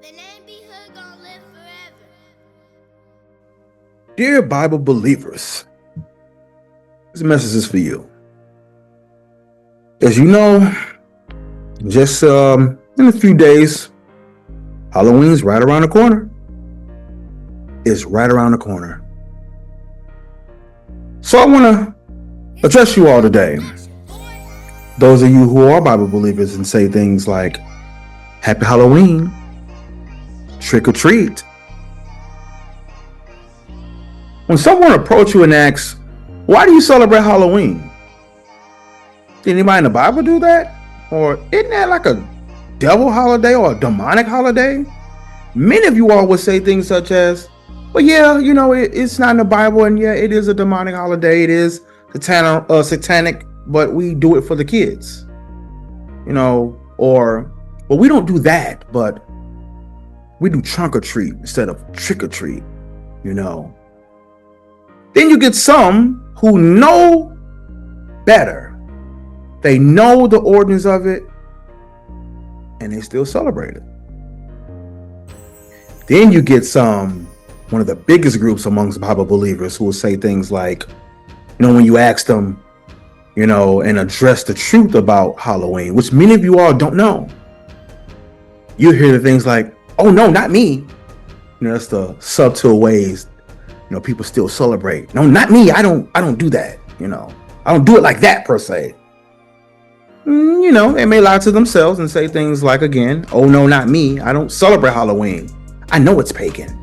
The neighborhood gonna live forever. Dear Bible believers, this message is for you. As you know, just in a few days, Halloween's right around the corner. It's right around the corner. So I want to address you all today. Those of you who are Bible believers and say things like, Happy Halloween, trick or treat. When someone approaches you and asks, why do you celebrate Halloween? Did anybody in the Bible do that? Or isn't that like a devil holiday or a demonic holiday? Many of you all would say things such as, well, yeah, it's not in the Bible, and yeah, it is a demonic holiday. It is satanic, but we do it for the kids. Or, well, we don't do that, but we do trunk or treat instead of trick or treat, Then you get some who know better. They know the ordinance of it, and they still celebrate it. Then you get one of the biggest groups amongst Bible believers who will say things like, when you ask them, and address the truth about Halloween, which many of you all don't know, you hear the things like, oh no, not me. That's the subtle ways, people still celebrate. No, not me. I don't do that. I don't do it like that per se. They may lie to themselves and say things like, again, oh no, not me. I don't celebrate Halloween. I know it's pagan.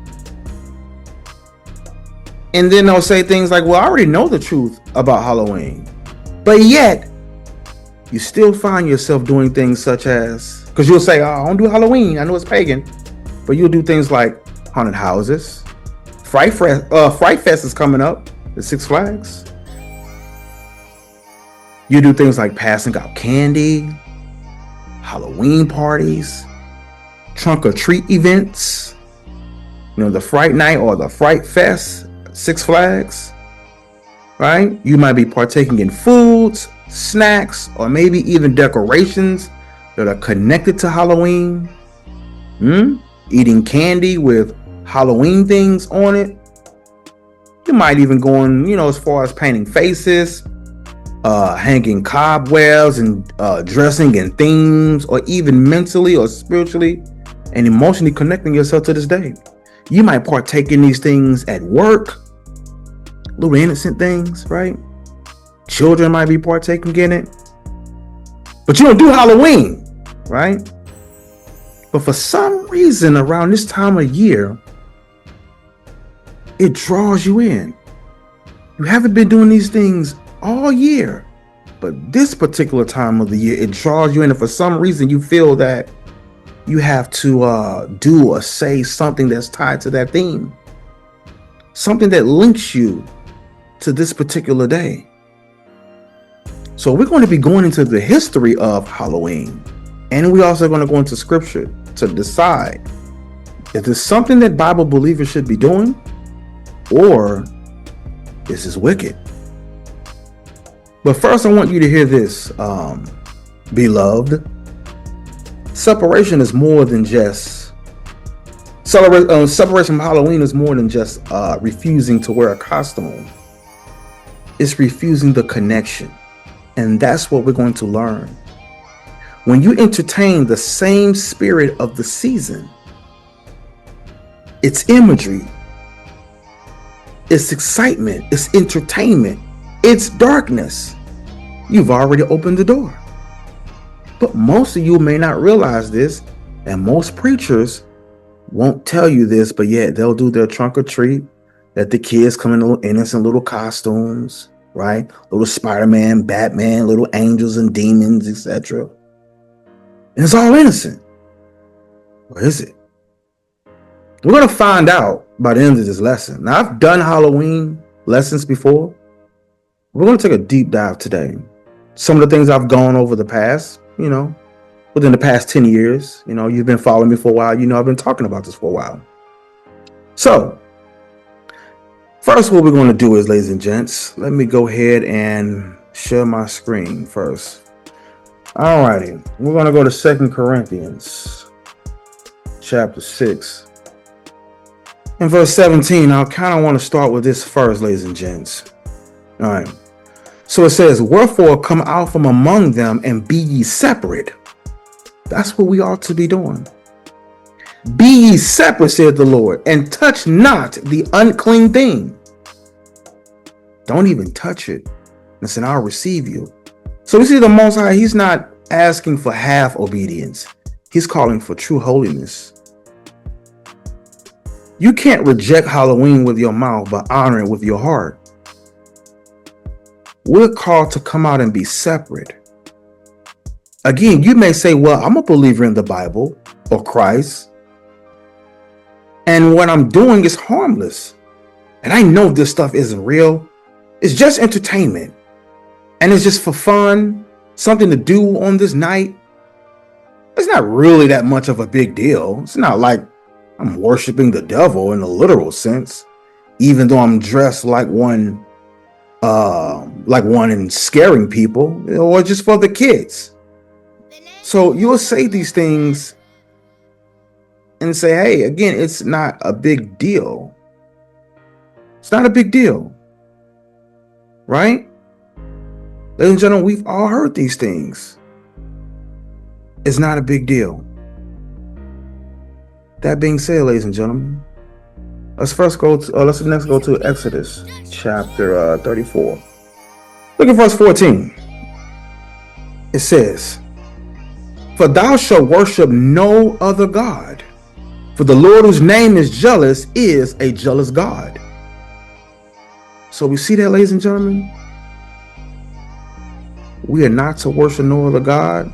And then they'll say things like, well, I already know the truth about Halloween. But yet, you still find yourself doing things such as, because you'll say, oh, I don't do Halloween. I know it's pagan. But you'll do things like haunted houses. Fright Fest is coming up at Six Flags. You do things like passing out candy, Halloween parties, trunk or treat events, the Fright Night or the Fright Fest, Six Flags, right? You might be partaking in foods, snacks, or maybe even decorations that are connected to Halloween. Eating candy with Halloween things on it. You might even go as far as painting faces, hanging cobwebs and dressing in themes, or even mentally or spiritually and emotionally connecting yourself to this day. You might partake in these things at work, little innocent things, right? Children might be partaking in it, but you don't do Halloween, right? But for some reason around this time of year, it draws you in. You haven't been doing these things all year, but this particular time of the year, it draws you in. And for some reason, you feel that you have to do or say something that's tied to that theme, something that links you to this particular day. So we're going to be going into the history of Halloween, and we're also going to go into scripture to decide if there's something that Bible believers should be doing, or this is wicked. But first, I want you to hear this, beloved. Separation is more than just separation from Halloween is more than just refusing to wear a costume. It's refusing the connection, and that's what we're going to learn. When you entertain the same spirit of the season, it's imagery, it's excitement, it's entertainment, it's darkness. You've already opened the door. But most of you may not realize this, and most preachers won't tell you this, but yet they'll do their trunk or treat, let the kids come in little innocent little costumes, right? Little Spider-Man, Batman, little angels and demons, etc. And it's all innocent. Or is it? We're going to find out by the end of this lesson. Now, I've done Halloween lessons before. We're going to take a deep dive today. Some of the things I've gone over the past, within the past 10 years. You've been following me for a while. I've been talking about this for a while. So, first, what we're going to do is, ladies and gents, let me go ahead and share my screen first. Alrighty, we're going to go to 2 Corinthians chapter 6. In verse 17, I kind of want to start with this first, ladies and gents. All right. So it says, wherefore come out from among them and be ye separate. That's what we ought to be doing. Be ye separate, said the Lord, and touch not the unclean thing. Don't even touch it. Listen, I'll receive you. So we see the Most High, he's not asking for half obedience. He's calling for true holiness. You can't reject Halloween with your mouth, but honor it with your heart. We're called to come out and be separate. Again, you may say, well, I'm a believer in the Bible or Christ, and what I'm doing is harmless. And I know this stuff isn't real. It's just entertainment. And it's just for fun, something to do on this night. It's not really that much of a big deal. It's not like I'm worshiping the devil in a literal sense, even though I'm dressed like one and scaring people, or just for the kids. So you'll say these things and say, hey, again, it's not a big deal. It's not a big deal. Right? Ladies and gentlemen, we've all heard these things. It's not a big deal. That being said, ladies and gentlemen, let's next go to Exodus chapter 34. Look at verse 14. It says, for thou shalt worship no other God, for the Lord whose name is jealous is a jealous God. So we see that, ladies and gentlemen, we are not to worship no other God.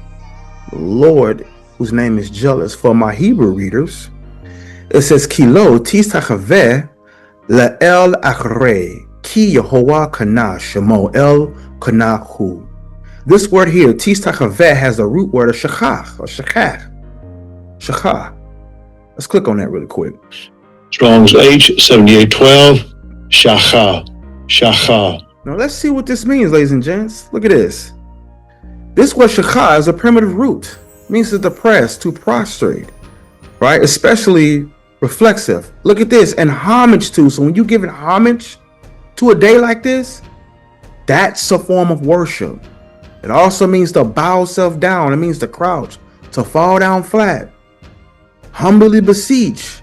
The Lord whose name is jealous. For my Hebrew readers, it says, Ki lo tistachaveh la'el achrei, ki Yehovah kana shemo el kana hu. This word here, tistachaveh, has the root word of shachach or shachach. Shachach. Let's click on that really quick. Strong's H7812, shacha, shacha. Now let's see what this means, ladies and gents. Look at this. This word shachah is a primitive root. It means to depress, to prostrate, right? Especially reflexive. Look at this, and homage to. So when you give it homage to a day like this, that's a form of worship. It also means to bow self down. It means to crouch, to fall down flat, humbly beseech,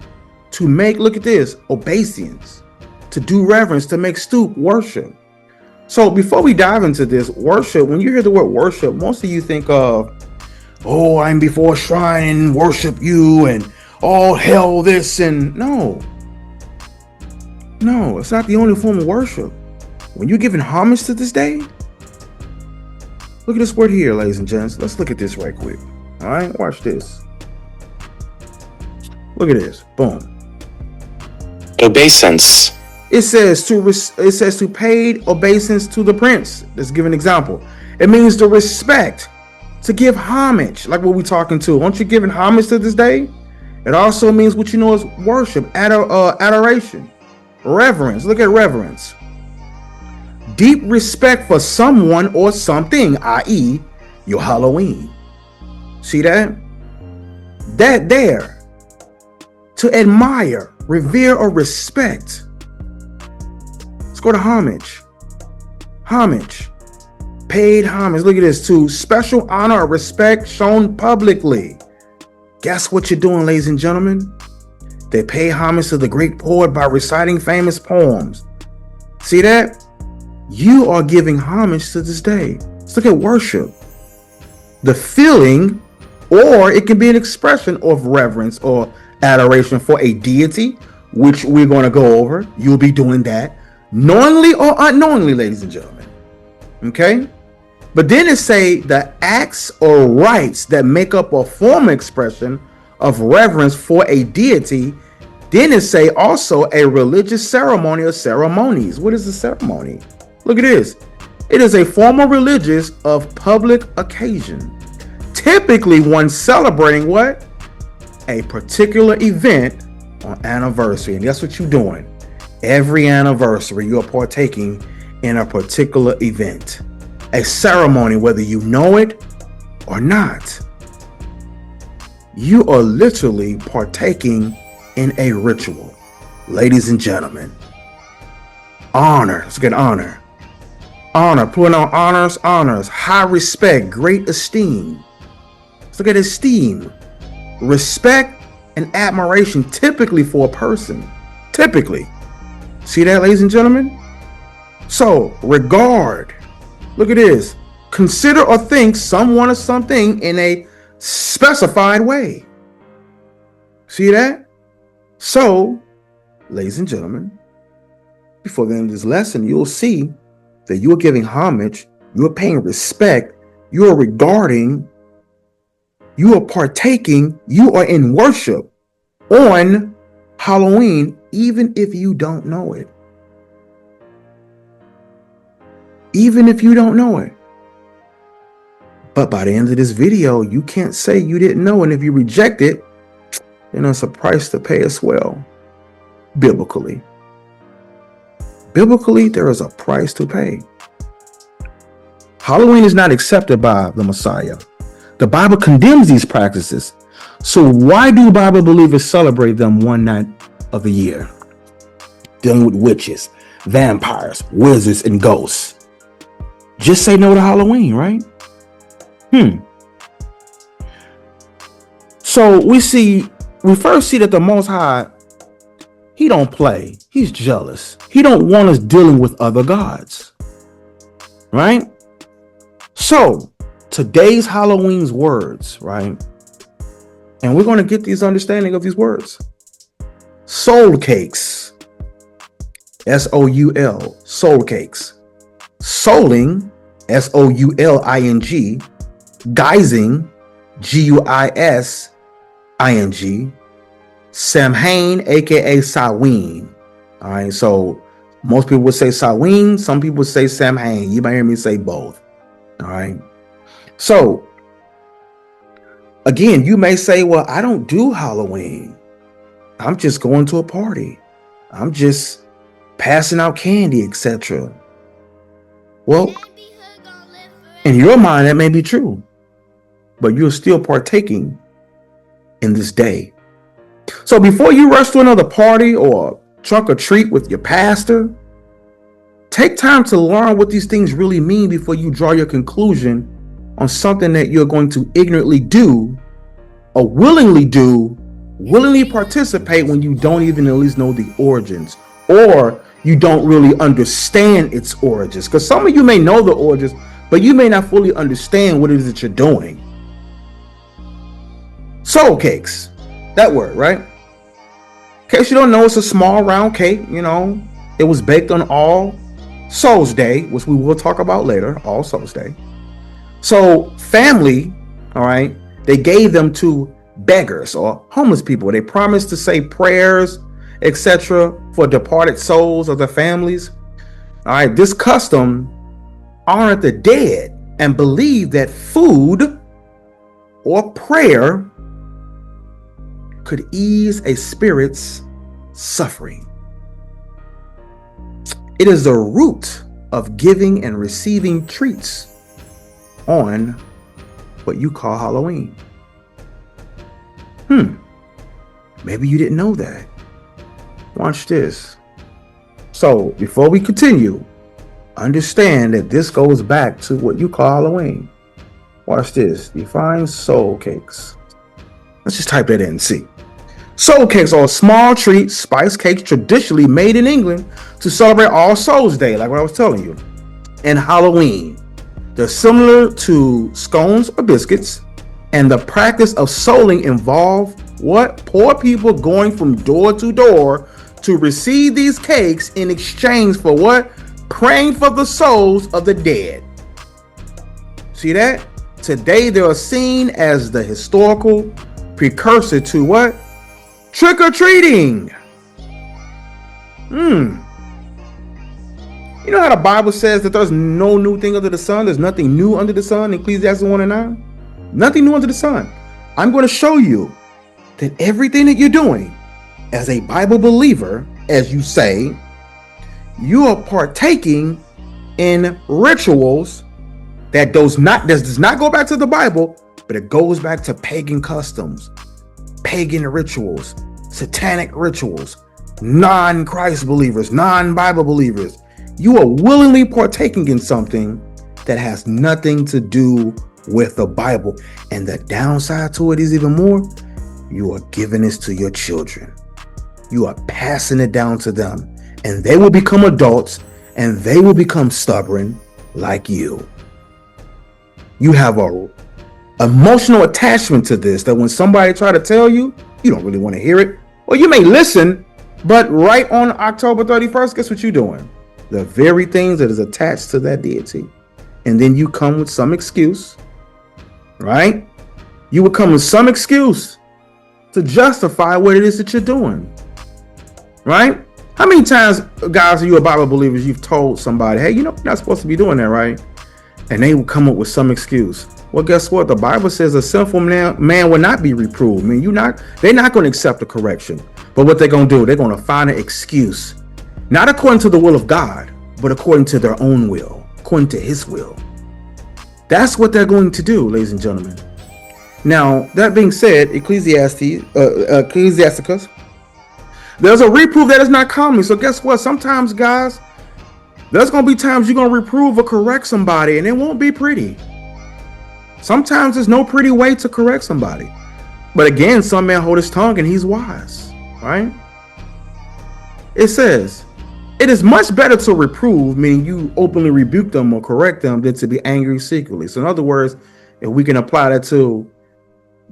to make, look at this, obeisance, to do reverence, to make stoop, worship. So before we dive into this, worship, when you hear the word worship, most of you think of, oh, I'm before a shrine and worship you and all hell this and no, it's not the only form of worship. When you're giving homage to this day, look at this word here, ladies and gents. Let's look at this right quick. All right, watch this. Look at this. Boom. Obeisance. It says to pay obeisance to the prince. Let's give an example. It means to respect, to give homage, like what we're talking to. Aren't you giving homage to this day? It also means what you know is worship, adoration, reverence. Look at reverence. Deep respect for someone or something, i.e., your Halloween. See that? That there. To admire, revere, or respect. Let's go to homage. Homage. Paid homage. Look at this. To special honor or respect shown publicly. Guess what you're doing, ladies and gentlemen? They pay homage to the great poet by reciting famous poems. See that? You are giving homage to this day. Let's look at worship. The feeling, or it can be an expression of reverence or adoration for a deity, which we're going to go over. You'll be doing that knowingly or unknowingly, ladies and gentlemen. Okay? But then it say the acts or rites that make up a formal expression of reverence for a deity. Then it say also a religious ceremony or ceremonies. What is the ceremony? Look at this. It is a formal religious of public occasion. Typically one celebrating what? A particular event on anniversary. And that's what you're doing. Every anniversary, you're partaking in a particular event, a ceremony, whether you know it or not. you are literally partaking in a ritual. Ladies and gentlemen, honor. Let's get honor. Honor, putting on honors, high respect, great esteem. Let's look at esteem, respect, and admiration typically for a person. Typically. See that, ladies and gentlemen? So, regard. Look at this. Consider or think someone or something in a specified way. See that? So, ladies and gentlemen, before the end of this lesson, you'll see that you are giving homage, you are paying respect, you are regarding, you are partaking, you are in worship on Halloween, even if you don't know it. Even if you don't know it. But by the end of this video, you can't say you didn't know. And if you reject it, then it's a price to pay as well. Biblically. Biblically, there is a price to pay. Halloween is not accepted by the Messiah. The Bible condemns these practices. So why do Bible believers celebrate them one night of the year? Dealing with witches, vampires, wizards, and ghosts. Just say no to Halloween, right? So we first see that the Most High, he don't play. He's jealous. He don't want us dealing with other gods. Right? So today's Halloween's words, right? And we're going to get these understanding of these words. Soul cakes. S-O-U-L. Soul cakes. Souling. S-O-U-L-I-N-G. Guising. G-U-I-S-I-N-G. Samhain, aka Samhain. All right, so most people would say Samhain, some people would say Samhain. You might hear me say both. All right. So again, you may say, well, I don't do Halloween. I'm just going to a party. I'm just passing out candy, etc. Well, in your mind, that may be true, but you're still partaking in this day. So before you rush to another party or trunk or treat with your pastor, take time to learn what these things really mean before you draw your conclusion on something that you're going to ignorantly do or willingly participate when you don't even at least know the origins, or you don't really understand its origins. Because some of you may know the origins, but you may not fully understand what it is that you're doing. Soul cakes, that word, right? In case you don't know, it's a small round cake. You know, it was baked on All Souls Day, which we will talk about later. All Souls Day. So family, all right, they gave them to beggars or homeless people. They promised to say prayers, etc., for departed souls of their families. All right, this custom honored the dead and believed that food or prayer could ease a spirit's suffering. It is the root of giving and receiving treats on what you call Halloween. Maybe you didn't know that. Watch this. So before we continue, understand that this goes back to what you call Halloween. Watch this. Define soul cakes. Let's just type that in and see. Soul cakes are small treats, spice cakes traditionally made in England to celebrate All Souls Day, like what I was telling you, and Halloween. They're similar to scones or biscuits, and the practice of souling involve what? Poor people going from door to door to receive these cakes in exchange for what? Praying for the souls of the dead. See that? Today they are seen as the historical precursor to what? Trick-or-treating. You know how the Bible says that there's no new thing under the sun? There's nothing new under the sun, Ecclesiastes 1:9. Nothing new under the sun. I'm going to show you that everything that you're doing as a Bible believer, as you say, you are partaking in rituals that does not go back to the Bible, but it goes back to pagan customs. pagan rituals, satanic rituals, non-Christ believers, non-Bible believers. You are willingly partaking in something that has nothing to do with the Bible. And the downside to it is even more, you are giving this to your children. You are passing it down to them, and they will become adults and they will become stubborn like you. You have a emotional attachment to this that when somebody try to tell you, you don't really want to hear it. Or you may listen, but right on October 31st, guess what you're doing? The very things that is attached to that deity. And then you come with some excuse, right? You will come with some excuse to justify what it is that you're doing, right? How many times, guys, are you a Bible believers, you've told somebody, hey, you know, you're not supposed to be doing that, right? And they will come up with some excuse. Well, guess what? The Bible says a sinful man will not be reproved. I mean, they're not going to accept the correction. But what they're going to do, they're going to find an excuse, not according to the will of God, but according to their own will, according to his will. That's what they're going to do, ladies and gentlemen. Now, that being said, Ecclesiasticus, there's a reproof that is not coming. So guess what? Sometimes, guys, there's going to be times you're going to reprove or correct somebody, and it won't be pretty. Sometimes there's no pretty way to correct somebody. But again, some man hold his tongue and he's wise, right? It says, it is much better to reprove, meaning you openly rebuke them or correct them, than to be angry secretly. So in other words, if we can apply that to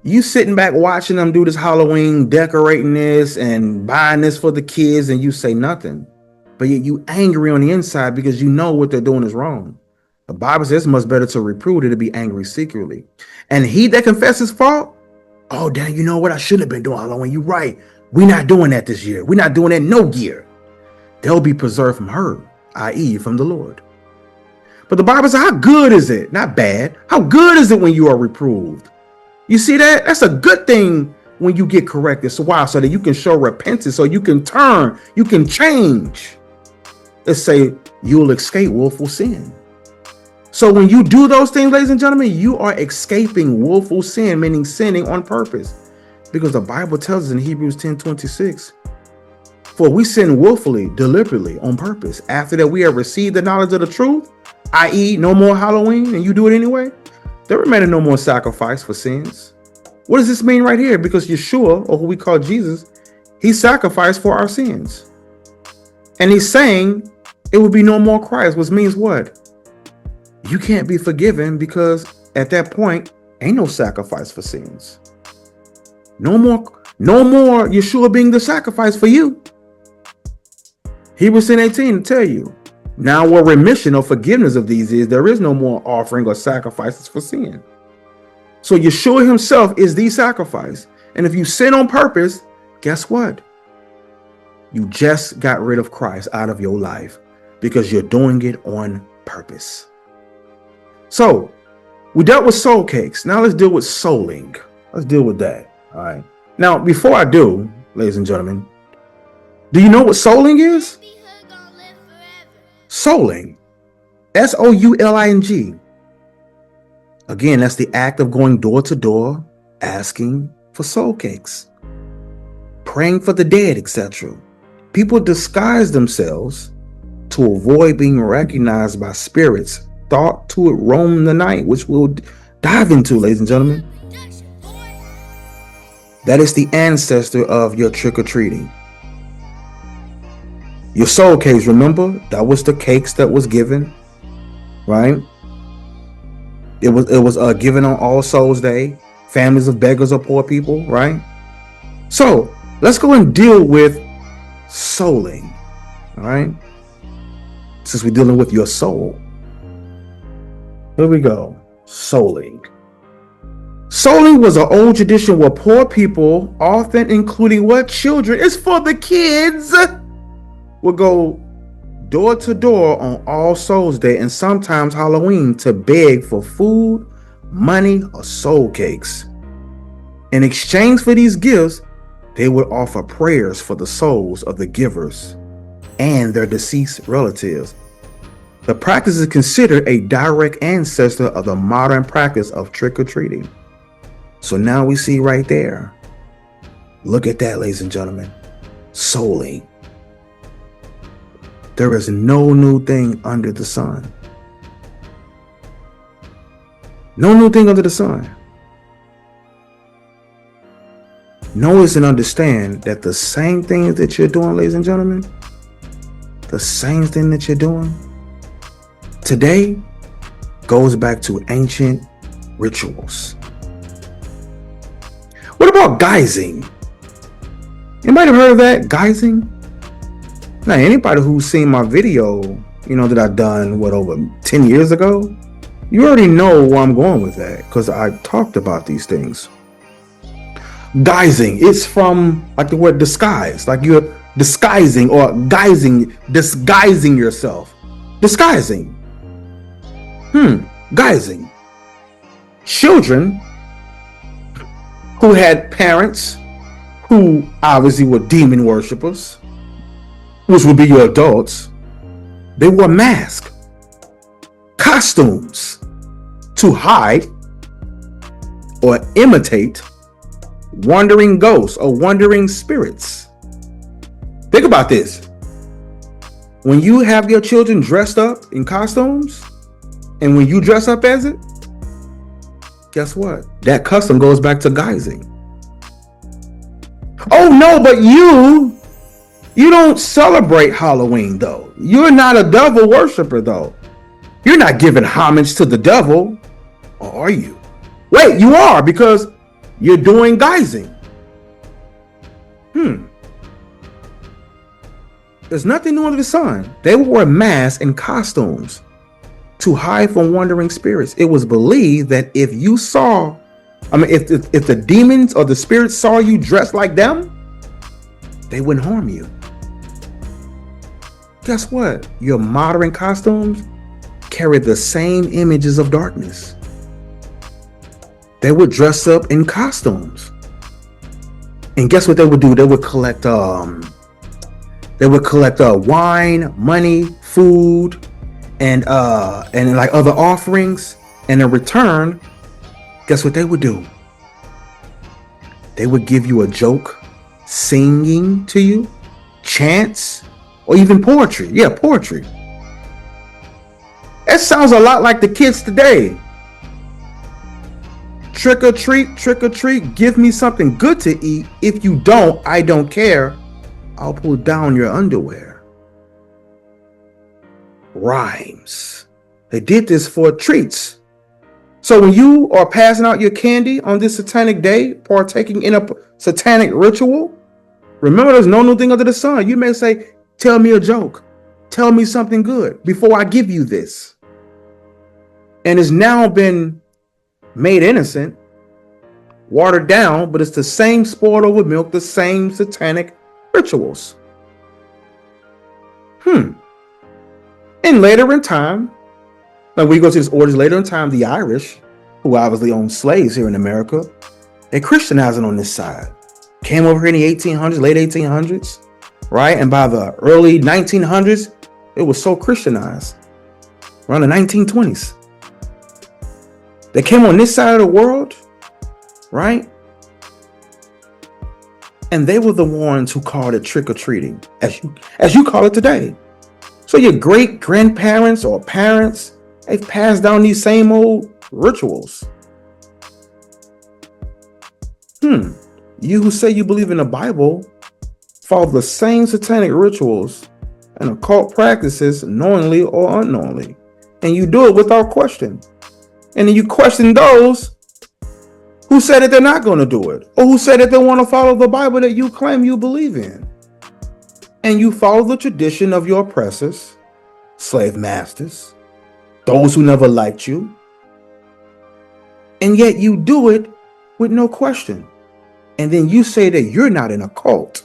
you sitting back watching them do this Halloween, decorating this and buying this for the kids, and you say nothing, but yet you angry on the inside because you know what they're doing is wrong. The Bible says it's much better to reprove than to be angry secretly. And he that confesses fault, oh, damn, you know what? I shouldn't have been doing Halloween. You're right. We're not doing that this year. We're not doing that no year. They'll be preserved from her, i.e. from the Lord. But the Bible says, how good is it? Not bad. How good is it when you are reproved? You see that? That's a good thing when you get corrected. So why? So that you can show repentance, so you can turn, you can change. Let's say you'll escape willful sin. So when you do those things, ladies and gentlemen, you are escaping willful sin, meaning sinning on purpose. Because the Bible tells us in Hebrews 10:26, for we sin willfully, deliberately, on purpose. After that we have received the knowledge of the truth, i.e. no more Halloween, and you do it anyway, there remaineth no more sacrifice for sins. What does this mean right here? Because Yeshua, or who we call Jesus, he sacrificed for our sins. And he's saying it will be no more Christ, which means what? You can't be forgiven because at that point, ain't no sacrifice for sins. No more Yeshua being the sacrifice for you. Hebrews 10:18 tell you, now what remission or forgiveness of these is, there is no more offering or sacrifices for sin. So Yeshua himself is the sacrifice. And if you sin on purpose, guess what? You just got rid of Christ out of your life because you're doing it on purpose. So we dealt with soul cakes. Now let's deal with souling. Let's deal with that. All right. Now, before I do, ladies and gentlemen, do you know what souling is? Souling. Souling. Again, that's the act of going door to door, asking for soul cakes, praying for the dead, etc. People disguise themselves to avoid being recognized by spirits thought to roam the night, which we'll dive into, ladies and gentlemen. That is the ancestor of your trick-or-treating. Your soul cakes, remember? That was the cakes that was given, right? It was given on All Souls Day, families of beggars or poor people, right? So let's go and deal with souling, all right? Since we're dealing with your soul. Here we go. Souling. Souling was an old tradition where poor people, often including what? Children. It's for the kids. Would go door to door on All Souls Day and sometimes Halloween to beg for food, money, or soul cakes. In exchange for these gifts, they would offer prayers for the souls of the givers and their deceased relatives. The practice is considered a direct ancestor of the modern practice of trick-or-treating. So now we see right there, Look at that, ladies and gentlemen. Solely. There is no new thing under the sun. No new thing under the sun. Notice and understand that the same thing that you're doing, ladies and gentlemen, the same thing that you're doing today goes back to ancient rituals. What about guising? Anybody heard of that? Guising? Now, anybody who's seen my video, that I've done, over 10 years ago, you already know where I'm going with that because I talked about these things. Guising, it's from like the word disguise, like you're disguising or disguising yourself. Disguising. Guising. Children who had parents who obviously were demon worshippers, which would be your adults, they wore masks, costumes to hide or imitate wandering ghosts or wandering spirits. Think about this. When you have your children dressed up in costumes, and when you dress up as it, guess what? That custom goes back to guising. Oh no, but you don't celebrate Halloween though. You're not a devil worshiper though. You're not giving homage to the devil, or are you? Wait, you are, because you're doing guising. There's nothing new under the sun. They wore masks and costumes to hide from wandering spirits. It was believed that if the demons or the spirits saw you dressed like them, they wouldn't harm you. Guess what? Your modern costumes carry the same images of darkness. They would dress up in costumes. And guess what they would do? They would collect wine, money, food, and like other offerings. And in return, guess what they would do? They would give you a joke, singing to you, chants, or even poetry. Yeah, poetry. That sounds a lot like the kids today. Trick or treat, give me something good to eat. If you don't, I don't care. I'll pull down your underwear. Rhymes. They did this for treats. So when you are passing out your candy on this satanic day, partaking in a satanic ritual, remember there's no new thing under the sun. You may say, tell me a joke. Tell me something good before I give you this. And it's now been made innocent, watered down, but it's the same spoiled over milk, the same satanic rituals. And later in time, like we go to this orders later in time, the Irish, who obviously owned slaves here in America, they Christianizing on this side. Came over here in the 1800s, late 1800s, right? And by the early 1900s, it was so Christianized. Around the 1920s. They came on this side of the world, right? And they were the ones who called it trick-or-treating, as you call it today. So your great-grandparents or parents, they've passed down these same old rituals. You who say you believe in the Bible follow the same satanic rituals and occult practices knowingly or unknowingly. And you do it without question. And then you question those who said that they're not going to do it, or who said that they want to follow the Bible that you claim you believe in. And you follow the tradition of your oppressors, slave masters, those who never liked you. And yet you do it with no question. And then you say that you're not in a cult.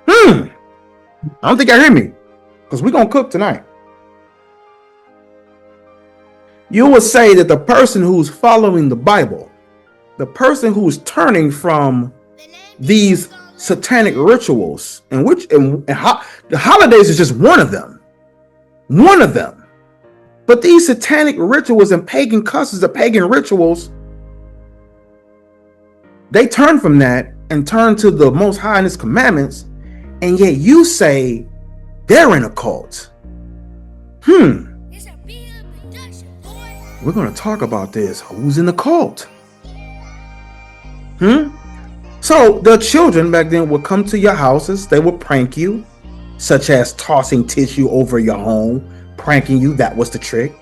I don't think I hear me, because we're going to cook tonight. You will say that the person who's following the Bible, the person who's turning from these satanic rituals, and the holidays is just one of them. One of them. But these satanic rituals and pagan customs, the pagan rituals, they turn from that and turn to the Most High and His commandments, and yet you say they're in a cult. It's a big production, boy. We're going to talk about this. Who's in the cult? So the children back then would come to your houses. They would prank you, such as tossing tissue over your home, pranking you. That was the trick.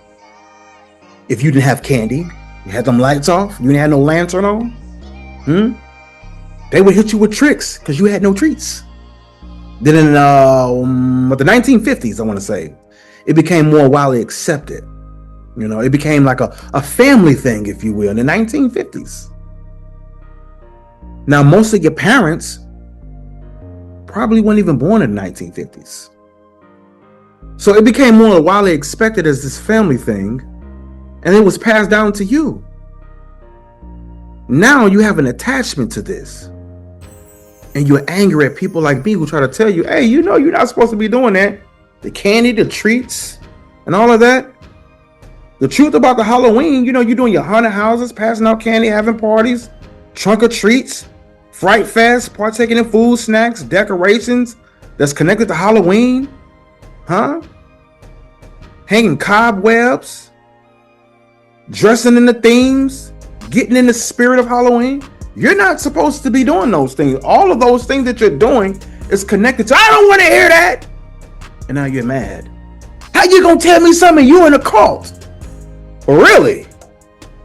If you didn't have candy, you had them lights off, you didn't have no lantern on, they would hit you with tricks because you had no treats. Then in the 1950s, I want to say, it became more widely accepted. You know, it became like a family thing, if you will, in the 1950s. Now, most of your parents probably weren't even born in the 1950s. So it became more widely expected as this family thing, and it was passed down to you. Now you have an attachment to this, and you're angry at people like me who try to tell you, hey, you know you're not supposed to be doing that. The candy, the treats, and all of that. The truth about the Halloween, you know, you're doing your haunted houses, passing out candy, having parties, trunk or treats, Fright Fest, partaking in food, snacks, decorations that's connected to Halloween, hanging cobwebs, dressing in the themes, getting in the spirit of Halloween. You're not supposed to be doing those things. All of those things that you're doing is connected to, I don't want to hear that. And now you're mad. How you gonna tell me something? You in a cult? Really?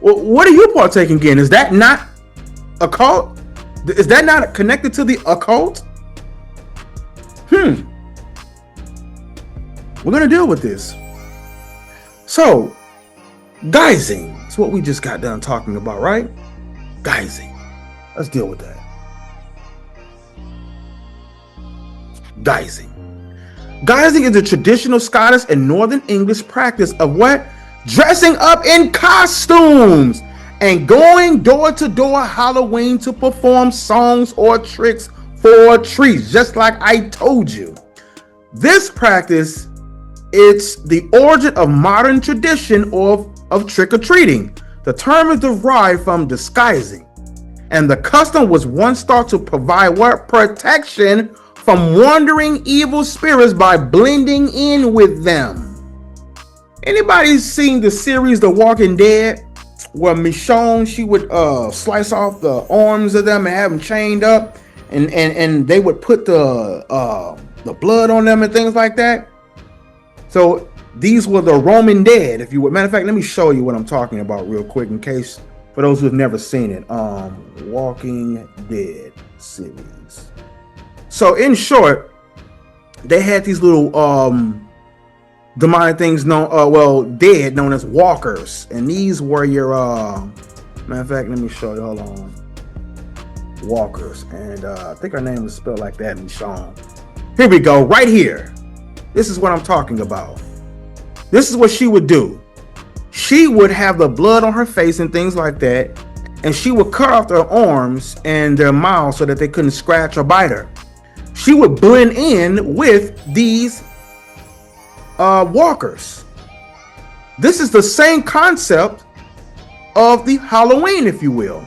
Well, what are you partaking in? Is that not a cult? Is that not connected to the occult? We're gonna deal with this. So, guising is what we just got done talking about, right? Guising. Let's deal with that. Guising. Guising is a traditional Scottish and Northern English practice of what? Dressing up in costumes and going door to door Halloween to perform songs or tricks for treats, just like I told you. This practice, it's the origin of modern tradition of trick-or-treating. The term is derived from disguising, and the custom was once thought to provide what? Protection from wandering evil spirits by blending in with them. Anybody seen the series The Walking Dead, where Michonne, she would slice off the arms of them and have them chained up, and they would put the blood on them and things like that? So these were the Roman dead, if you would. Matter of fact, let me show you what I'm talking about real quick, in case for those who have never seen it. Walking Dead series. So in short, they had these little demonic things dead, known as walkers, and these were your matter of fact, let me show you, hold on, walkers, and I think her name was spelled like that, Michonne. Here we go, right here. This is what I'm talking about. This is what she would do. She would have the blood on her face and things like that, and she would cut off their arms and their mouths so that they couldn't scratch or bite her. She would blend in with these walkers. This is the same concept of the Halloween, if you will,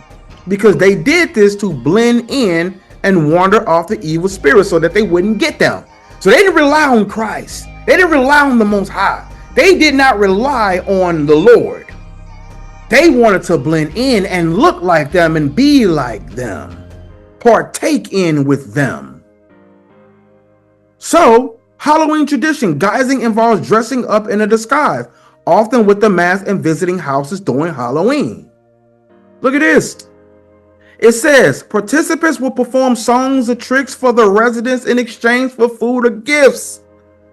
because they did this to blend in and wander off the evil spirits so that they wouldn't get them. So they didn't rely on Christ. They didn't rely on the Most High. They did not rely on the Lord. They wanted to blend in and look like them and be like them, partake in with them. So, Halloween tradition, guising involves dressing up in a disguise, often with the mask, and visiting houses during Halloween. Look at this. It says, participants will perform songs or tricks for the residents in exchange for food or gifts.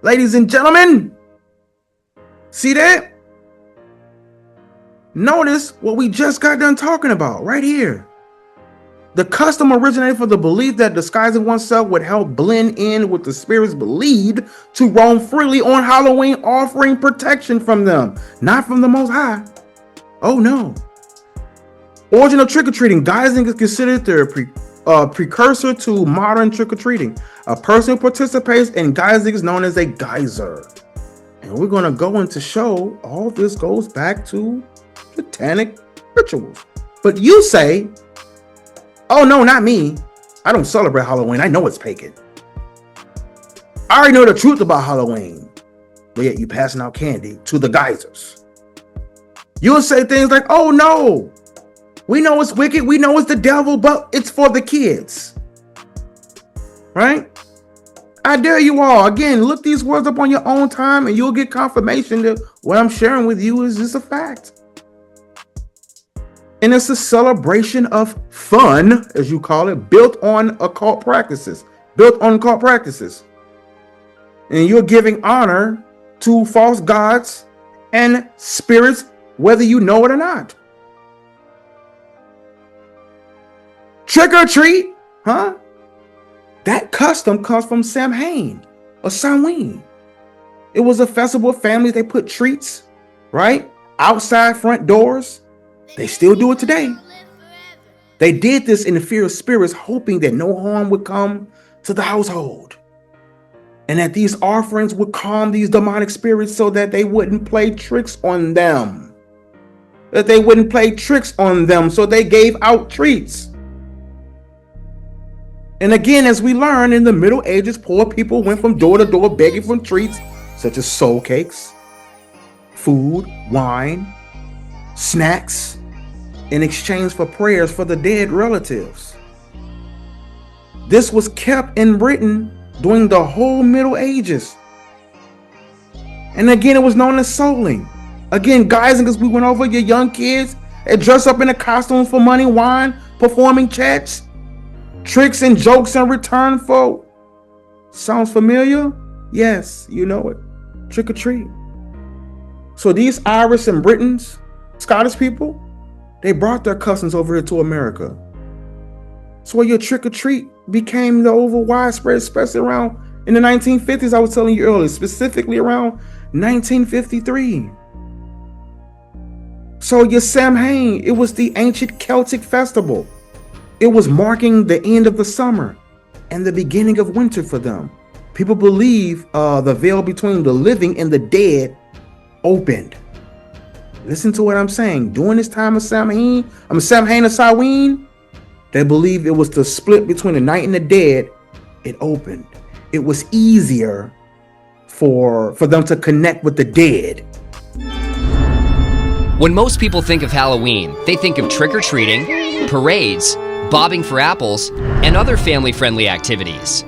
Ladies and gentlemen, see that? Notice what we just got done talking about right here. The custom originated from the belief that disguising oneself would help blend in with the spirits believed to roam freely on Halloween, offering protection from them, not from the Most High. Oh no. Origin of trick-or-treating. Guising is considered the precursor to modern trick-or-treating. A person who participates in guising is known as a geyser. And we're going to go into show all this goes back to Satanic rituals. But you say, oh no, not me. I don't celebrate Halloween. I know it's pagan. I already know the truth about Halloween. But yet you passing out candy to the geysers. You'll say things like, oh no, we know it's wicked. We know it's the devil, but it's for the kids. Right? I dare you all, again, look these words up on your own time and you'll get confirmation that what I'm sharing with you is just a fact. And it's a celebration of fun, as you call it, built on occult practices. And you're giving honor to false gods and spirits, whether you know it or not. Trick or treat, huh? That custom comes from Samhain or Samhain. It was a festival of families. They put treats, right, outside front doors. They still do it today. They did this in the fear of spirits, hoping that no harm would come to the household. And that these offerings would calm these demonic spirits so that they wouldn't play tricks on them. So they gave out treats. And again, as we learn in the Middle Ages, poor people went from door to door begging for treats such as soul cakes, food, wine, snacks, in exchange for prayers for the dead relatives. This was kept in Britain during the whole Middle Ages. And again, it was known as souling. Again, guys, because we went over your young kids and dress up in the costumes for money, wine, performing chants, tricks and jokes in return for. Sounds familiar? Yes, you know it. Trick or treat. So these Irish and Britons, Scottish people, they brought their customs over here to America. So your trick or treat became the over widespread, especially around in the 1950s. I was telling you earlier, specifically around 1953. So your Samhain, it was the ancient Celtic festival. It was marking the end of the summer and the beginning of winter for them. People believe the veil between the living and the dead opened. Listen to what I'm saying. During this time of Samhain and Samhain, they believed it was the split between the night and the dead. It opened. It was easier for them to connect with the dead. When most people think of Halloween, they think of trick-or-treating, parades, bobbing for apples, and other family-friendly activities.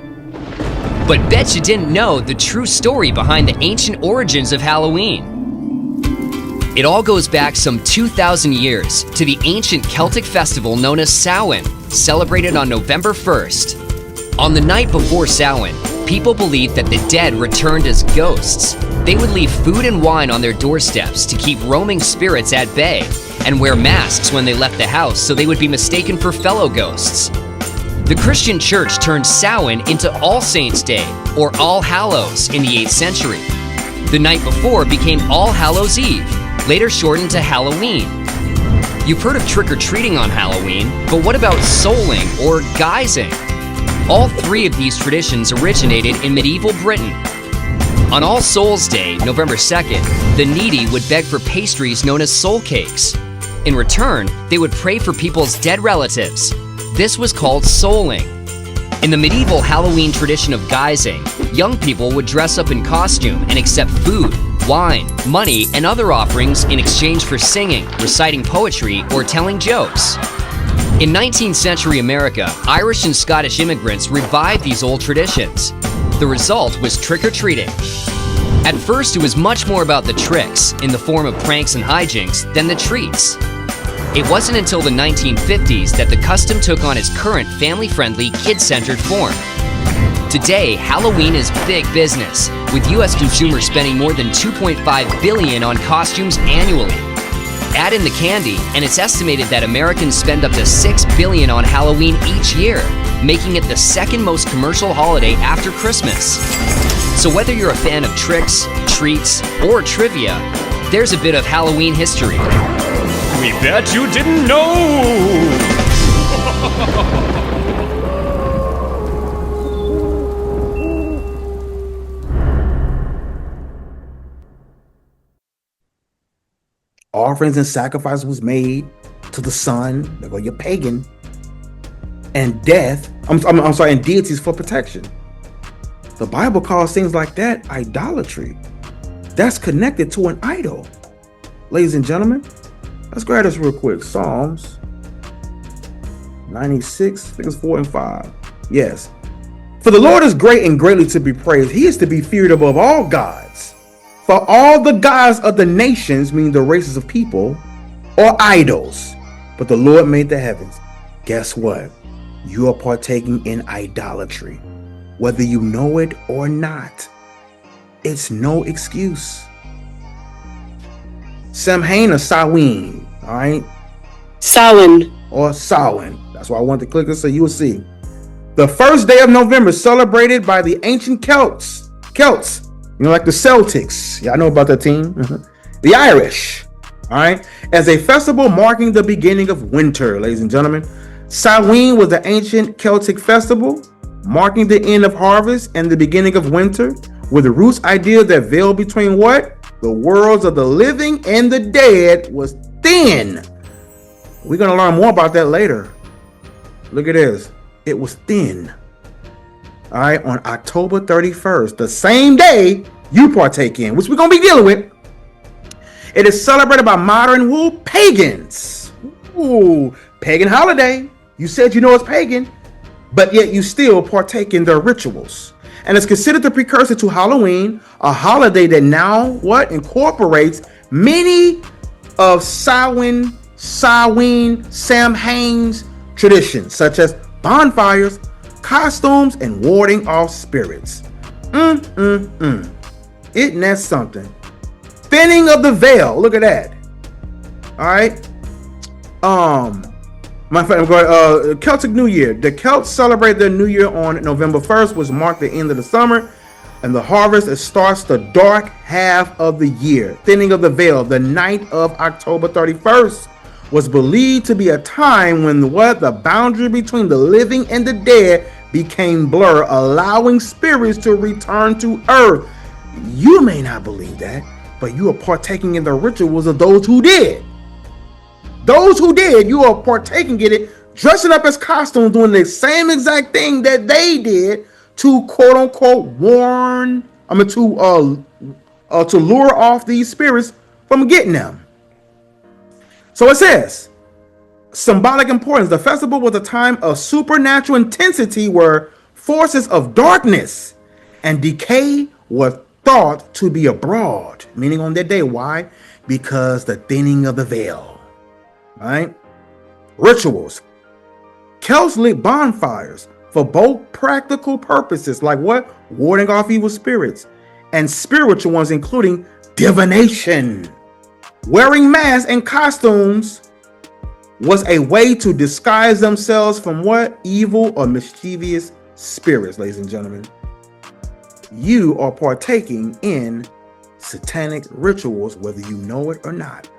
But bet you didn't know the true story behind the ancient origins of Halloween. It all goes back some 2,000 years to the ancient Celtic festival known as Samhain, celebrated on November 1st. On the night before Samhain, people believed that the dead returned as ghosts. They would leave food and wine on their doorsteps to keep roaming spirits at bay, and wear masks when they left the house so they would be mistaken for fellow ghosts. The Christian church turned Samhain into All Saints' Day, or All Hallows, in the 8th century. The night before became All Hallows' Eve, later shortened to Halloween. You've heard of trick-or-treating on Halloween, but what about souling or guising? All three of these traditions originated in medieval Britain. On All Souls' Day, November 2nd, the needy would beg for pastries known as soul cakes. In return, they would pray for people's dead relatives. This was called souling. In the medieval Halloween tradition of guising, young people would dress up in costume and accept food, wine, money, and other offerings in exchange for singing, reciting poetry, or telling jokes. In 19th century America, Irish and Scottish immigrants revived these old traditions. The result was trick-or-treating. At first, it was much more about the tricks, in the form of pranks and hijinks, than the treats. It wasn't until the 1950s that the custom took on its current family-friendly, kid-centered form. Today, Halloween is big business, with US consumers spending more than $2.5 billion on costumes annually. Add in the candy, and it's estimated that Americans spend up to $6 billion on Halloween each year, making it the second most commercial holiday after Christmas. So whether you're a fan of tricks, treats, or trivia, there's a bit of Halloween history. We bet you didn't know! Offerings and sacrifices was made to the sun, there go your pagan. and death. I'm sorry, and deities for protection. The Bible calls things like that idolatry. That's connected to an idol. Ladies and gentlemen, let's grab this real quick. Psalms 96, I think it's 4 and 5. Yes. For the Lord is great and greatly to be praised. He is to be feared above all gods. For all the gods of the nations, meaning the races of people, are idols. But the Lord made the heavens. Guess what? You are partaking in idolatry. Whether you know it or not. It's no excuse. Samhain or Samhain, all right? Samhain. Or Samhain. That's why I wanted to click this so you will see. The first day of November, celebrated by the ancient Celts, like the Celtics. Yeah, I know about that team. The Irish, all right? As a festival marking the beginning of winter, ladies and gentlemen. Samhain was the ancient Celtic festival marking the end of harvest and the beginning of winter, with the roots idea that veil between what? The worlds of the living and the dead was thin. We're going to learn more about that later. Look at this. It was thin. All right, on October 31st, the same day you partake in, which we're going to be dealing with. It is celebrated by modern pagans. Ooh, pagan holiday. You said you know it's pagan, but yet you still partake in their rituals. And it's considered the precursor to Halloween, a holiday that now incorporates many of Samhain's traditions, such as bonfires, costumes, and warding off spirits. Isn't that something? Thinning of the veil. Look at that. All right. My friend, Celtic New Year. The Celts celebrate their New Year on November 1st, which marked the end of the summer and the harvest. It starts the dark half of the year. Thinning of the veil. The night of October 31st was believed to be a time when the boundary between the living and the dead became blurred, allowing spirits to return to earth. You may not believe that, but you are partaking in the rituals of those who did. Those who did, you are partaking in it, dressing up as costumes, doing the same exact thing that they did to quote unquote to lure off these spirits from getting them. So it says, symbolic importance. The festival was a time of supernatural intensity where forces of darkness and decay were thought to be abroad, meaning on that day. Why? Because the thinning of the veil. Right? Rituals. Celts lit bonfires for both practical purposes, like what? Warding off evil spirits, and spiritual ones, including divination. Wearing masks and costumes was a way to disguise themselves from what? Evil or mischievous spirits, ladies and gentlemen. You are partaking in satanic rituals, whether you know it or not.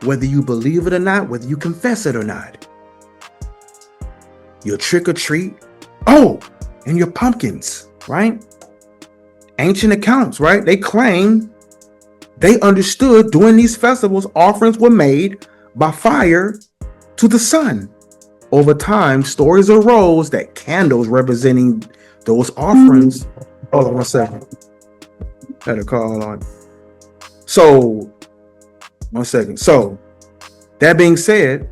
Whether you believe it or not, whether you confess it or not. Your trick or treat. Oh, and your pumpkins, right? Ancient accounts, right? They claim they understood during these festivals, offerings were made by fire to the sun. Over time, stories arose that candles representing those offerings. Hold on 1 second. Had a call on. So, 1 second. So, that being said,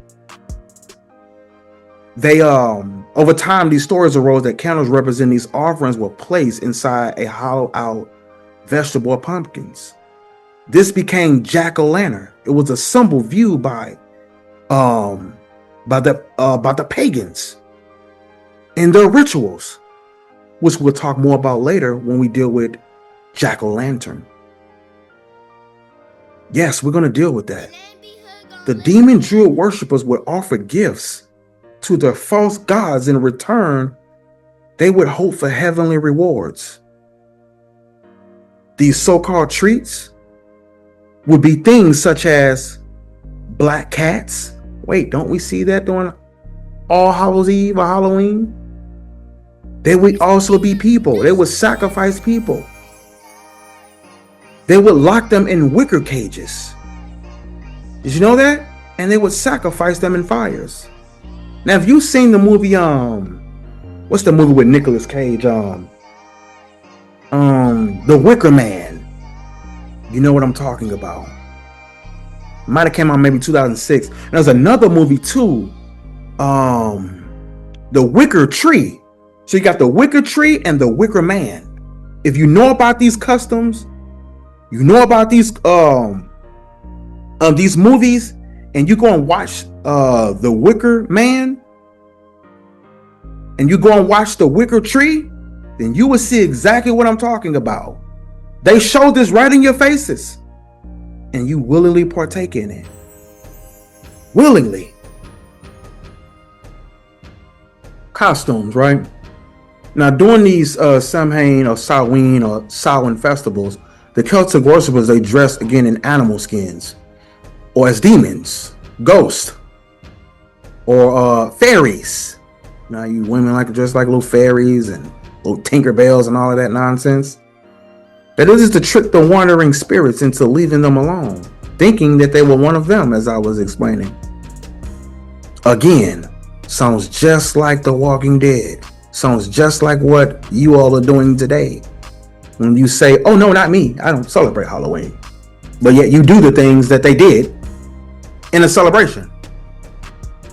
they over time these stories arose that candles representing these offerings were placed inside a hollowed out vegetable or pumpkins. This became jack-o'-lantern. It was a symbol viewed by the pagans in their rituals, which we'll talk more about later when we deal with jack-o'-lantern. Yes, we're going to deal with that. The demon druid worshippers would offer gifts to their false gods. In return, they would hope for heavenly rewards. These so-called treats would be things such as black cats. Wait, don't we see that during All Hallows Eve or Halloween? They would also be people. They would sacrifice people. They would lock them in wicker cages. Did you know that? And they would sacrifice them in fires. Now, have you seen the movie, what's the movie with Nicolas Cage? The Wicker Man. You know what I'm talking about. Might have came out maybe 2006. There's another movie too. The Wicker Tree. So you got the Wicker Tree and the Wicker Man. If you know about these customs, you know about these movies, and you go and watch the Wicker Man, and you go and watch the Wicker Tree, then you will see exactly what I'm talking about. They show this right in your faces, and you willingly partake in it. Willingly. Costumes, right? Now, during these Samhain or Samhain or Samhain festivals, the Celtic worshippers, they dress again in animal skins, or as demons, ghosts, or fairies. Now, you women like to dress like little fairies and little Tinkerbells and all of that nonsense. That is to trick the wandering spirits into leaving them alone, thinking that they were one of them, as I was explaining. Again, sounds just like The Walking Dead. Sounds just like what you all are doing today. When you say, oh no, not me, I don't celebrate Halloween. But yet you do the things that they did in a celebration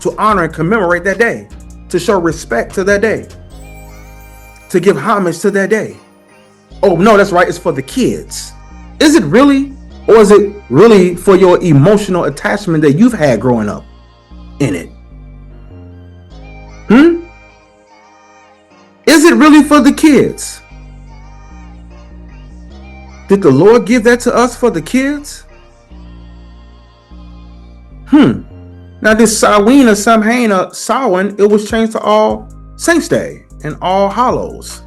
to honor and commemorate that day, to show respect to that day, to give homage to that day. Oh no, that's right, it's for the kids. Is it really? Or is it really for your emotional attachment that you've had growing up in it? Is it really for the kids? Did the Lord give that to us for the kids? Now this Samhain or Samhain or Samhain, it was changed to All Saints Day and All Hallows.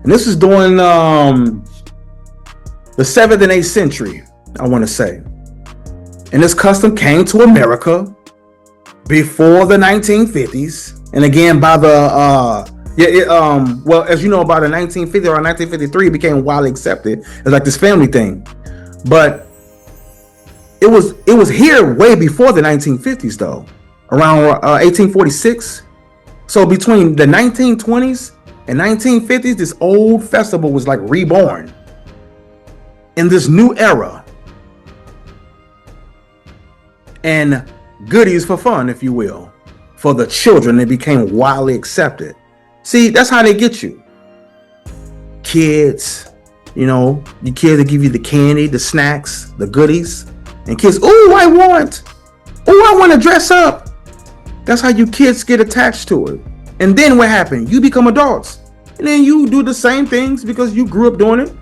And this is during the 7th and 8th century, I want to say. And this custom came to America before the 1950s. And again, by the well, as you know, by the 1950 or 1953, it became widely accepted as like this family thing. But it was here way before the 1950s, though, around 1846. So between the 1920s and 1950s, this old festival was like reborn in this new era, and goodies for fun, if you will, for the children. It became widely accepted. See, that's how they get you. Kids, you know, you kids, they give you the candy, the snacks, the goodies, and kids, I want to dress up. That's how you kids get attached to it. And then what happened? You become adults, and then you do the same things because you grew up doing it,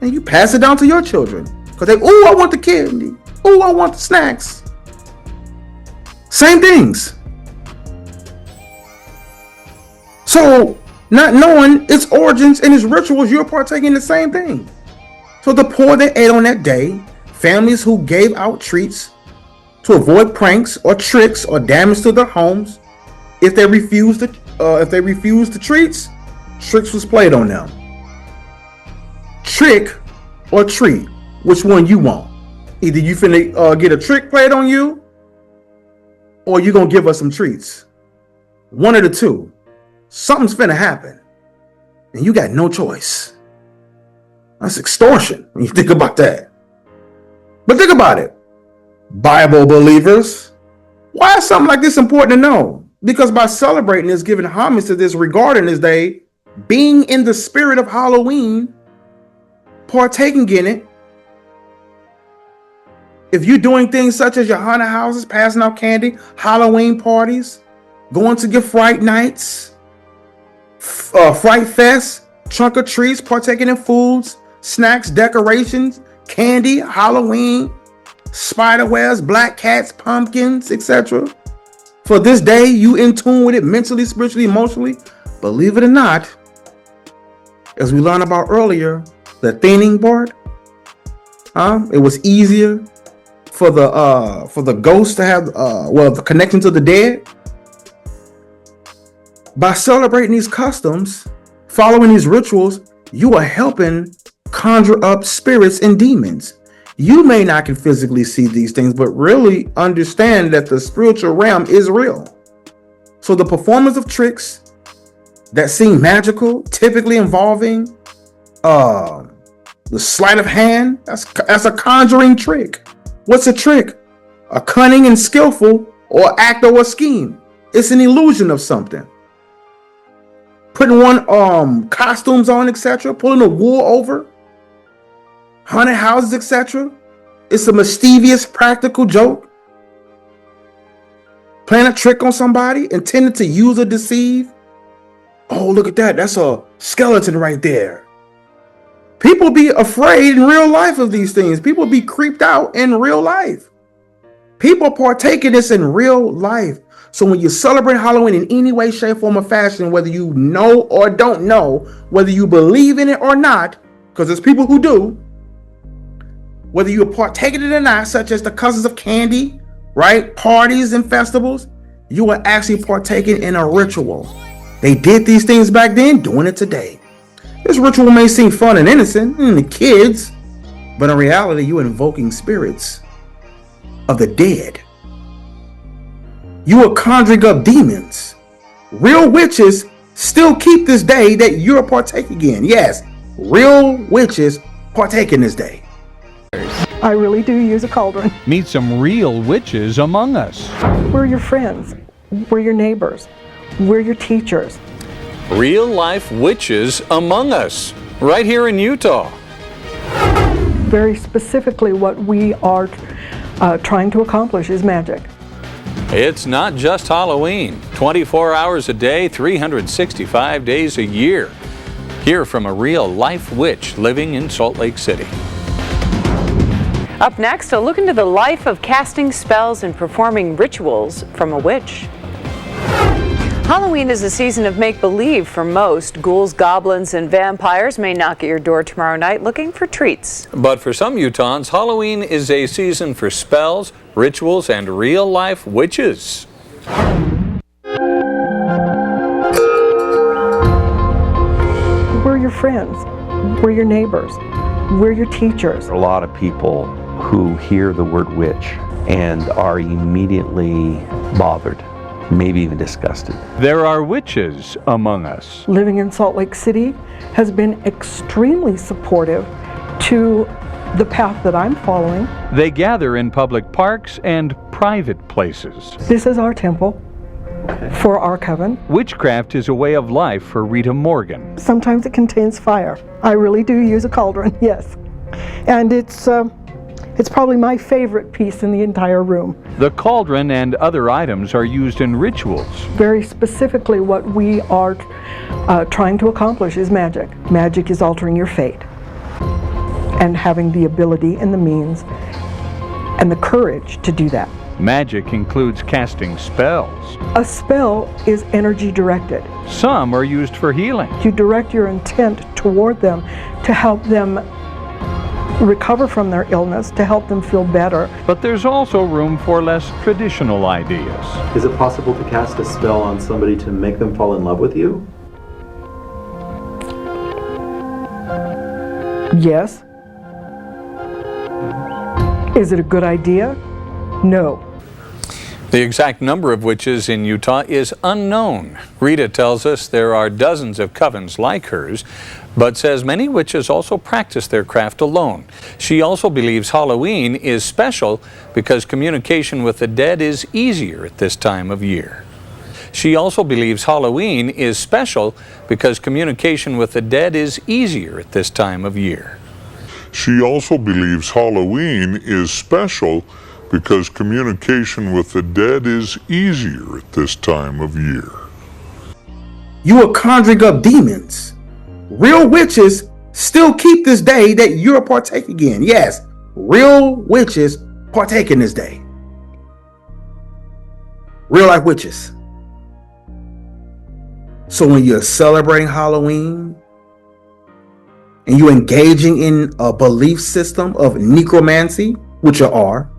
and you pass it down to your children because they, I want the candy, I want the snacks. Same things. So, not knowing its origins and its rituals, you're partaking in the same thing. So the poor, they ate on that day. Families who gave out treats to avoid pranks or tricks or damage to their homes. If they refused the treats, tricks was played on them. Trick or treat, which one you want? Either you finna get a trick played on you, or you gonna give us some treats. One of the two. Something's finna happen, and you got no choice. That's extortion when you think about that. But think about it, Bible believers. Why is something like this important to know? Because by celebrating this, giving homage to this, regarding this day, being in the spirit of Halloween, partaking in it, if you're doing things such as your haunted houses, passing out candy, Halloween parties, going to gift fright nights, fright fest, trunk or treats, partaking in foods, snacks, decorations, candy, Halloween, spider webs, black cats, pumpkins, etc. For this day, you in tune with it mentally, spiritually, emotionally. Believe it or not, as we learned about earlier, the thinning part, it was easier for the ghost to have the connection to the dead. By celebrating these customs, following these rituals, you are helping conjure up spirits and demons. You may not can physically see these things, but really understand that the spiritual realm is real. So the performance of tricks that seem magical, typically involving the sleight of hand, that's a conjuring trick. What's a trick? A cunning and skillful or act or scheme. It's an illusion of something. Putting one costumes on, etc., pulling the wool over, haunted houses, etc. It's a mischievous practical joke. Playing a trick on somebody intended to use or deceive. Oh, look at that. That's a skeleton right there. People be afraid in real life of these things. People be creeped out in real life. People partake in this in real life. So when you celebrate Halloween in any way, shape, form, or fashion, whether you know or don't know, whether you believe in it or not, because there's people who do, whether you partake in it or not, such as the Cousins of Candy, right? Parties and festivals, you are actually partaking in a ritual. They did these things back then, doing it today. This ritual may seem fun and innocent to kids, but in reality, you're invoking spirits of the dead. You are conjuring up demons. Real witches still keep this day that you're partaking in. Yes, real witches partake in this day. I really do use a cauldron. Meet some real witches among us. We're your friends. We're your neighbors. We're your teachers. Real life witches among us, right here in Utah. Very specifically, what we are trying to accomplish is magic. It's not just Halloween. 24 hours a day, 365 days a year. Hear from a real life witch living in Salt Lake City. Up next, a look into the life of casting spells and performing rituals from a witch. Halloween is a season of make-believe for most. Ghouls, goblins, and vampires may knock at your door tomorrow night looking for treats. But for some Utahns, Halloween is a season for spells, rituals, and real-life witches. We're your friends. We're your neighbors. We're your teachers. A lot of people who hear the word witch and are immediately bothered, maybe even disgusted. There are witches among us. Living in Salt Lake City has been extremely supportive to the path that I'm following. They gather in public parks and private places. This is our temple for our coven. Witchcraft is a way of life for Rita Morgan. Sometimes it contains fire. I really do use a cauldron, yes. And it's probably my favorite piece in the entire room. The cauldron and other items are used in rituals. Very specifically, what we are trying to accomplish is magic. Magic is altering your fate. And having the ability and the means and the courage to do that. Magic includes casting spells. A spell is energy directed. Some are used for healing. You direct your intent toward them to help them recover from their illness, to help them feel better. But there's also room for less traditional ideas. Is it possible to cast a spell on somebody to make them fall in love with you? Yes. Is it a good idea? No. The exact number of witches in Utah is unknown. Rita tells us there are dozens of covens like hers, but says many witches also practice their craft alone. She also believes Halloween is special because communication with the dead is easier at this time of year. She also believes Halloween is special because communication with the dead is easier at this time of year. She also believes Halloween is special because communication with the dead is easier at this time of year. You are conjuring up demons. Real witches still keep this day that you're partaking in. Yes, real witches partake in this day. Real life witches. So when you're celebrating Halloween and you're engaging in a belief system of necromancy, which you are,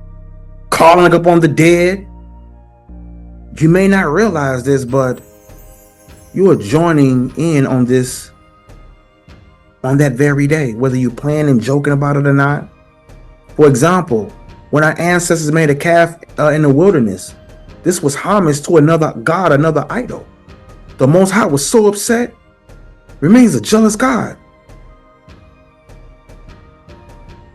calling upon the dead, you may not realize this, but you are joining in on this on that very day, whether you're playing and joking about it or not. For example, when our ancestors made a calf in the wilderness, This was homage to another god, another idol. The Most High was so upset, remains a jealous God.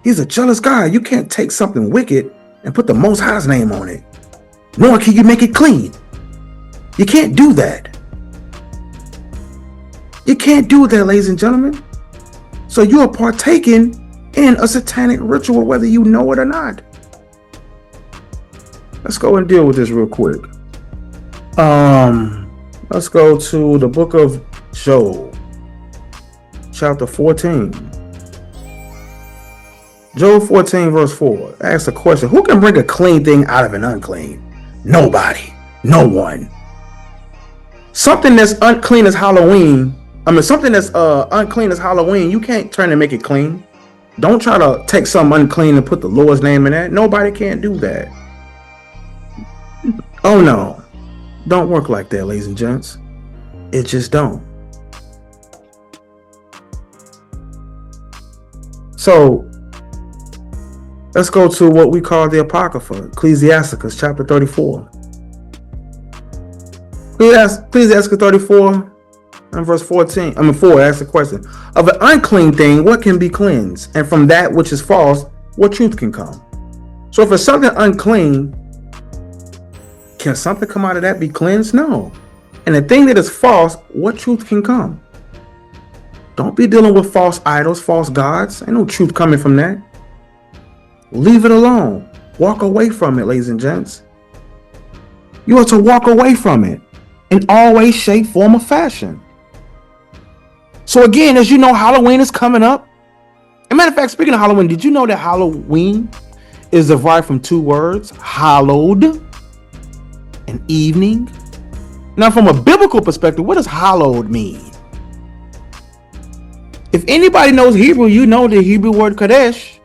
He's a jealous God. You can't take something wicked and put the Most High's name on it, nor can you make it clean. You can't do that. You can't do that, ladies and gentlemen. So you are partaking in a satanic ritual, whether you know it or not. Let's go and deal with this real quick. Let's go to the book of Job, chapter 14. Job 14 verse 4 asks a question. Who can bring a clean thing out of an unclean? Nobody. No one. Something that's unclean as Halloween. Something that's unclean as Halloween, you can't turn and make it clean. Don't try to take something unclean and put the Lord's name in that. Nobody can do that. Oh no. Don't work like that, ladies and gents. It just don't. So let's go to what we call the Apocrypha, Ecclesiasticus chapter 34. Ecclesiasticus 34 and verse 4 asks the question. Of an unclean thing, what can be cleansed? And from that which is false, what truth can come? So if it's something unclean, can something come out of that be cleansed? No. And the thing that is false, what truth can come? Don't be dealing with false idols, false gods. Ain't no truth coming from that. Leave it alone. Walk away from it, ladies and gents. You are to walk away from it in all way, shape, form, or fashion. So again, as you know, Halloween is coming up. As a matter of fact, speaking of Halloween, did you know that Halloween is derived from two words, hallowed and evening? Now, from a biblical perspective, what does hallowed mean? If anybody knows Hebrew, you know the Hebrew word Kadesh.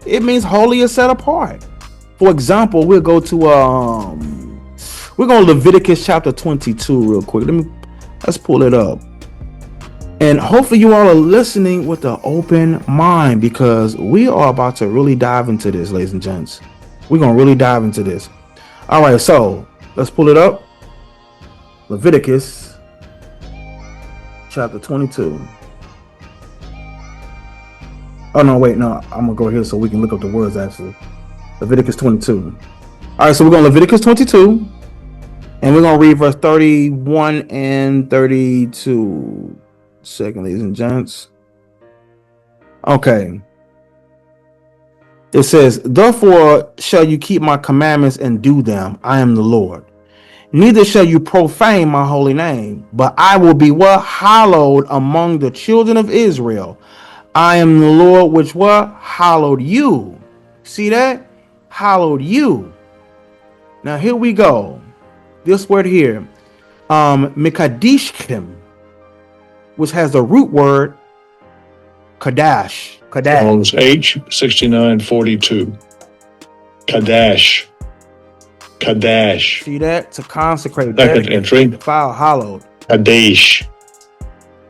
It means holy or set apart. For example, we'll go to we're going to Leviticus chapter 22 real quick. Let's pull it up. And hopefully you all are listening with an open mind, because we are about to really dive into this, ladies and gents. We're going to really dive into this. All right, so let's pull it up. Leviticus chapter 22. Oh, no, wait, no. I'm going to go here so we can look up the words, actually. Leviticus 22. All right, so we're going to Leviticus 22. And we're going to read verse 31 and 32. Second, ladies and gents. Okay. It says, therefore shall you keep my commandments and do them. I am the Lord. Neither shall you profane my holy name, but I will be what? Hallowed among the children of Israel. I am the Lord which what? Hallowed you. See that? Hallowed you. Now here we go. This word here, mikadishkim, which has the root word kadash. Strong's H 6942. Kadash. Kadash. See that? To consecrate. Second entry. Defile, hallowed. Kadesh.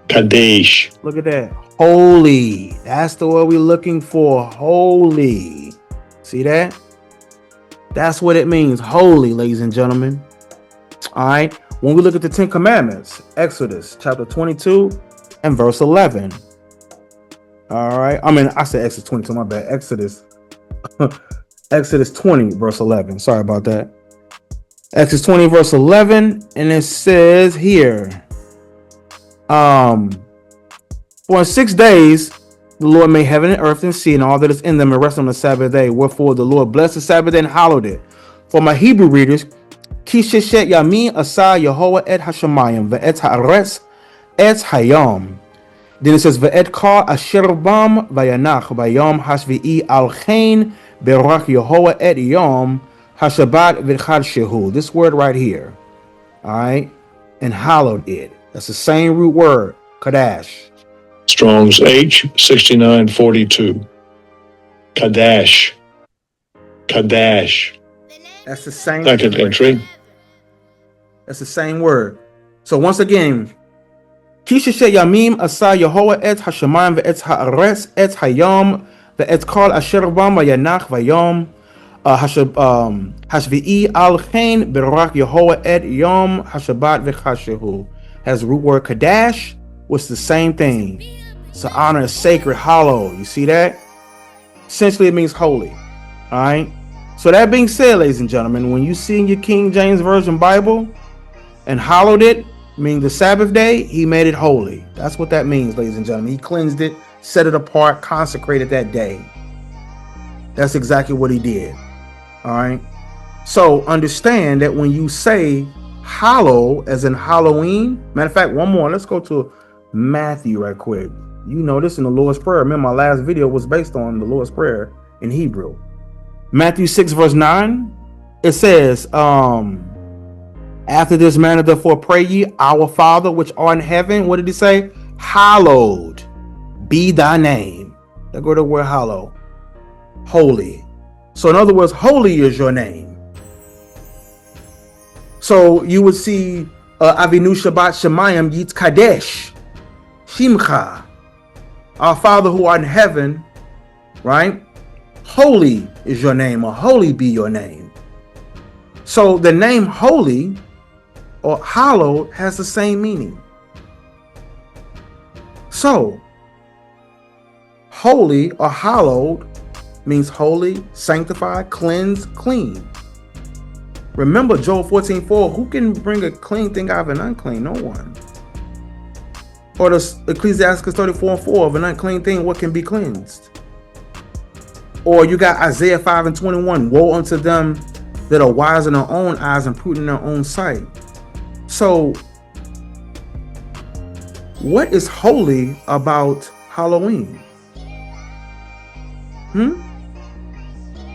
Kadesh. Look at that. Holy. That's the word we're looking for. Holy. See that? That's what it means. Holy, ladies and gentlemen. All right. When we look at the 10 Commandments, Exodus chapter 22 and verse 11. All right. I said Exodus 22, my bad. Exodus 20 verse 11. Sorry about that. Exodus 20 verse 11. And it says here, for in 6 days, the Lord made heaven and earth and sea and all that is in them, and rest on the Sabbath day. Wherefore the Lord blessed the Sabbath day and hallowed it. For my Hebrew readers, Kishishet Yamin Asa Yehovah et Hashemayim ve'et ha'aretz et hayom. Then it says ve'et kol asher bam vayanach vayom hashvi'i al chen berach Yehovah et yom hashabat v'chad shehu. This word right here, all right, and hallowed it. That's the same root word, kadash. Strong's H 6942. Kadash. Kadash. That's the same. Second entry. That's the same word. So once again, Kishishe Yamim Asa Yehovah et Hashemayim ve'et ha'aretz et hayom ve'et kol asher bam vayanach vayom Hashvi'i al chen berak Yehovah et yom hashabat v'chashehu. Has the root word kadash, which is the same thing. So honor is sacred, hollow. You see that? Essentially, it means holy. All right. So that being said, ladies and gentlemen, when you see in your King James Version Bible and hallowed it, meaning the Sabbath day, he made it holy. That's what that means, ladies and gentlemen. He cleansed it, set it apart, consecrated that day. That's exactly what he did. All right. So understand that when you say hallow, as in Halloween, matter of fact, one more. Let's go to Matthew right quick. You know this in the Lord's Prayer. Remember, my last video was based on the Lord's Prayer in Hebrew. Matthew 6 verse 9. It says, after this manner, therefore, pray ye, our Father which art in heaven. What did he say? Hallowed be thy name. There go the word hallow. Holy. So in other words, holy is your name. So you would see Avinu Shabbat Shemayim Yitz Kadesh Shimcha. Our Father who art in heaven, right? Holy is your name, or holy be your name. So the name holy or hallowed has the same meaning. So holy or hallowed means holy, sanctified, cleansed, clean. Remember Joel 14:4, who can bring a clean thing out of an unclean? No one. Or the Ecclesiastes 34:4, of an unclean thing, what can be cleansed? Or you got Isaiah 5:21, woe unto them that are wise in their own eyes and prudent in their own sight. So what is holy about Halloween?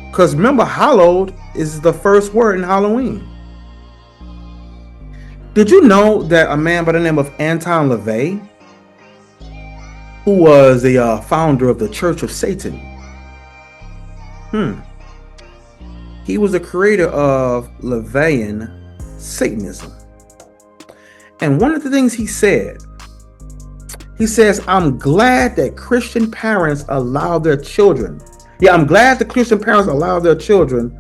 Because remember, hallowed is the first word in Halloween. Did you know that a man by the name of Anton LaVey, who was the founder of the Church of Satan, he was the creator of LaVeyan Satanism. And one of the things he said, he says, I'm glad that Christian parents allow their children. Yeah, I'm glad the Christian parents allow their children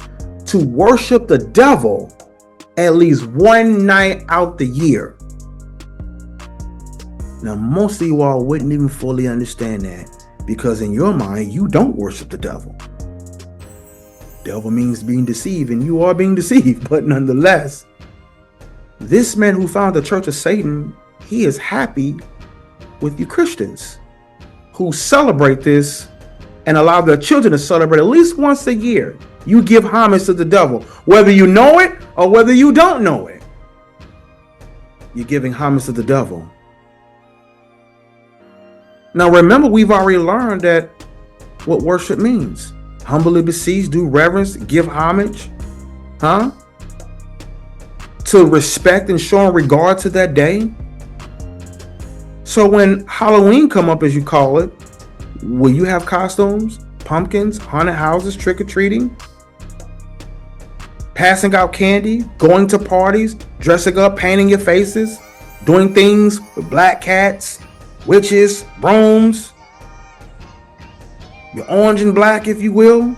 to worship the devil at least one night out the year. Now, most of you all wouldn't even fully understand that, because in your mind, you don't worship the devil. Devil means being deceived, and you are being deceived. But nonetheless, this man who founded the Church of Satan, he is happy with you Christians who celebrate this and allow their children to celebrate at least once a year. You give homage to the devil, whether you know it or whether you don't know it. You're giving homage to the devil. Now remember, we've already learned that what worship means. Humbly beseech, do reverence, give homage, to respect and show regard to that day. So when Halloween come up, as you call it, will you have costumes, pumpkins, haunted houses, trick-or-treating, passing out candy, going to parties, dressing up, painting your faces, doing things with black cats, witches, brooms, you're orange and black, if you will?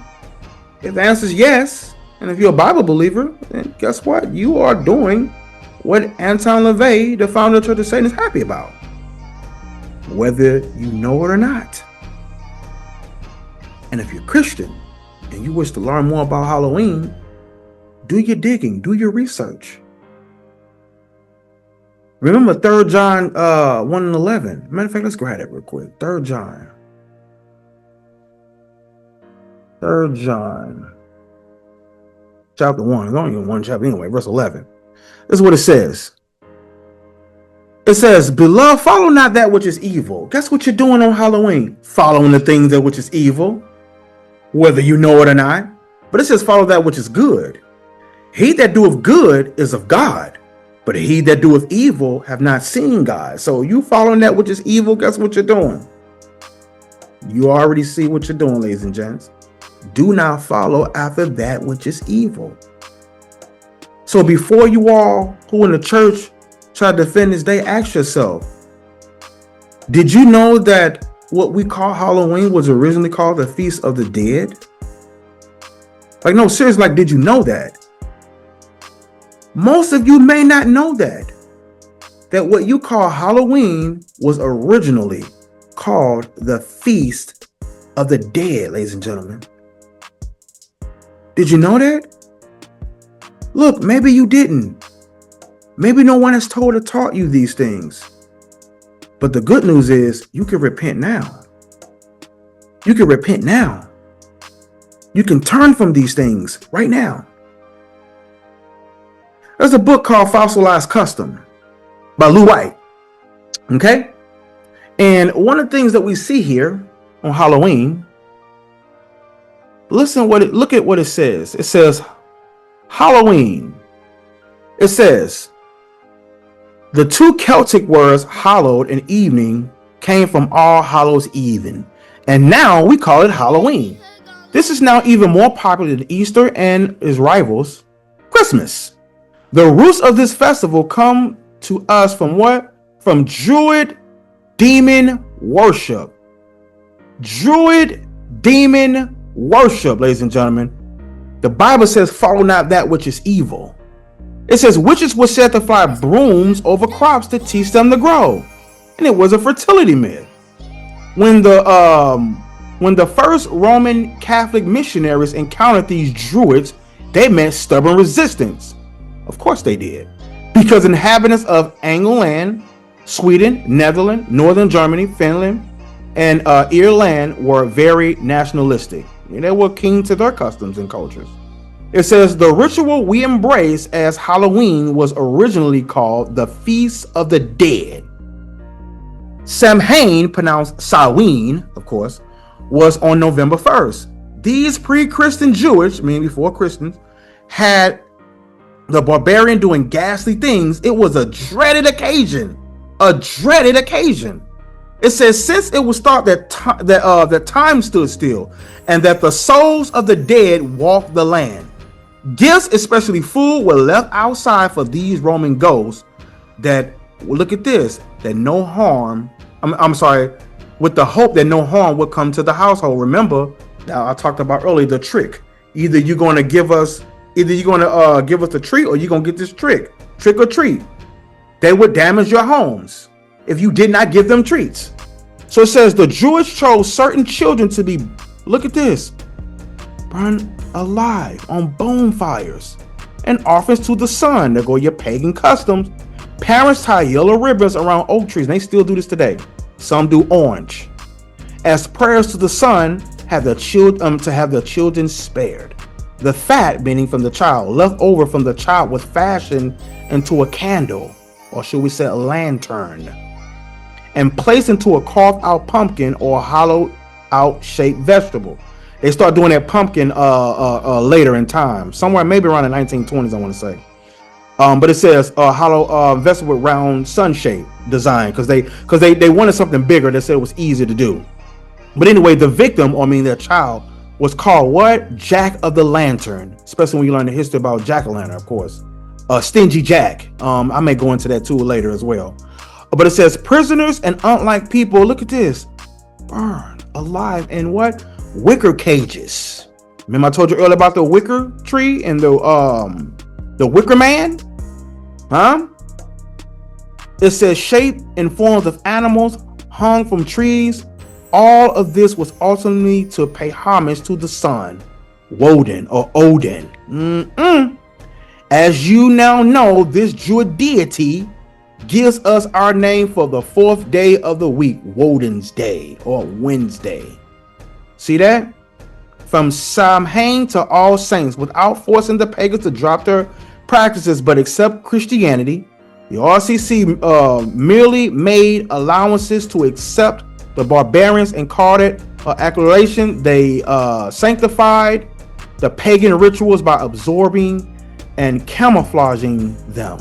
If the answer is yes, and if you're a Bible believer, then guess what? You are doing what Anton LaVey, the founder of the Church of Satan, is happy about, whether you know it or not. And if you're Christian and you wish to learn more about Halloween, do your digging, do your research. Remember 3 John 1 and 11. Matter of fact, let's go ahead it real quick. 3 John. 3 John. Chapter 1. It's only one chapter anyway, verse 11. This is what it says. It says, beloved, follow not that which is evil. Guess what you're doing on Halloween? Following the things that which is evil, whether you know it or not. But it says, follow that which is good. He that doeth good is of God, but he that doeth evil have not seen God. So you following that which is evil, guess what you're doing? You already see what you're doing, ladies and gents. Do not follow after that which is evil. So before you all who in the church try to defend this day, ask yourself, did you know that what we call Halloween was originally called the Feast of the Dead? Like, no, seriously, like, did you know that? Most of you may not know that what you call Halloween was originally called the Feast of the Dead, ladies and gentlemen. Did you know that? Look, maybe you didn't. Maybe no one has told or taught you these things. But the good news is you can repent now. You can repent now. You can turn from these things right now. There's a book called Fossilized Custom by Lou White. Okay? And one of the things that we see here on Halloween, look at what it says. It says Halloween. It says the two Celtic words hallowed and evening came from All Hallows Even, and now we call it Halloween. This is now even more popular than Easter and its rivals, Christmas. The roots of this festival come to us from what? From Druid demon worship. Druid demon worship, ladies and gentlemen. The Bible says, follow not that which is evil. It says witches would set to fly brooms over crops to teach them to grow. And it was a fertility myth. When the first Roman Catholic missionaries encountered these Druids, they met stubborn resistance. Of course they did. Because inhabitants of England, Sweden, Netherlands, Northern Germany, Finland, and Ireland were very nationalistic. They were keen to their customs and cultures. It says the ritual we embrace as Halloween was originally called the Feast of the Dead. Samhain, pronounced Samhain, of course, was on November 1st. These pre-Christian Jewish, meaning before Christians, had the barbarian doing ghastly things. It was a dreaded occasion. A dreaded occasion. It says since it was thought that time stood still and that the souls of the dead walked the land, gifts, especially food, were left outside for these Roman ghosts that, well, look at this, that no harm, with the hope that no harm would come to the household. Remember, now I talked about earlier the trick. Either you're going to give us the treat or you're going to get this trick or treat. They would damage your homes if you did not give them treats. So it says the Jews chose certain children to be, look at this, burned alive on bonfires and offerings to the sun. There go your pagan customs. Parents tie yellow ribbons around oak trees, and they still do this today. Some do orange, as prayers to the sun to have the children spared. The fat, meaning from the child, left over from the child was fashioned into a candle, or should we say a lantern, and placed into a carved out pumpkin or hollowed out shaped vegetable. They start doing that pumpkin later in time, somewhere maybe around the 1920s, I want to say. But it says hollow vegetable with round sun shape design because they wanted something bigger. They said it was easy to do. But anyway, the victim, or I mean their child, was called what? Jack of the Lantern, especially when you learn the history about Jack-o'-lantern, of course. Stingy Jack. I may go into that too later as well. But it says prisoners and unlike people, look at this, burned alive in what? Wicker cages. Remember I told you earlier about the wicker tree and the wicker man? Huh? It says shaped in forms of animals hung from trees. All of this was ultimately to pay homage to the sun, Woden or Odin. As you now know, this Druid deity gives us our name for the fourth day of the week, Woden's Day or Wednesday. See that? From Samhain to All Saints, without forcing the pagans to drop their practices but accept Christianity, the OCCULT merely made allowances to accept the barbarians and called it acclamation. They sanctified the pagan rituals by absorbing and camouflaging them.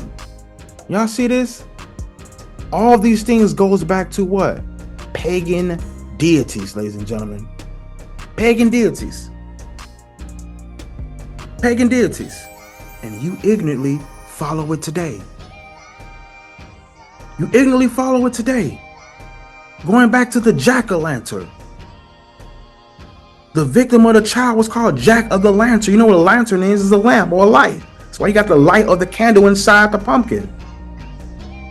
Y'all see this? All these things goes back to what? Pagan deities, ladies and gentlemen. Pagan deities. Pagan deities. And you ignorantly follow it today. You ignorantly follow it today. Going back to the jack-o'-lantern. The victim of the child was called Jack of the Lantern. You know what a lantern is a lamp or a light. That's why you got the light of the candle inside the pumpkin.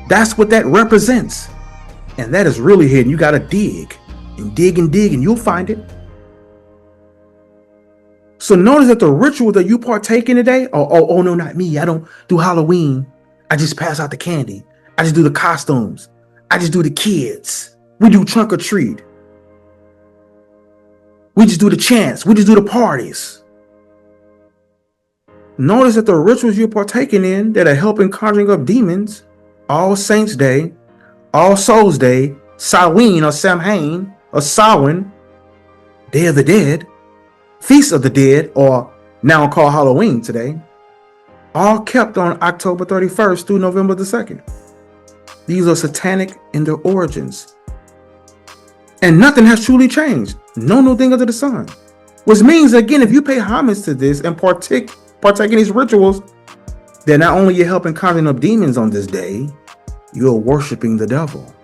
That's what that represents. And that is really hidden. You got to dig and dig and dig and you'll find it. So notice that the ritual that you partake in today, oh no, not me. I don't do Halloween. I just pass out the candy. I just do the costumes. I just do the kids. We do trunk or treat. We just do the chants. We just do the parties. Notice that the rituals you're partaking in that are helping conjuring up demons, All Saints Day, All Souls Day, Samhain or Samhain or Samhain, Day of the Dead, Feast of the Dead, or now called Halloween today, all kept on October 31st through November the 2nd. These are satanic in their origins. And nothing has truly changed. No new thing under the sun. Which means, again, if you pay homage to this and partake in these rituals, then not only you're helping conjuring up demons on this day, you're worshiping the devil.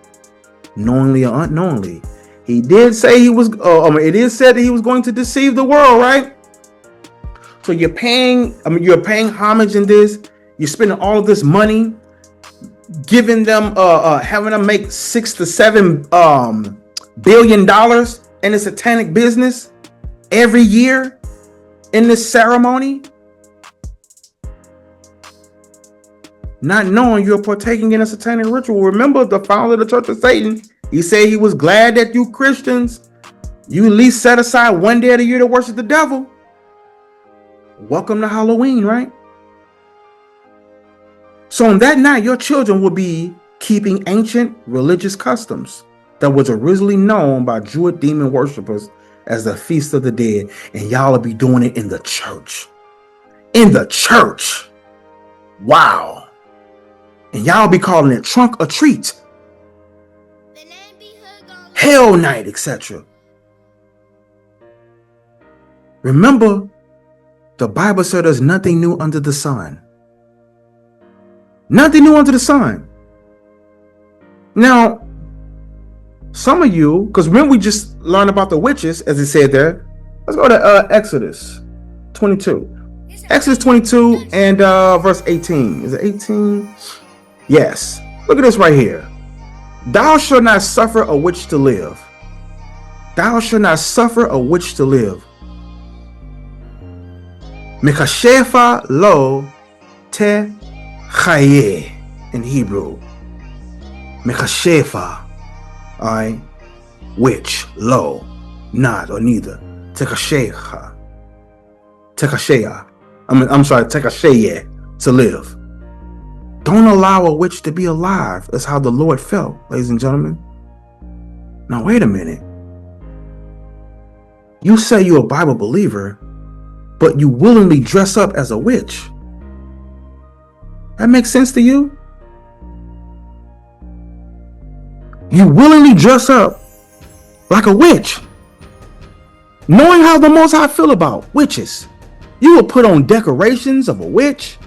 Knowingly or unknowingly. He did say he was, it is said that he was going to deceive the world, right? So you're paying homage in this. You're spending all of this money, giving them, having them make $6 to $7 billion in the satanic business every year in this ceremony, not knowing you're partaking in a satanic ritual. Remember the founder of the Church of Satan, he said he was glad that you Christians, you at least set aside one day of the year to worship the devil. Welcome to Halloween, right? So on that night, your children will be keeping ancient religious customs that was originally known by Druid demon worshippers as the Feast of the Dead. And y'all will be doing it in the church. In the church. Wow. And y'all be calling it trunk or treat. Hell night, etc. Remember, the Bible said there's nothing new under the sun. Nothing new under the sun. Now, some of you, because when we just learned about the witches, as it said there, let's go to Exodus 22. Exodus 22 and verse 18. Is it 18? Yes. Look at this right here. Thou shalt not suffer a witch to live. Thou shalt not suffer a witch to live. Mikashefa lo te chaye in Hebrew. Mikashefa, alright, which, lo, not or neither. Tekasheha. Tekasheya. I'm sorry, tekasheye, to live. Don't allow a witch to be alive. That's how the Lord felt, ladies and gentlemen. Now, wait a minute. You say you're a Bible believer, but you willingly dress up as a witch. That makes sense to you? You willingly dress up like a witch, knowing how the Most High feel about witches. You will put on decorations of a witch,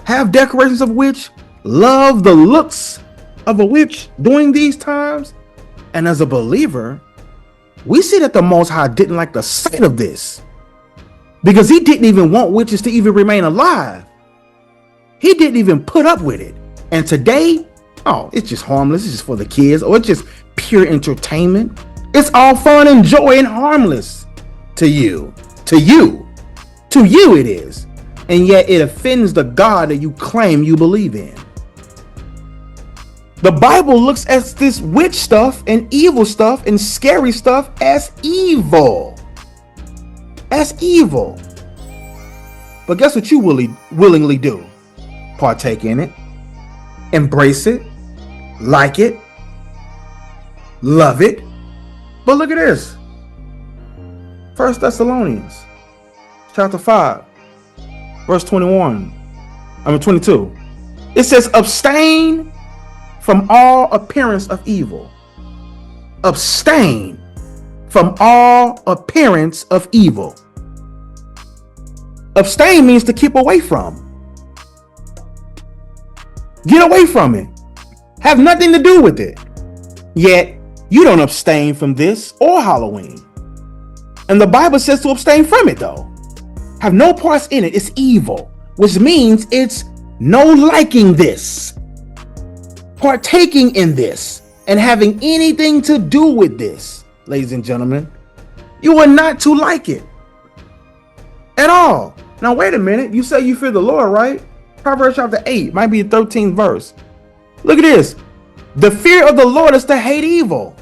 have decorations of a witch, love the looks of a witch during these times. And as a believer, we see that the Most High didn't like the sight of this, because he didn't even want witches to even remain alive. He didn't even put up with it. And today, oh, it's just harmless. It's just for the kids, or it's just pure entertainment. It's all fun and joy and harmless to you. To you it is. And yet it offends the God that you claim you believe in. The Bible looks at this witch stuff and evil stuff and scary stuff as evil. As evil. But guess what you willingly do? Partake in it. Embrace it. Like it. Love it. But look at this. 1 Thessalonians chapter 5. Verse 22. It says, abstain from all appearance of evil. Abstain from all appearance of evil. Abstain means to keep away from. Get away from it. Have nothing to do with it. Yet, you don't abstain from this or Halloween. And the Bible says to abstain from it, though. Have no parts in it. It's evil, which means it's no liking this, partaking in this, and having anything to do with this, ladies and gentlemen. You are not to like it at all. Now, wait a minute. You say you fear the Lord, right? Proverbs chapter 8, might be the 13th verse. Look at this. The fear of the Lord is to hate evil.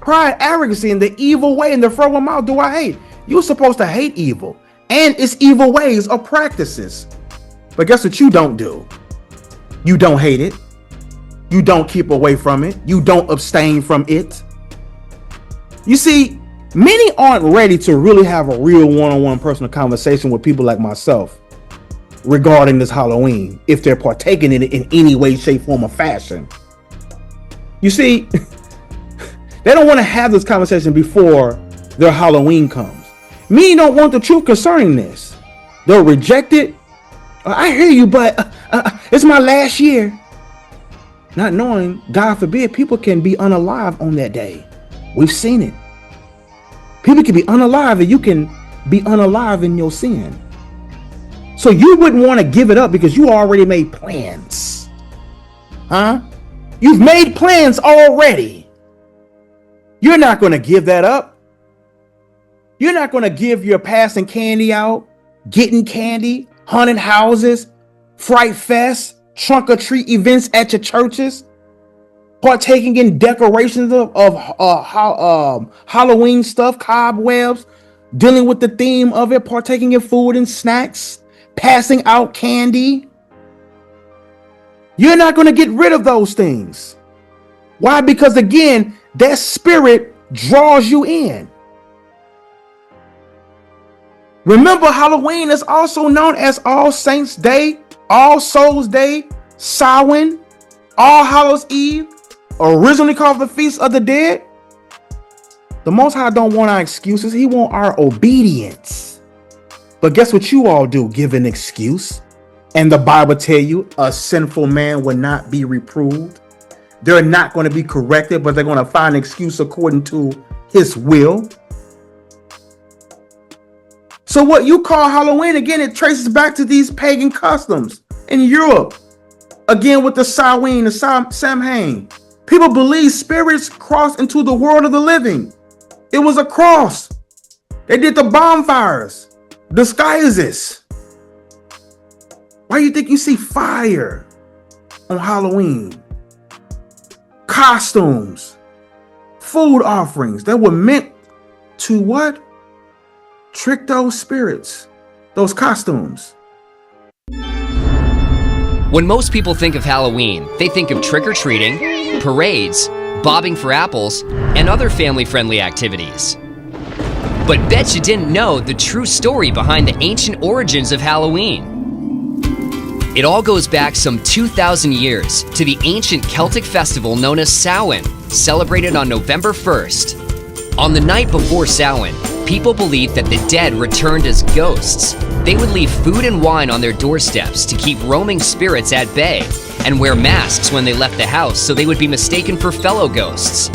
Pride, arrogancy, and the evil way in the front mouth do I hate. You're supposed to hate evil and its evil ways or practices. But guess what you don't do? You don't hate it. You don't keep away from it. You don't abstain from it. You see, many aren't ready to really have a real one-on-one personal conversation with people like myself regarding this Halloween, if they're partaking in it in any way, shape, form, or fashion. You see, they don't want to have this conversation before their Halloween comes. Many don't want the truth concerning this. They'll reject it. I hear you, but it's my last year. Not knowing, God forbid, people can be unalive on that day. We've seen it. People can be unalive and you can be unalive in your sin. So you wouldn't want to give it up because you already made plans. Huh? You've made plans already. You're not going to give that up. You're not going to give your passing candy out, getting candy, haunted houses, fright fest, trunk or treat events at your churches, partaking in decorations of Halloween stuff, cobwebs, dealing with the theme of it, partaking in food and snacks, passing out candy. You're not going to get rid of those things. Why? Because again, that spirit draws you in. Remember, Halloween is also known as All Saints Day, All Souls Day, Samhain, All Hallows Eve, originally called the Feast of the Dead. The Most High don't want our excuses. He want our obedience. But guess what you all do? Give an excuse. And the Bible tell you a sinful man will not be reproved. They're not going to be corrected, but they're going to find an excuse according to his will. So what you call Halloween, again, it traces back to these pagan customs in Europe. Again, with the Samhain, the Samhain. People believe spirits crossed into the world of the living. It was a cross. They did the bonfires, disguises. Why do you think you see fire on Halloween? Costumes, food offerings that were meant to what? Trick those spirits, those costumes. When most people think of Halloween, they think of trick-or-treating, parades, bobbing for apples, and other family-friendly activities. But bet you didn't know the true story behind the ancient origins of Halloween. It all goes back some 2,000 years to the ancient Celtic festival known as Samhain, celebrated on November 1st. On the night before Samhain, people believed that the dead returned as ghosts. They would leave food and wine on their doorsteps to keep roaming spirits at bay, and wear masks when they left the house so they would be mistaken for fellow ghosts.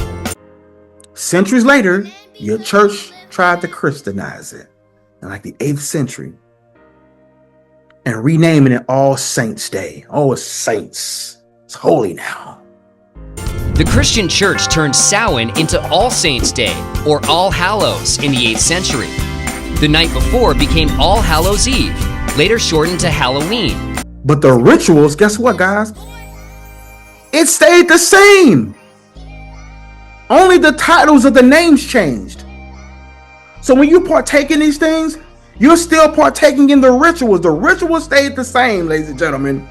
Centuries later, your church tried to Christianize it in like the 8th century and renaming it All Saints Day. Oh, it's saints. It's holy now. The Christian church turned Samhain into All Saints Day, or All Hallows, in the 8th century. The night before became All Hallows Eve, later shortened to Halloween. But the rituals, guess what, guys? It stayed the same. Only the titles of the names changed. So when you partake in these things, you're still partaking in the rituals. The rituals stayed the same, ladies and gentlemen.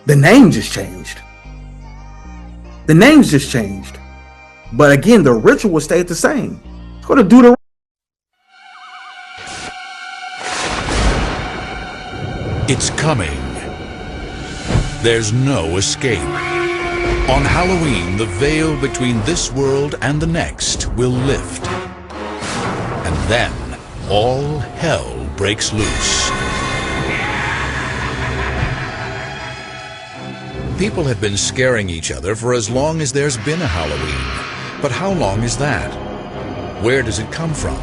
The name just changed. The names just changed. But again, the ritual stayed the same. Go to Deuteronomy. It's coming. There's no escape. On Halloween, the veil between this world and the next will lift. And then all hell breaks loose. People have been scaring each other for as long as there's been a Halloween. But how long is that? Where does it come from?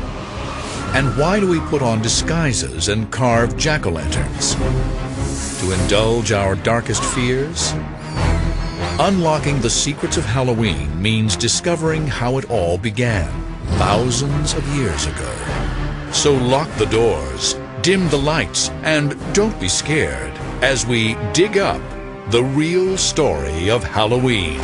And why do we put on disguises and carve jack-o'-lanterns? To indulge our darkest fears? Unlocking the secrets of Halloween means discovering how it all began thousands of years ago. So lock the doors, dim the lights, and don't be scared as we dig up the real story of Halloween.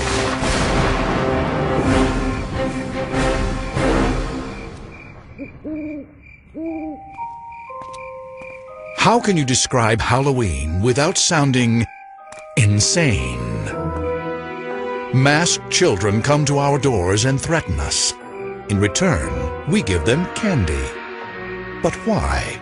How can you describe Halloween without sounding insane? Masked children come to our doors and threaten us. In return, we give them candy. But why?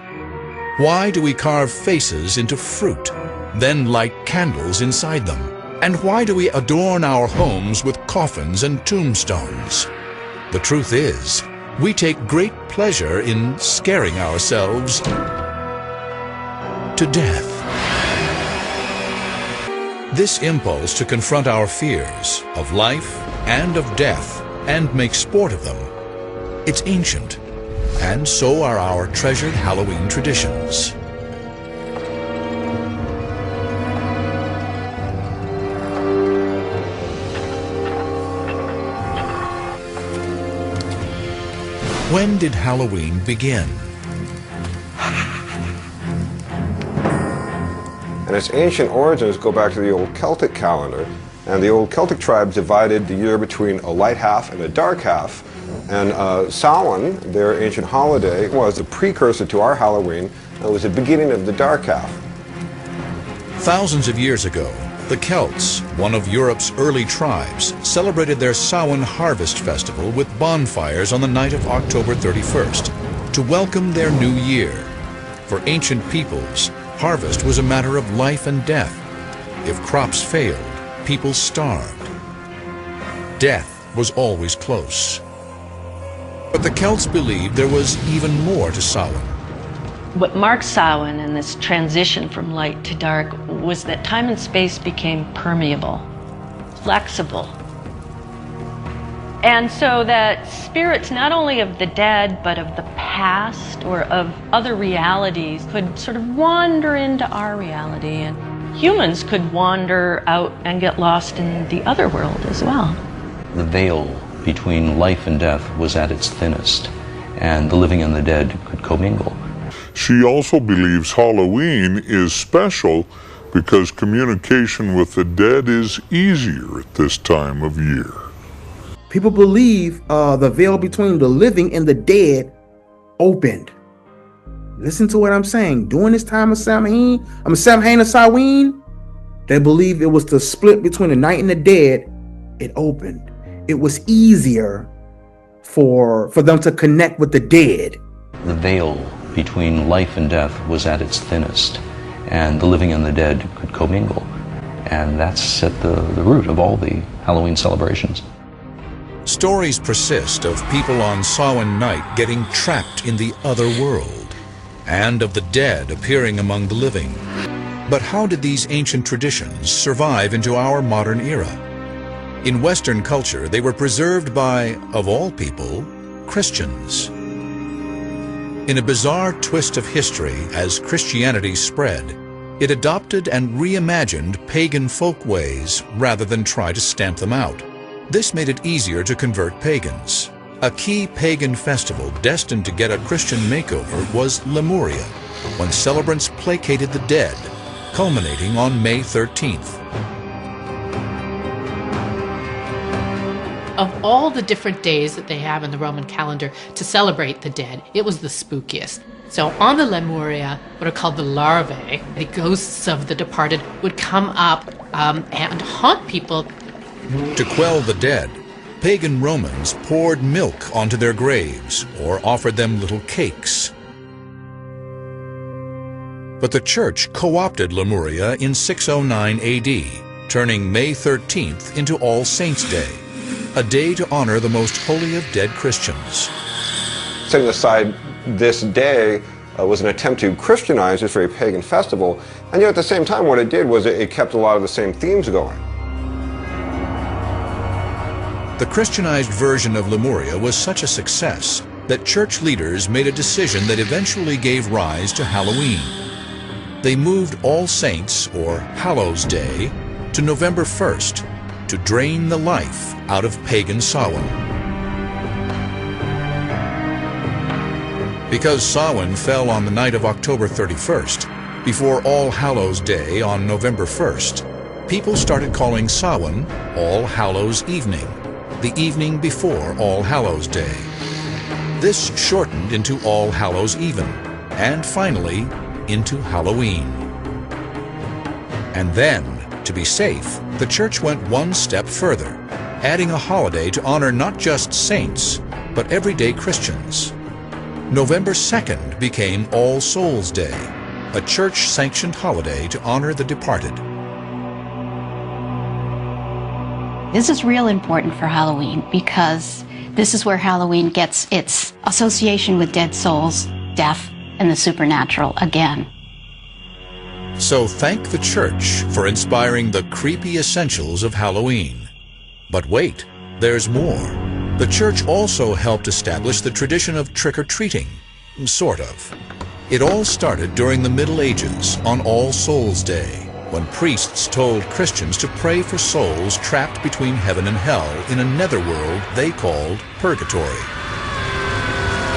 Why do we carve faces into fruit, then light candles inside them? And why do we adorn our homes with coffins and tombstones? The truth is, we take great pleasure in scaring ourselves to death. This impulse to confront our fears of life and of death and make sport of them, it's ancient, and so are our treasured Halloween traditions. When did Halloween begin? And its ancient origins go back to the old Celtic calendar. And the old Celtic tribes divided the year between a light half and a dark half. And Samhain, their ancient holiday, was the precursor to our Halloween. And it was the beginning of the dark half. Thousands of years ago, the Celts, one of Europe's early tribes, celebrated their Samhain harvest festival with bonfires on the night of October 31st to welcome their new year. For ancient peoples, harvest was a matter of life and death. If crops failed, people starved. Death was always close. But the Celts believed there was even more to Samhain. What marked Samhain and this transition from light to dark was that time and space became permeable, flexible. And so that spirits not only of the dead, but of the past or of other realities could sort of wander into our reality, and humans could wander out and get lost in the other world as well. The veil between life and death was at its thinnest, and the living and the dead could commingle. She also believes Halloween is special because communication with the dead is easier at this time of year. People believe the veil between the living and the dead opened. Listen to what I'm saying. During this time of Samhain and Samhain, they believe it was the split between the night and the dead. It opened. It was easier for them to connect with the dead. The veil between life and death was at its thinnest, and the living and the dead could commingle. And that's at the root of all the Halloween celebrations. Stories persist of people on Samhain night getting trapped in the other world, and of the dead appearing among the living. But how did these ancient traditions survive into our modern era? In Western culture, they were preserved by, of all people, Christians. In a bizarre twist of history, as Christianity spread, it adopted and reimagined pagan folkways rather than try to stamp them out. This made it easier to convert pagans. A key pagan festival destined to get a Christian makeover was Lemuria, when celebrants placated the dead, culminating on May 13th. Of all the different days that they have in the Roman calendar to celebrate the dead, it was the spookiest. So on the Lemuria, what are called the larvae, the ghosts of the departed, would come up and haunt people. To quell the dead, pagan Romans poured milk onto their graves or offered them little cakes. But the Church co-opted Lemuria in 609 AD, turning May 13th into All Saints' Day, a day to honor the most holy of dead Christians. Setting aside this day was an attempt to Christianize this very pagan festival, and yet at the same time what it did was it kept a lot of the same themes going. The Christianized version of Lemuria was such a success that church leaders made a decision that eventually gave rise to Halloween. They moved All Saints, or Hallows Day, to November 1st to drain the life out of pagan Samhain. Because Samhain fell on the night of October 31st, before All Hallows Day on November 1st, people started calling Samhain All Hallows Evening, the evening before All Hallows Day. This shortened into All Hallows Even, and finally into Halloween. And then, to be safe, the church went one step further, adding a holiday to honor not just saints, but everyday Christians. November 2nd became All Souls Day, a church-sanctioned holiday to honor the departed. This is real important for Halloween because this is where Halloween gets its association with dead souls, death, and the supernatural again. So thank the church for inspiring the creepy essentials of Halloween. But wait, there's more. The church also helped establish the tradition of trick-or-treating, sort of. It all started during the Middle Ages on All Souls Day, when priests told Christians to pray for souls trapped between heaven and hell in a netherworld they called purgatory.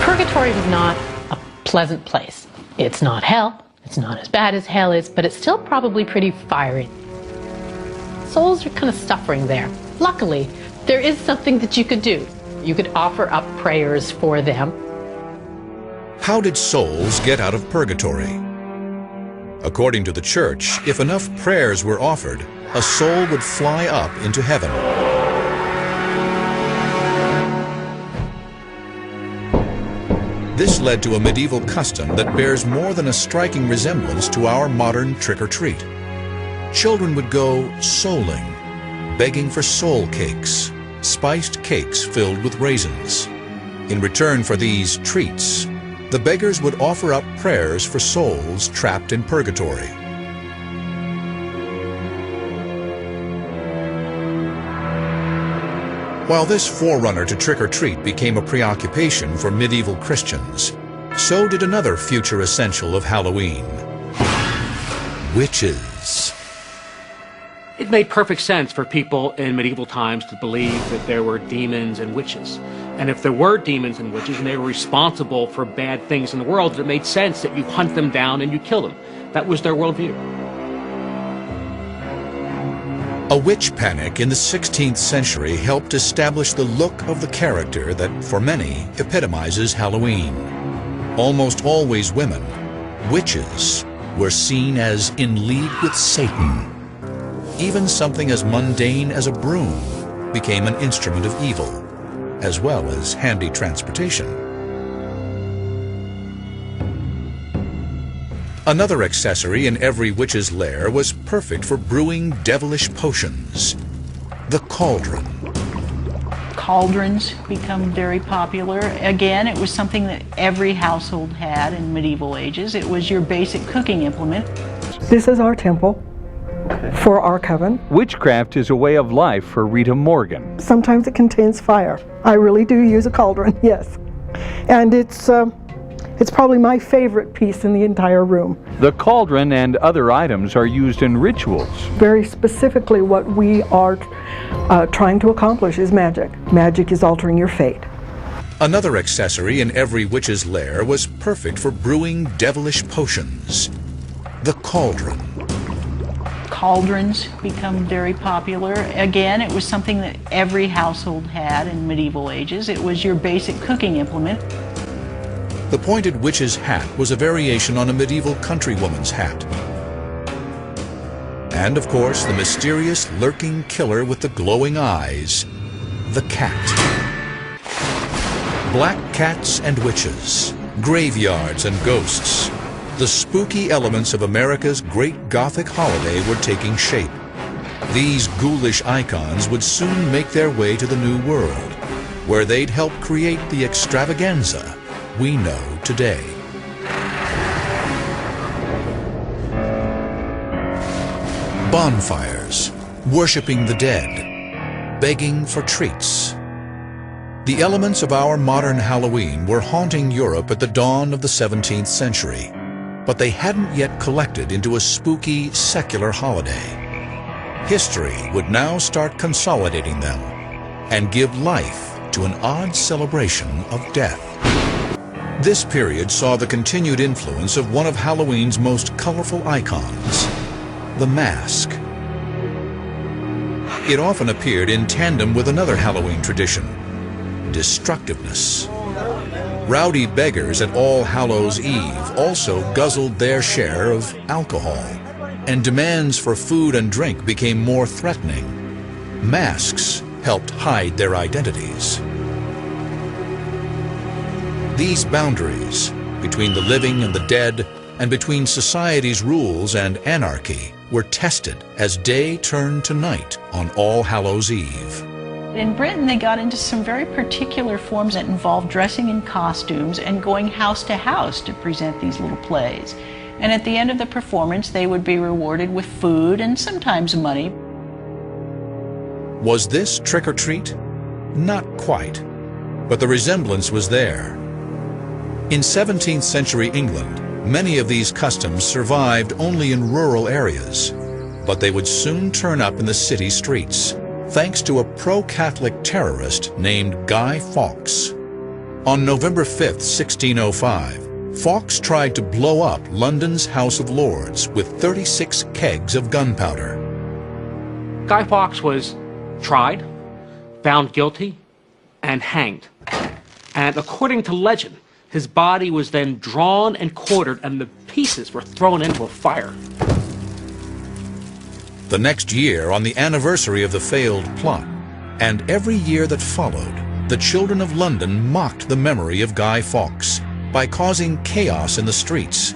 Purgatory is not a pleasant place. It's not hell. It's not as bad as hell is, but it's still probably pretty fiery. Souls are kind of suffering there. Luckily, there is something that you could do. You could offer up prayers for them. How did souls get out of purgatory? According to the church, if enough prayers were offered, a soul would fly up into heaven. This led to a medieval custom that bears more than a striking resemblance to our modern trick-or-treat. Children would go souling, begging for soul cakes, spiced cakes filled with raisins. In return for these treats, the beggars would offer up prayers for souls trapped in purgatory. While this forerunner to trick-or-treat became a preoccupation for medieval Christians, so did another future essential of Halloween: witches. It made perfect sense for people in medieval times to believe that there were demons and witches. And if there were demons and witches and they were responsible for bad things in the world, it made sense that you hunt them down and you kill them. That was their worldview. A witch panic in the 16th century helped establish the look of the character that, for many, epitomizes Halloween. Almost always women, witches were seen as in league with Satan. Even something as mundane as a broom became an instrument of evil, as well as handy transportation. Another accessory in every witch's lair was perfect for brewing devilish potions: the cauldron. Cauldrons become very popular. Again, it was something that every household had in medieval ages. It was your basic cooking implement. This is our temple for our coven. Witchcraft is a way of life for Rita Morgan. Sometimes it contains fire. I really do use a cauldron, yes. And it's probably my favorite piece in the entire room. The cauldron and other items are used in rituals. Very specifically, what we are trying to accomplish is magic. Magic is altering your fate. Another accessory in every witch's lair was perfect for brewing devilish potions: the cauldron. Cauldrons become very popular. Again, it was something that every household had in medieval ages. It was your basic cooking implement. The pointed witch's hat was a variation on a medieval countrywoman's hat. And of course, the mysterious lurking killer with the glowing eyes, the cat. Black cats and witches, graveyards and ghosts. The spooky elements of America's great Gothic holiday were taking shape. These ghoulish icons would soon make their way to the New World, where they'd help create the extravaganza we know today. Bonfires, worshiping the dead, begging for treats. The elements of our modern Halloween were haunting Europe at the dawn of the 17th century, but they hadn't yet collected into a spooky, secular holiday. History would now start consolidating them and give life to an odd celebration of death. This period saw the continued influence of one of Halloween's most colorful icons, the mask. It often appeared in tandem with another Halloween tradition, destructiveness. Rowdy beggars at All Hallows Eve also guzzled their share of alcohol, and demands for food and drink became more threatening. Masks helped hide their identities. These boundaries between the living and the dead, and between society's rules and anarchy, were tested as day turned to night on All Hallows Eve. In Britain, they got into some very particular forms that involved dressing in costumes and going house to house to present these little plays. And at the end of the performance, they would be rewarded with food and sometimes money. Was this trick or treat? Not quite, but the resemblance was there. In 17th century England, many of these customs survived only in rural areas, but they would soon turn up in the city streets, thanks to a pro-Catholic terrorist named Guy Fawkes. On November 5th, 1605, Fawkes tried to blow up London's House of Lords with 36 kegs of gunpowder. Guy Fawkes was tried, found guilty, and hanged. And according to legend, his body was then drawn and quartered, and the pieces were thrown into a fire. The next year, on the anniversary of the failed plot, and every year that followed, the children of London mocked the memory of Guy Fawkes by causing chaos in the streets,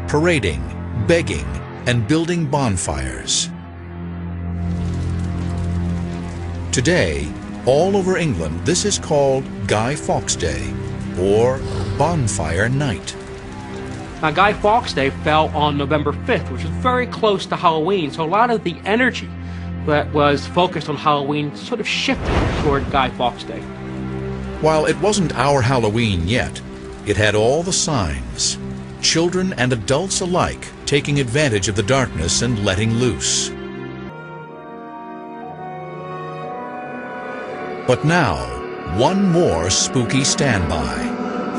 parading, begging, and building bonfires. Today, all over England, this is called Guy Fawkes Day, or Bonfire Night. Now, Guy Fawkes Day fell on November 5th, which is very close to Halloween, so a lot of the energy that was focused on Halloween sort of shifted toward Guy Fawkes Day. While it wasn't our Halloween yet, it had all the signs. Children and adults alike taking advantage of the darkness and letting loose. But now, one more spooky standby.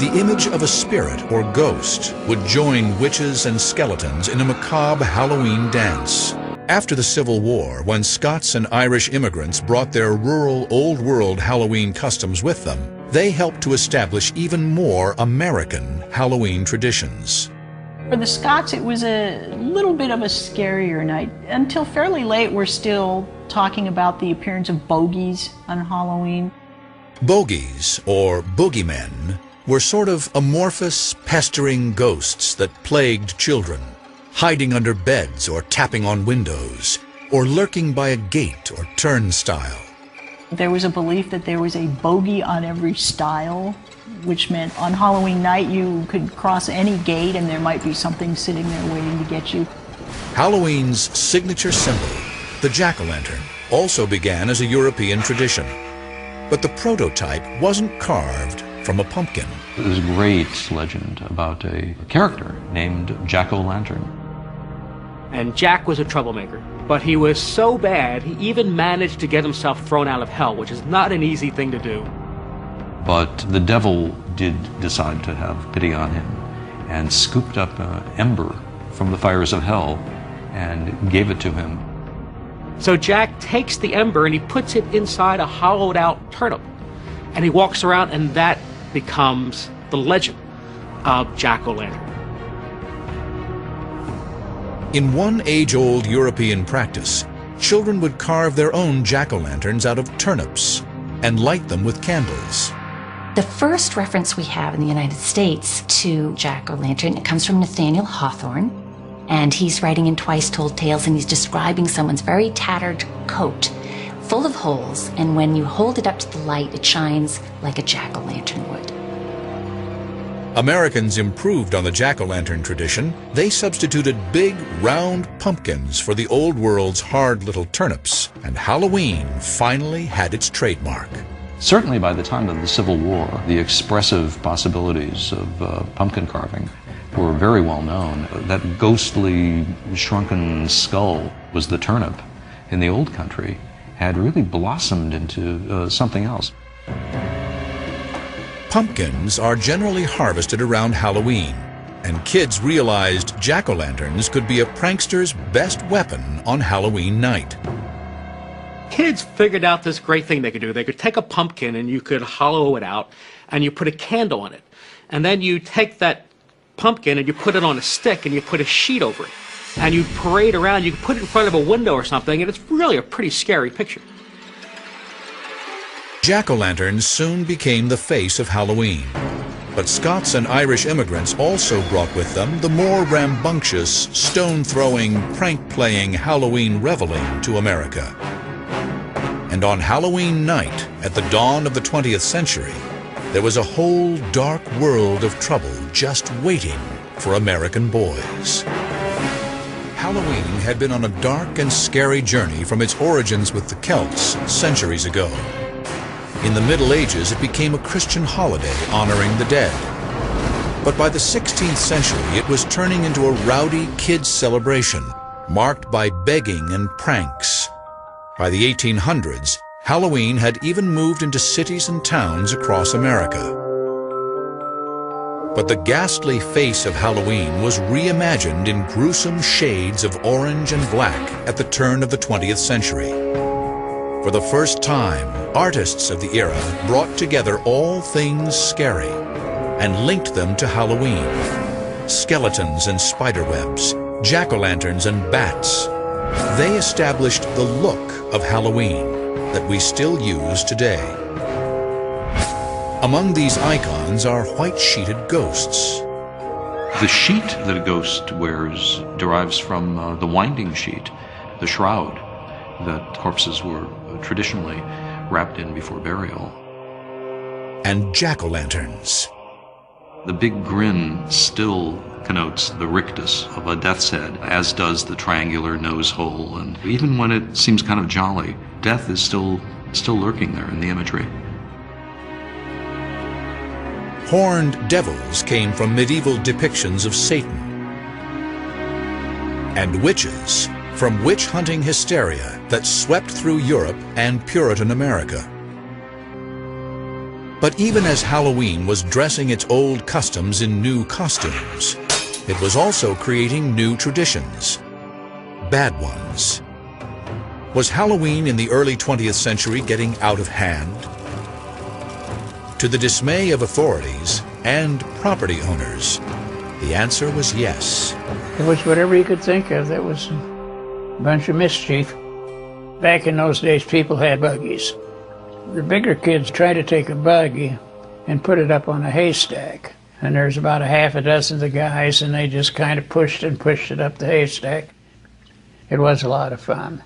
The image of a spirit or ghost would join witches and skeletons in a macabre Halloween dance. After the Civil War, when Scots and Irish immigrants brought their rural, old-world Halloween customs with them, they helped to establish even more American Halloween traditions. For the Scots, it was a little bit of a scarier night. Until fairly late, we're still talking about the appearance of bogies on Halloween. Bogies, or boogeymen, were sort of amorphous, pestering ghosts that plagued children, hiding under beds or tapping on windows, or lurking by a gate or turnstile. There was a belief that there was a bogey on every stile, which meant on Halloween night you could cross any gate and there might be something sitting there waiting to get you. Halloween's signature symbol, the jack-o'-lantern, also began as a European tradition. But the prototype wasn't carved from a pumpkin. There's a great legend about a character named Jack-o'-lantern. And Jack was a troublemaker, but he was so bad he even managed to get himself thrown out of hell, which is not an easy thing to do. But the devil did decide to have pity on him and scooped up an ember from the fires of hell and gave it to him. So Jack takes the ember and he puts it inside a hollowed out turnip. And he walks around, and that becomes the legend of Jack-o'-lantern. In one age-old European practice, children would carve their own jack-o'-lanterns out of turnips and light them with candles. The first reference we have in the United States to Jack-o'-lantern, it comes from Nathaniel Hawthorne, and he's writing in Twice Told Tales, and he's describing someone's very tattered coat full of holes, and when you hold it up to the light, it shines like a jack-o'-lantern would. Americans improved on the jack-o'-lantern tradition. They substituted big, round pumpkins for the old world's hard little turnips, and Halloween finally had its trademark. Certainly by the time of the Civil War, the expressive possibilities of pumpkin carving were very well known. That ghostly, shrunken skull was the turnip in the old country, had really blossomed into something else. Pumpkins are generally harvested around Halloween, and kids realized jack-o'-lanterns could be a prankster's best weapon on Halloween night. Kids figured out this great thing they could do. They could take a pumpkin and you could hollow it out and you put a candle on it. And then you take that pumpkin and you put it on a stick and you put a sheet over it. And you parade around, you can put it in front of a window or something, and it's really a pretty scary picture. Jack-o'-lanterns soon became the face of Halloween, but Scots and Irish immigrants also brought with them the more rambunctious, stone-throwing, prank-playing Halloween reveling to America. And on Halloween night, at the dawn of the 20th century, there was a whole dark world of trouble just waiting for American boys. Halloween had been on a dark and scary journey from its origins with the Celts centuries ago. In the Middle Ages, it became a Christian holiday honoring the dead. But by the 16th century, it was turning into a rowdy kids' celebration, marked by begging and pranks. By the 1800s, Halloween had even moved into cities and towns across America. But the ghastly face of Halloween was reimagined in gruesome shades of orange and black at the turn of the 20th century. For the first time, artists of the era brought together all things scary and linked them to Halloween. Skeletons and spiderwebs, jack-o'-lanterns and bats. They established the look of Halloween that we still use today. Among these icons are white-sheeted ghosts. The sheet that a ghost wears derives from the winding sheet, the shroud that corpses were traditionally wrapped in before burial. And jack-o'-lanterns. The big grin still connotes the rictus of a death's head, as does the triangular nose hole, and even when it seems kind of jolly, death is still lurking there in the imagery. Horned devils came from medieval depictions of Satan. And witches from witch-hunting hysteria that swept through Europe and Puritan America. But even as Halloween was dressing its old customs in new costumes, it was also creating new traditions, bad ones. Was Halloween in the early 20th century getting out of hand? To the dismay of authorities and property owners, the answer was yes. It was whatever you could think of that was a bunch of mischief. Back in those days, people had buggies. The bigger kids tried to take a buggy and put it up on a haystack. And there's about a half a dozen of the guys, and they just kind of pushed it up the haystack. It was a lot of fun.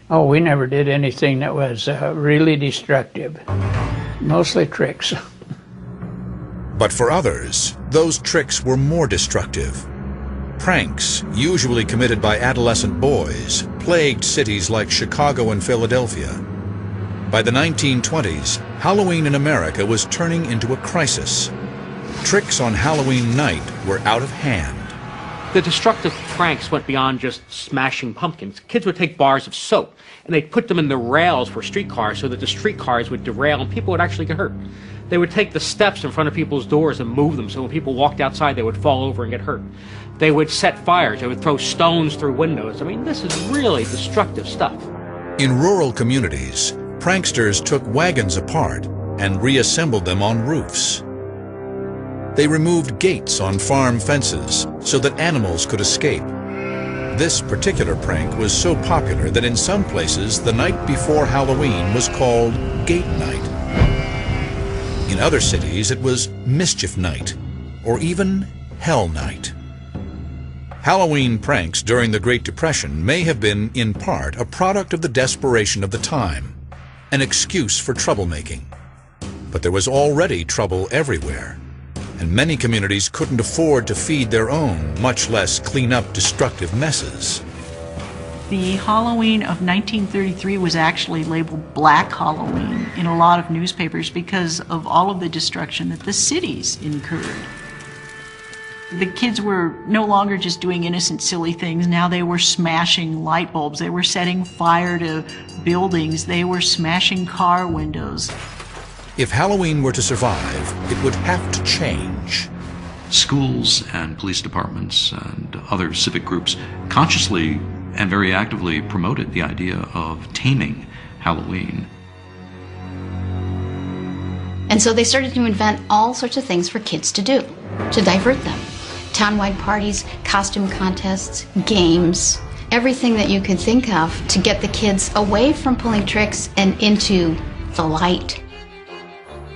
Oh, we never did anything that was really destructive. Mostly tricks. But for others, those tricks were more destructive. Pranks, usually committed by adolescent boys, plagued cities like Chicago and Philadelphia. By the 1920s, Halloween in America was turning into a crisis. Tricks on Halloween night were out of hand. The destructive pranks went beyond just smashing pumpkins. Kids would take bars of soap and they'd put them in the rails for streetcars so that the streetcars would derail and people would actually get hurt. They would take the steps in front of people's doors and move them so when people walked outside they would fall over and get hurt. They would set fires. They would throw stones through windows. I mean, this is really destructive stuff. In rural communities, pranksters took wagons apart and reassembled them on roofs. They removed gates on farm fences so that animals could escape. This particular prank was so popular that in some places the night before Halloween was called Gate Night. In other cities it was Mischief Night or even Hell Night. Halloween pranks during the Great Depression may have been, in part, a product of the desperation of the time, an excuse for troublemaking. But there was already trouble everywhere. and many communities couldn't afford to feed their own, much less clean up destructive messes. The Halloween of 1933 was actually labeled Black Halloween in a lot of newspapers because of all of the destruction that the cities incurred. The kids were no longer just doing innocent, silly things. Now they were smashing light bulbs. They were setting fire to buildings. They were smashing car windows. If Halloween were to survive, it would have to change. Schools and police departments and other civic groups consciously and very actively promoted the idea of taming Halloween. And so they started to invent all sorts of things for kids to do, to divert them. Townwide parties, costume contests, games, everything that you could think of to get the kids away from pulling tricks and into the light.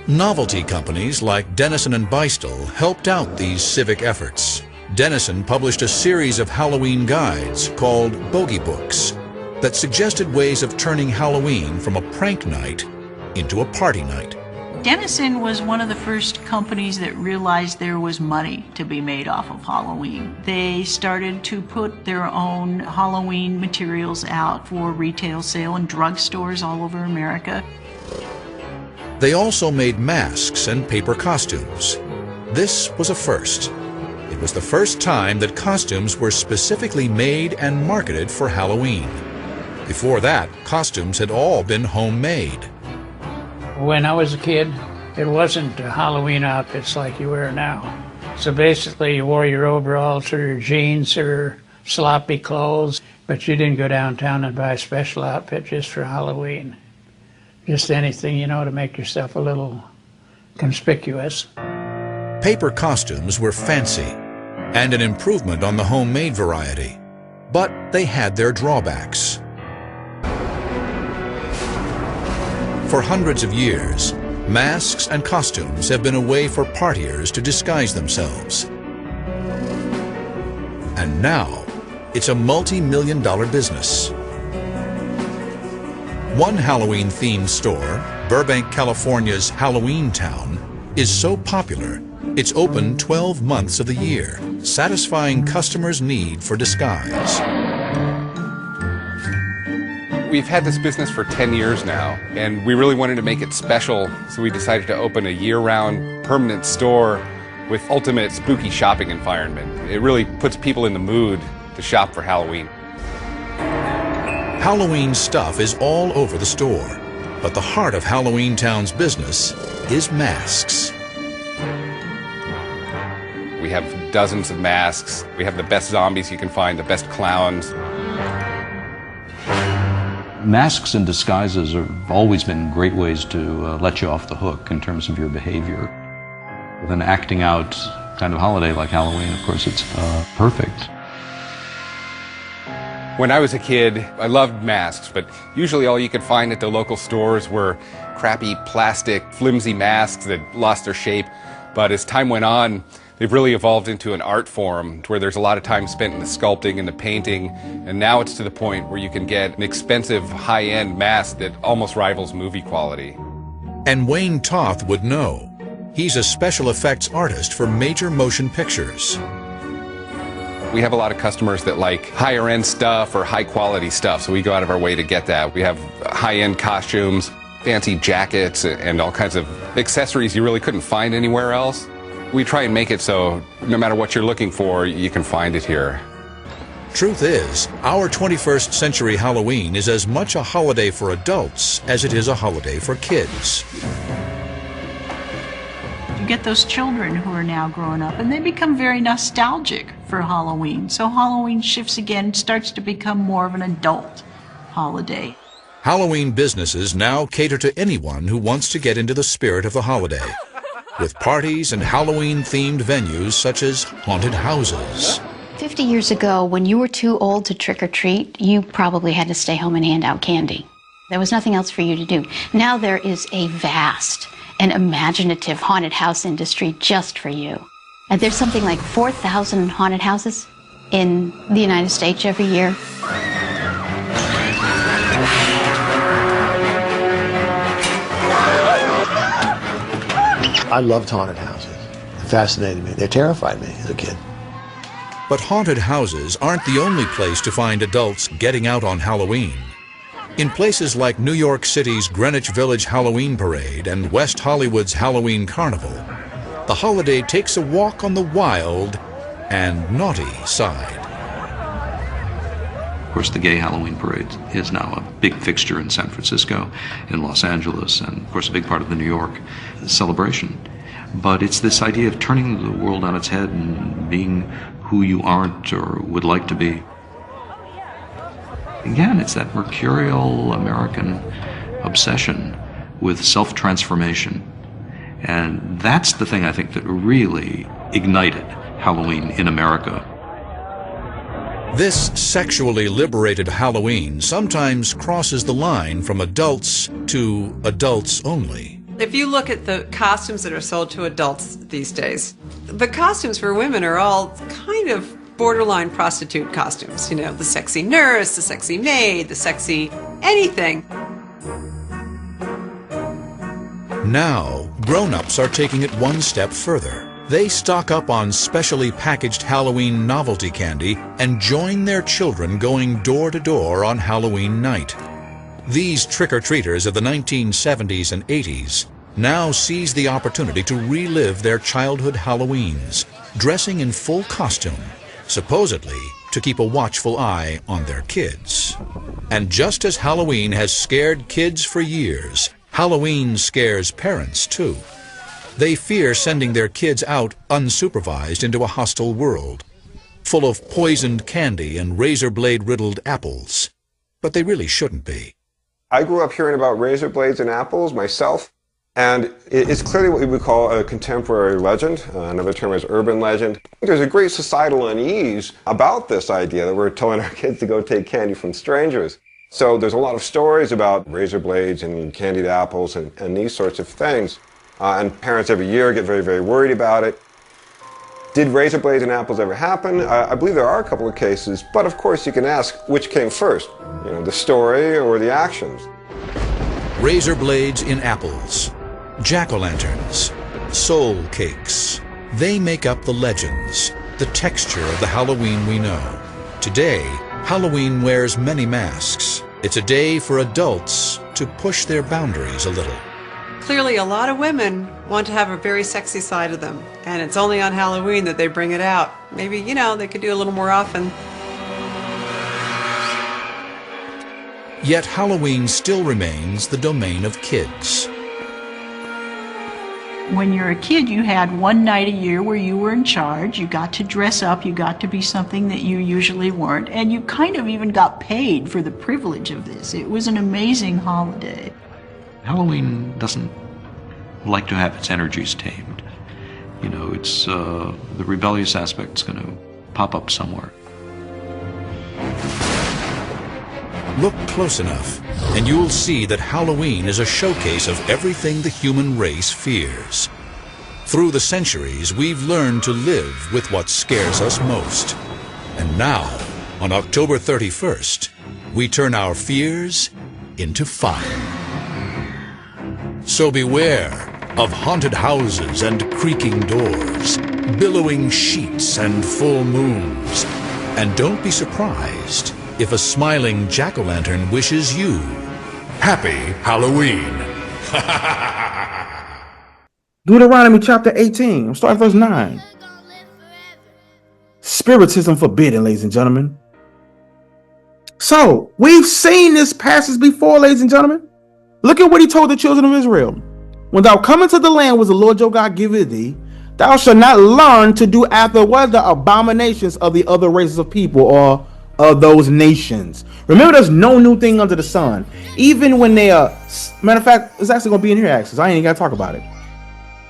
Novelty companies like Dennison and Beistel helped out these civic efforts. Dennison published a series of Halloween guides called Bogey Books that suggested ways of turning Halloween from a prank night into a party night. Dennison was one of the first companies that realized there was money to be made off of Halloween. They started to put their own Halloween materials out for retail sale in drugstores all over America. They also made masks and paper costumes. This was a first. It was the first time that costumes were specifically made and marketed for Halloween. Before that, costumes had all been homemade. When I was a kid, it wasn't Halloween outfits like you wear now. So basically you wore your overalls or your jeans or sloppy clothes, but you didn't go downtown and buy a special outfit just for Halloween. Just anything, you know, to make yourself a little conspicuous. Paper costumes were fancy and an improvement on the homemade variety, but they had their drawbacks. For hundreds of years, masks and costumes have been a way for partiers to disguise themselves. And now, it's a multi-million-dollar business. One Halloween-themed store, Burbank, California's Halloween Town, is so popular, it's open 12 months of the year, satisfying customers' need for disguise. We've had this business for 10 years now, and we really wanted to make it special, so we decided to open a year-round permanent store with ultimate spooky shopping environment. It really puts people in the mood to shop for Halloween. Halloween stuff is all over the store, but the heart of Halloween Town's business is masks. We have dozens of masks. We have the best zombies you can find, the best clowns. Masks and disguises have always been great ways to let you off the hook in terms of your behavior. With an acting out kind of holiday like Halloween, of course, it's perfect. When I was a kid, I loved masks, but usually all you could find at the local stores were crappy plastic, flimsy masks that lost their shape. But as time went on, they've really evolved into an art form where there's a lot of time spent in the sculpting and the painting, and now it's to the point where you can get an expensive, high-end mask that almost rivals movie quality. And Wayne Toth would know. He's a special effects artist for major motion pictures. We have a lot of customers that like higher-end stuff or high-quality stuff, so we go out of our way to get that. We have high-end costumes, fancy jackets, and all kinds of accessories you really couldn't find anywhere else. We try and make it so no matter what you're looking for, you can find it here. Truth is, our 21st century Halloween is as much a holiday for adults as it is a holiday for kids. You get those children who are now growing up and they become very nostalgic for Halloween. So Halloween shifts again, starts to become more of an adult holiday. Halloween businesses now cater to anyone who wants to get into the spirit of the holiday, with parties and Halloween-themed venues such as haunted houses. 50 years ago, when you were too old to trick or treat, you probably had to stay home and hand out candy. There was nothing else for you to do. Now there is a vast and imaginative haunted house industry just for you. And there's something like 4,000 haunted houses in the United States every year. I loved haunted houses. fascinated me. They terrified me as a kid. But haunted houses aren't the only place to find adults getting out on Halloween. In places like New York City's Greenwich Village Halloween Parade and West Hollywood's Halloween Carnival, the holiday takes a walk on the wild and naughty side. Of course, the gay Halloween parade is now a big fixture in San Francisco, in Los Angeles, and of course a big part of the New York celebration. But it's this idea of turning the world on its head and being who you aren't or would like to be. Again, it's that mercurial American obsession with self-transformation. And that's the thing I think that really ignited Halloween in America. This sexually liberated Halloween sometimes crosses the line from adults to adults only. If you look at the costumes that are sold to adults these days, the costumes for women are all kind of borderline prostitute costumes. You know, the sexy nurse, the sexy maid, the sexy anything. Now, grown-ups are taking it one step further. They stock up on specially packaged Halloween novelty candy and join their children going door to door on Halloween night. These trick-or-treaters of the 1970s and 80s now seize the opportunity to relive their childhood Halloweens, dressing in full costume, supposedly to keep a watchful eye on their kids. And just as Halloween has scared kids for years, Halloween scares parents too. They fear sending their kids out unsupervised into a hostile world, full of poisoned candy and razor blade riddled apples. But they really shouldn't be. I grew up hearing about razor blades and apples myself, and it's clearly what we would call a contemporary legend. Another term is urban legend. There's a great societal unease about this idea that we're telling our kids to go take candy from strangers. So there's a lot of stories about razor blades and candied apples and these sorts of things. And parents every year get very, very worried about it. Did razor blades and apples ever happen? I believe there are a couple of cases, but of course you can ask which came first, the story or the actions. Razor blades in apples, jack-o'-lanterns, soul cakes. They make up the legends, the texture of the Halloween we know. Today, Halloween wears many masks. It's a day for adults to push their boundaries a little. Clearly, a lot of women want to have a very sexy side of them, and it's only on Halloween that they bring it out. Maybe, they could do a little more often. Yet Halloween still remains the domain of kids. When you're a kid, you had one night a year where you were in charge. You got to dress up, you got to be something that you usually weren't, and you kind of even got paid for the privilege of this. It was an amazing holiday. Halloween doesn't like to have its energies tamed. It's the rebellious aspect's going to pop up somewhere. Look close enough, and you'll see that Halloween is a showcase of everything the human race fears. Through the centuries, we've learned to live with what scares us most. And now, on October 31st, we turn our fears into fun. So beware of haunted houses and creaking doors, billowing sheets and full moons. And don't be surprised if a smiling jack-o'-lantern wishes you Happy Halloween. Deuteronomy chapter 18. I'm starting verse 9. Spiritism forbidden, ladies and gentlemen. So, we've seen this passage before, ladies and gentlemen. Look at what he told the children of Israel. When thou come into the land which the Lord your God giveth thee, thou shalt not learn to do after what the abominations of the other races of people or of those nations. Remember, there's no new thing under the sun. Even when they are, matter of fact, it's actually going to be in here, actually. I ain't even got to talk about it.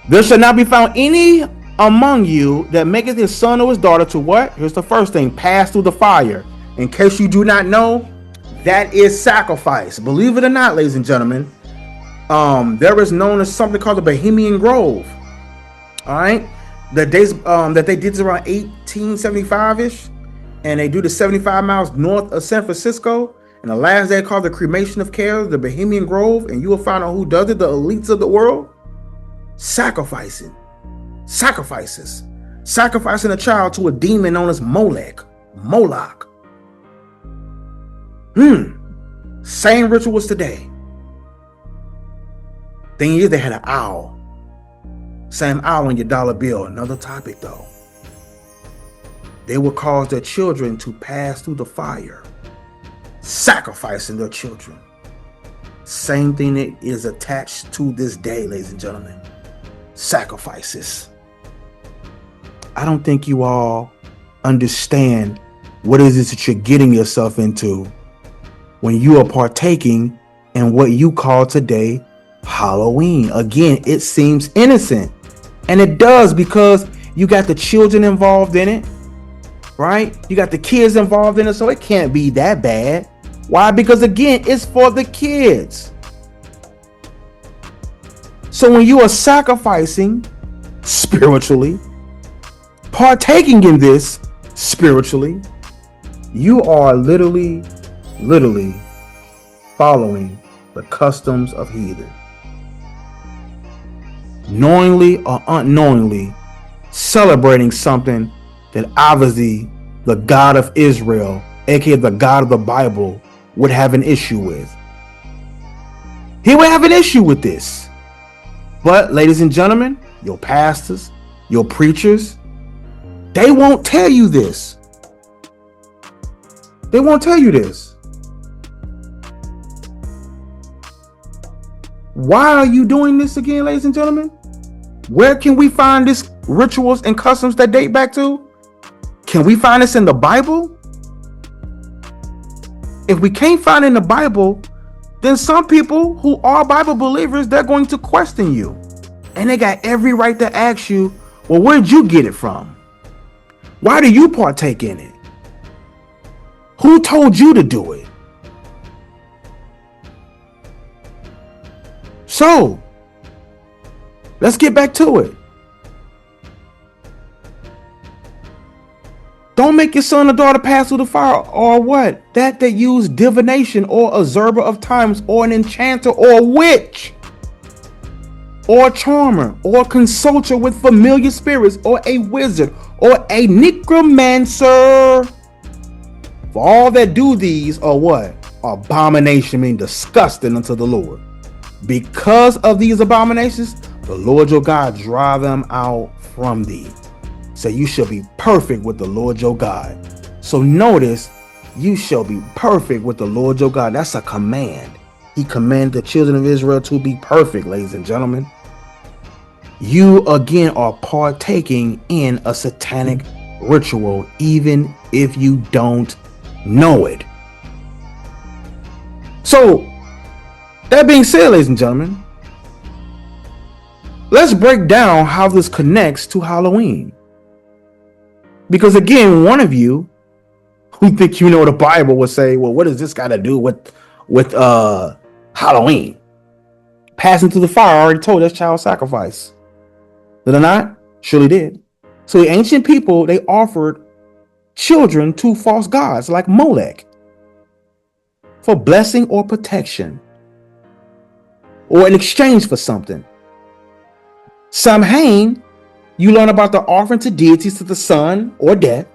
There shall not be found any among you that maketh his son or his daughter to what? Here's the first thing, pass through the fire. In case you do not know, that is sacrifice. Believe it or not, ladies and gentlemen, there is known as something called the Bohemian Grove. All right, the days that they did is around 1875-ish, and they do the 75 miles north of San Francisco. And the last day called the cremation of care, the Bohemian Grove, and you will find out who does it, the elites of the world, sacrificing Sacrifices. Sacrificing a child to a demon known as Moloch. Same rituals today. Thing is, they had an owl. Same owl on your dollar bill. Another topic though. They would cause their children to pass through the fire, sacrificing their children. Same thing that is attached to this day, ladies and gentlemen. Sacrifices. I don't think you all understand what it is that you're getting yourself into when you are partaking in what you call today Halloween. Again, it seems innocent, and it does, because you got the children involved in it, right? You got the kids involved in it, so it can't be that bad. Why? Because again, it's for the kids. So when you are sacrificing spiritually, partaking in this spiritually, you are literally following the customs of heathen. Knowingly or unknowingly celebrating something that obviously the God of Israel, aka the God of the Bible, would have an issue with. He would have an issue with this. But ladies and gentlemen, your pastors, your preachers, they won't tell you this. They won't tell you this. Why are you doing this again, ladies and gentlemen? Where can we find these rituals and customs that date back to? Can we find this in the Bible? If we can't find it in the Bible, then some people who are Bible believers, they're going to question you. And they got every right to ask you, well, where did you get it from? Why do you partake in it? Who told you to do it? So, let's get back to it. Don't make your son or daughter pass through the fire, or what? That use divination, or a zerber of times, or an enchanter, or a witch, or a charmer, or a consulter with familiar spirits, or a wizard, or a necromancer. For all that do these are what? Abomination, meaning disgusting unto the Lord. Because of these abominations, the Lord your God drive them out from thee. So you shall be perfect with the Lord your God. So notice, you shall be perfect with the Lord your God. That's a command. He commanded the children of Israel to be perfect, ladies and gentlemen. You again are partaking in a satanic ritual, even if you don't know it. So, that being said, ladies and gentlemen, let's break down how this connects to Halloween. Because again, one of you who think you know the Bible will say, well, what does this got to do with Halloween? Passing through the fire, I already told that's child sacrifice. Did I not? Surely did. So the ancient people, they offered children to false gods like Moloch for blessing or protection, or in exchange for something. Samhain, you learn about the offering to deities to the sun or death.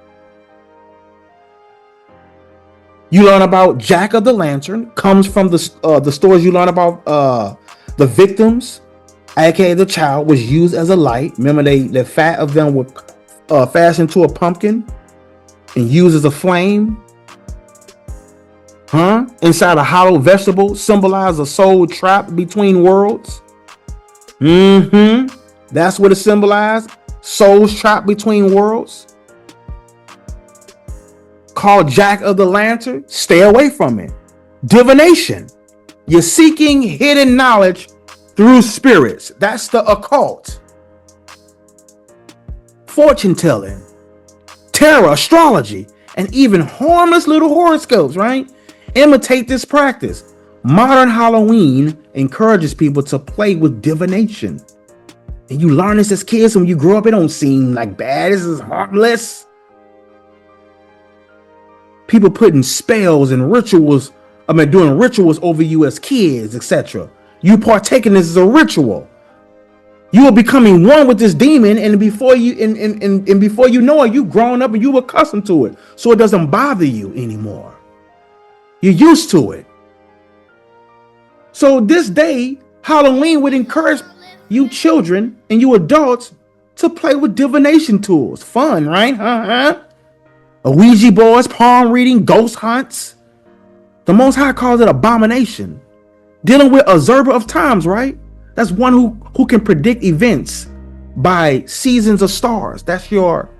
You learn about Jack of the Lantern, comes from the stories you learn about the victims, aka the child, was used as a light. Remember, the fat of them were fastened to a pumpkin and used as a flame. Inside a hollow vegetable symbolized a soul trapped between worlds. That's what it symbolized. Souls trapped between worlds. Called Jack of the Lantern. Stay away from it. Divination. You're seeking hidden knowledge through spirits. That's the occult. Fortune telling. Tarot, astrology, and even harmless little horoscopes, right? Imitate this practice. Modern Halloween encourages people to play with divination. And you learn this as kids, and when you grow up, it don't seem like bad. This is harmless. People putting spells and rituals, doing rituals over you as kids, etc. You partake in this as a ritual. You are becoming one with this demon, and before you before you know it, you've grown up and you accustomed to it. So it doesn't bother you anymore. You're used to it. So this day, Halloween would encourage you children and you adults to play with divination tools. Fun, right? A Ouija boards, palm reading, ghost hunts. The Most High calls it abomination. Dealing with observer of times, right? That's one who can predict events by seasons of stars. That's your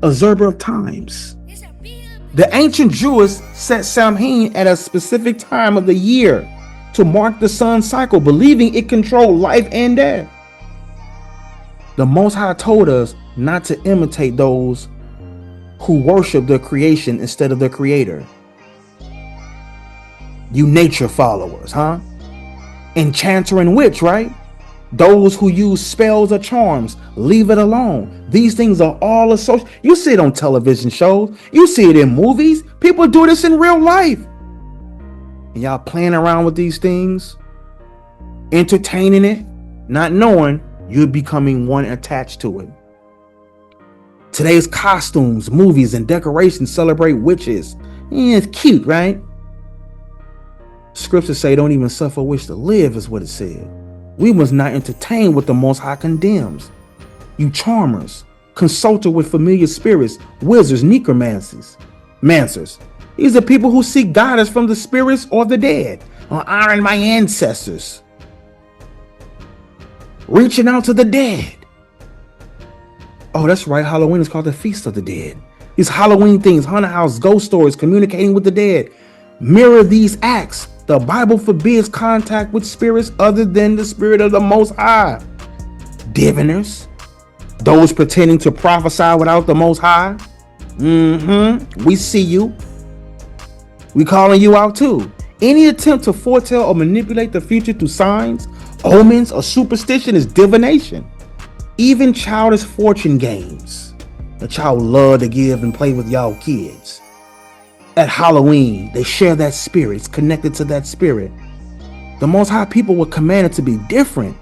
observer of times. The ancient Jews set Samhain at a specific time of the year to mark the sun's cycle, believing it controlled life and death. The Most High told us not to imitate those who worship the creation instead of the creator. You nature followers, huh? Enchanter and witch, right? Those who use spells or charms, leave it alone. These things are all associated. You see it on television shows. You see it in movies. People do this in real life. And y'all playing around with these things, entertaining it, not knowing you're becoming one attached to it. Today's costumes, movies, and decorations celebrate witches. Yeah, it's cute, right? Scriptures say don't even suffer witch to live, is what it said. We must not entertain what the Most High condemns. You charmers, consulted with familiar spirits, wizards, necromancers. These are people who seek guidance from the spirits or the dead, or honoring my ancestors. Reaching out to the dead. Oh, that's right. Halloween is called the Feast of the Dead. These Halloween things, haunted house, ghost stories, communicating with the dead, mirror these acts. The Bible forbids contact with spirits other than the spirit of the Most High. Diviners, those pretending to prophesy without the Most High. We see you. We calling you out too. Any attempt to foretell or manipulate the future through signs, omens, or superstition is divination. Even childish fortune games. The child love to give and play with y'all kids. At Halloween, they share that spirit. It's connected to that spirit. The Most High people were commanded to be different.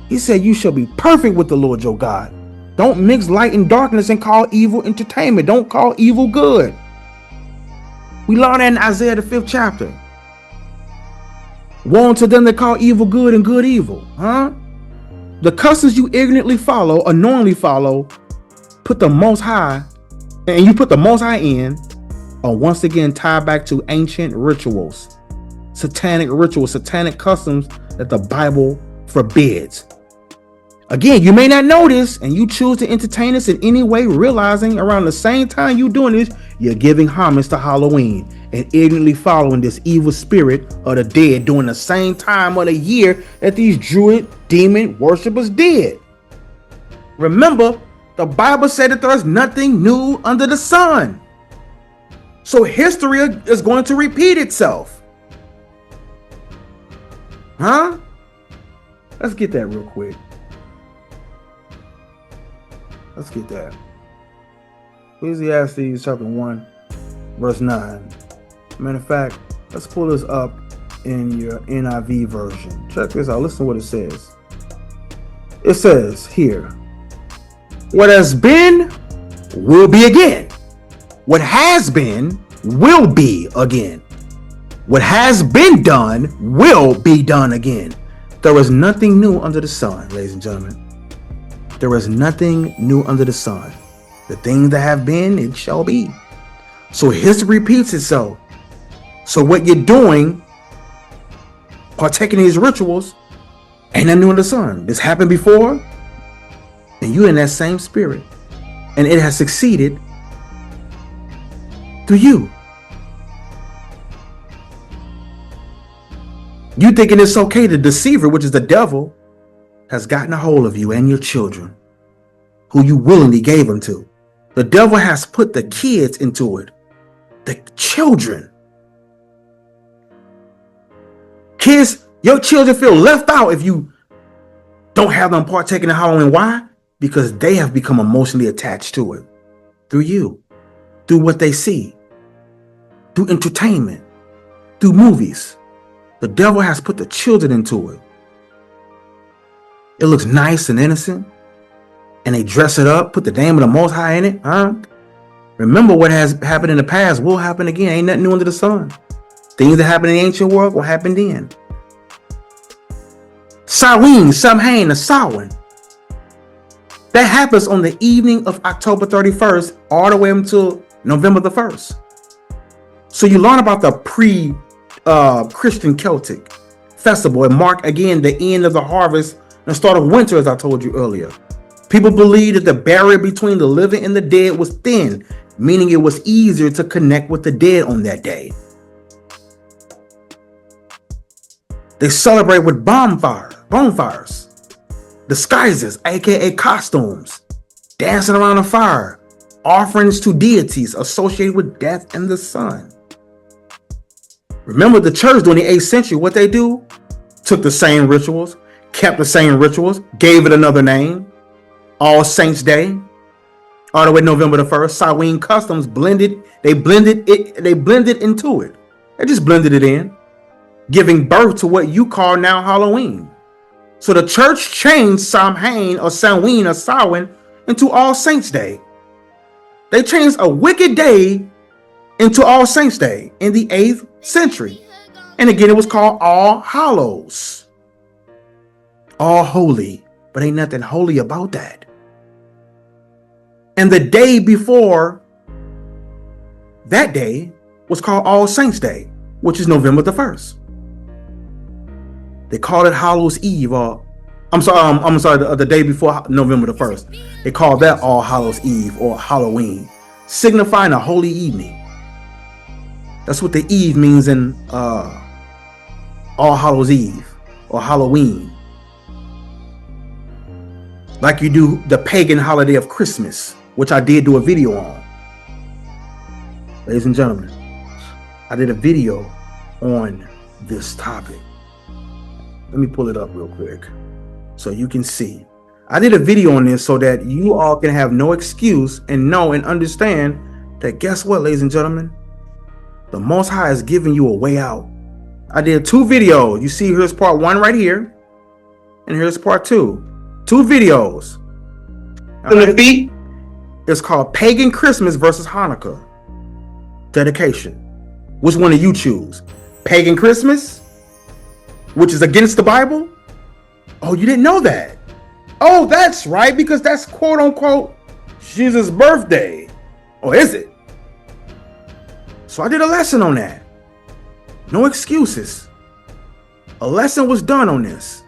He said, you shall be perfect with the Lord your God. Don't mix light and darkness and call evil entertainment. Don't call evil good. We learn that in Isaiah the 5th chapter. Woe unto them that call evil good and good evil. The customs you ignorantly follow, unknowingly follow, put the Most High, and you put the Most High in, are once again tied back to ancient rituals, satanic rituals, satanic customs that the Bible forbids. Again, you may not know this, and you choose to entertain us in any way, realizing around the same time you doing this, you're giving homage to Halloween and ignorantly following this evil spirit of the dead during the same time of the year that these Druid demon worshippers did. Remember, the Bible said that there's nothing new under the sun. So history is going to repeat itself. Let's get that real quick. Let's get that. Ecclesiastes chapter 1, verse 9. Matter of fact, let's pull this up in your NIV version. Check this out. Listen to what it says. It says here, what has been will be again. What has been will be again. What has been done will be done again. There is nothing new under the sun, ladies and gentlemen. There is nothing new under the sun. The things that have been, it shall be. So history repeats itself. So what you're doing, partaking in these rituals, ain't nothing new under the sun. This happened before, and you're in that same spirit. And it has succeeded through you. You thinking it's okay, the deceiver, which is the devil, has gotten a hold of you and your children, who you willingly gave them to. The devil has put the kids into it. The children. Kids, your children feel left out if you don't have them partaking in Halloween. Why? Because they have become emotionally attached to it. Through you. Through what they see. Through entertainment. Through movies. The devil has put the children into it. It looks nice and innocent. And they dress it up, put the name of the Most High in it. Remember, what has happened in the past will happen again. Ain't nothing new under the sun. Things that happened in the ancient world will happen then. Samhain, the Samhain. That happens on the evening of October 31st, all the way until November the 1st. So you learn about the pre-Christian Celtic festival. It marked again the end of the harvest and the start of winter, as I told you earlier. People believed that the barrier between the living and the dead was thin, meaning it was easier to connect with the dead on that day. They celebrate with bonfires, disguises, aka costumes, dancing around a fire, offerings to deities associated with death and the sun. Remember the church during the 8th century, what they do? Took the same rituals, kept the same rituals, gave it another name. All Saints Day, all the way November the 1st, Samhain customs blended into it. They just blended it in, giving birth to what you call now Halloween. So the church changed Samhain or Samhain into All Saints Day. They changed a wicked day into All Saints Day in the 8th century. And again, it was called All Hallows. All holy, but ain't nothing holy about that. And the day before that day was called All Saints Day, which is November the 1st. They called it Hallows Eve, or the day before November the 1st. They called that All Hallows Eve or Halloween, signifying a holy evening. That's what the Eve means in All Hallows Eve or Halloween. Like you do the pagan holiday of Christmas, which I did do a video on. Ladies and gentlemen, I did a video on this topic. Let me pull it up real quick so you can see. I did a video on this so that you all can have no excuse and know and understand that, guess what, ladies and gentlemen? The Most High is giving you a way out. I did 2 videos. You see, here's part 1 right here, and here's part 2. 2 videos. Right. It's called Pagan Christmas versus Hanukkah dedication. Which one do you choose? Pagan Christmas, which is against the Bible? Oh, you didn't know that? Oh, that's right, because that's quote unquote Jesus' birthday. Or is it? So I did a lesson on that. No excuses. A lesson was done on this.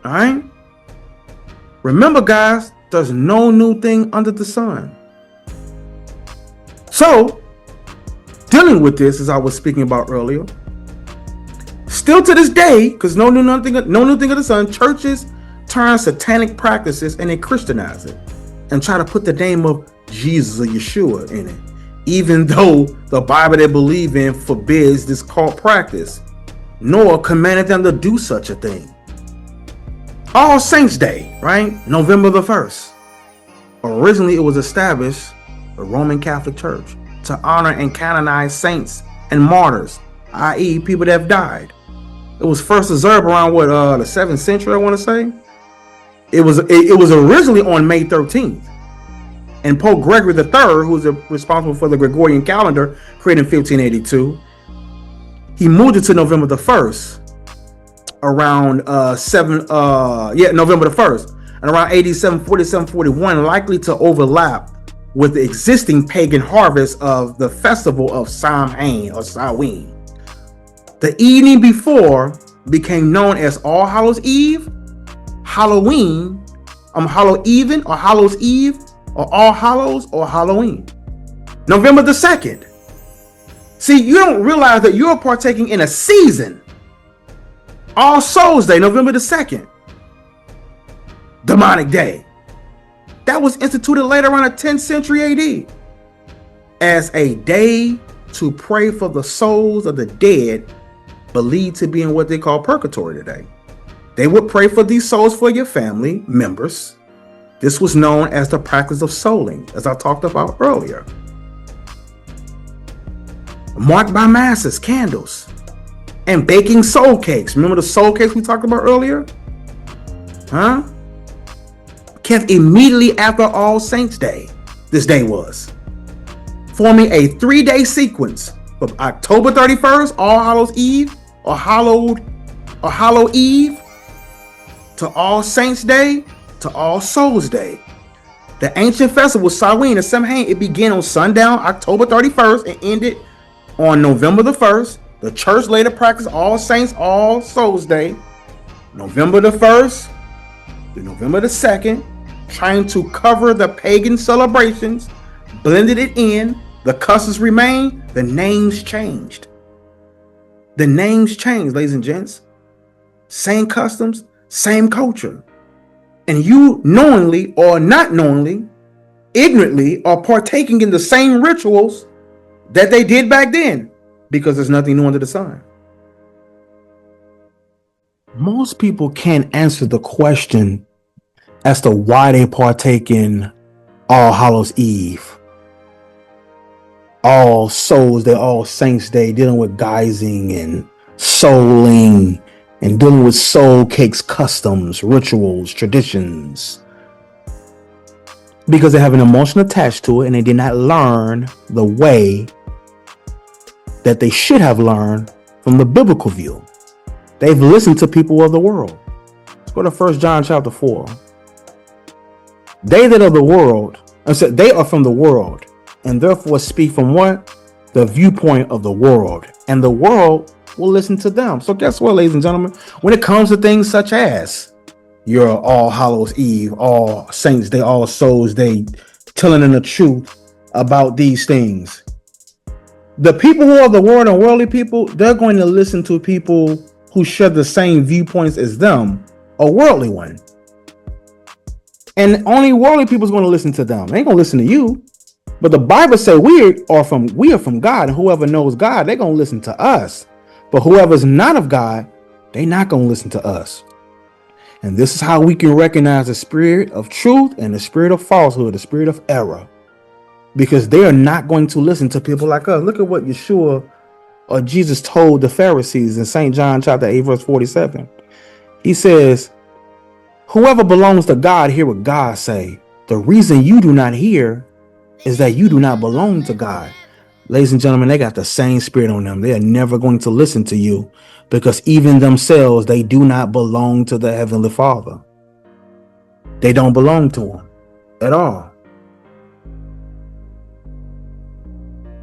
All right? Remember, guys, there's no new thing under the sun. So, dealing with this, as I was speaking about earlier, still to this day, because no new thing under the sun, churches turn satanic practices and they Christianize it and try to put the name of Jesus or Yeshua in it, even though the Bible they believe in forbids this cult practice, nor commanded them to do such a thing. All Saints Day, right? November the 1st. Originally, it was established, the Roman Catholic Church, to honor and canonize saints and martyrs, i.e. people that have died. It was first observed around the 7th century, I want to say. It was originally on May 13th. And Pope Gregory III, who was responsible for the Gregorian calendar created in 1582, he moved it to November the 1st. Around November the 1st, and around AD 740, 741, likely to overlap with the existing pagan harvest of the festival of Samhain or Samhain. The evening before became known as All Hallows Eve, Halloween, Hallow-Even or Hallows Eve, or All Hallows or Halloween. November the 2nd. See, you don't realize that you're partaking in a season. All Souls Day, November the 2nd. Demonic Day. That was instituted later around the 10th century AD as a day to pray for the souls of the dead, believed to be in what they call purgatory today. They would pray for these souls for your family members. This was known as the practice of souling, as I talked about earlier. Marked by masses, candles, and baking soul cakes. Remember the soul cakes we talked about earlier? Kept immediately after All Saints Day. This day was. Forming a 3-day sequence from October 31st, All Hallows Eve, or Hallow Eve, to All Saints Day, to All Souls Day. The ancient festival Samhain, the Samhain, it began on sundown October 31st and ended on November the 1st. The church later practiced All Saints, All Souls Day, November the 1st to November the 2nd, trying to cover the pagan celebrations, blended it in. The customs remained, the names changed. The names changed, ladies and gents. Same customs, same culture. And you knowingly or not knowingly, ignorantly, are partaking in the same rituals that they did back then, because there's nothing new under the sun. Most people can't answer the question as to why they partake in All Hallows Eve, All Souls Day, All Saints Day, dealing with guising and souling and dealing with soul cakes, customs, rituals, traditions. Because they have an emotion attached to it and they did not learn the way that they should have learned from the biblical view. They've listened to people of the world. Let's go to 1 John chapter 4. They that are the world, they are from the world, and therefore speak from what? The viewpoint of the world. And the world will listen to them. So guess what, ladies and gentlemen? When it comes to things such as your All Hallows Eve, All Saints Day, All Souls Day, telling them the truth about these things, the people who are the world and worldly people, they're going to listen to people who share the same viewpoints as them, a worldly one. And only worldly people is going to listen to them. They ain't going to listen to you. But the Bible says we are from God, and whoever knows God, they're going to listen to us. But whoever's not of God, they're not going to listen to us. And this is how we can recognize the spirit of truth and the spirit of falsehood, the spirit of error. Because they are not going to listen to people like us. Look at what Yeshua or Jesus told the Pharisees in St. John chapter 8, verse 47. He says, whoever belongs to God, hear what God say. The reason you do not hear is that you do not belong to God. Ladies and gentlemen, they got the same spirit on them. They are never going to listen to you because even themselves, they do not belong to the Heavenly Father. They don't belong to him at all.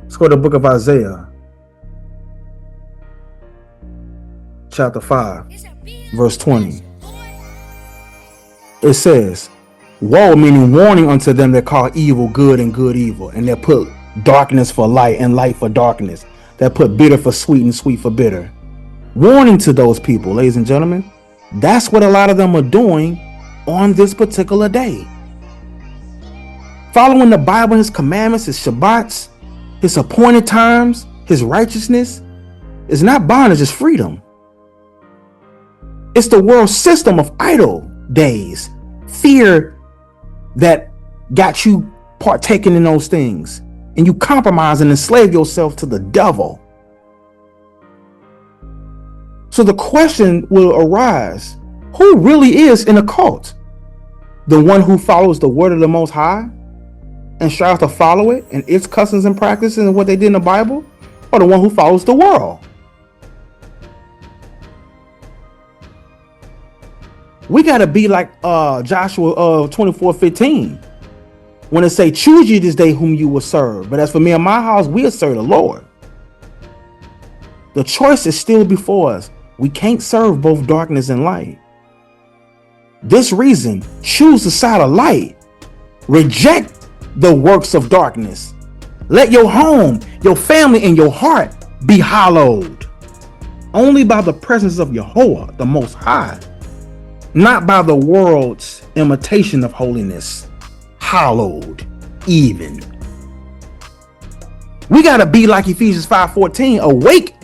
Let's go to the book of Isaiah, chapter 5, verse 20. It says, woe, meaning warning unto them that call evil good and good evil, and that put darkness for light and light for darkness, that put bitter for sweet and sweet for bitter. Warning to those people, ladies and gentlemen. That's what a lot of them are doing on this particular day. Following the Bible, his commandments, his Shabbats, his appointed times, his righteousness is not bondage, it's freedom. It's the world system of idle days, fear that got you partaking in those things, and you compromise and enslave yourself to the devil. So the question will arise, who really is in a cult? The one who follows the word of the Most High and strives to follow it and its customs and practices and what they did in the Bible, or the one who follows the world? We got to be like Joshua 24:15, when it say, choose ye this day whom you will serve. But as for me and my house, we'll serve the Lord. The choice is still before us. We can't serve both darkness and light. This reason, choose the side of light. Reject the works of darkness. Let your home, your family, and your heart be hallowed only by the presence of Yahuwah, the Most High, not by the world's imitation of holiness. Hallowed even. We got to be like Ephesians 5:14. Awake,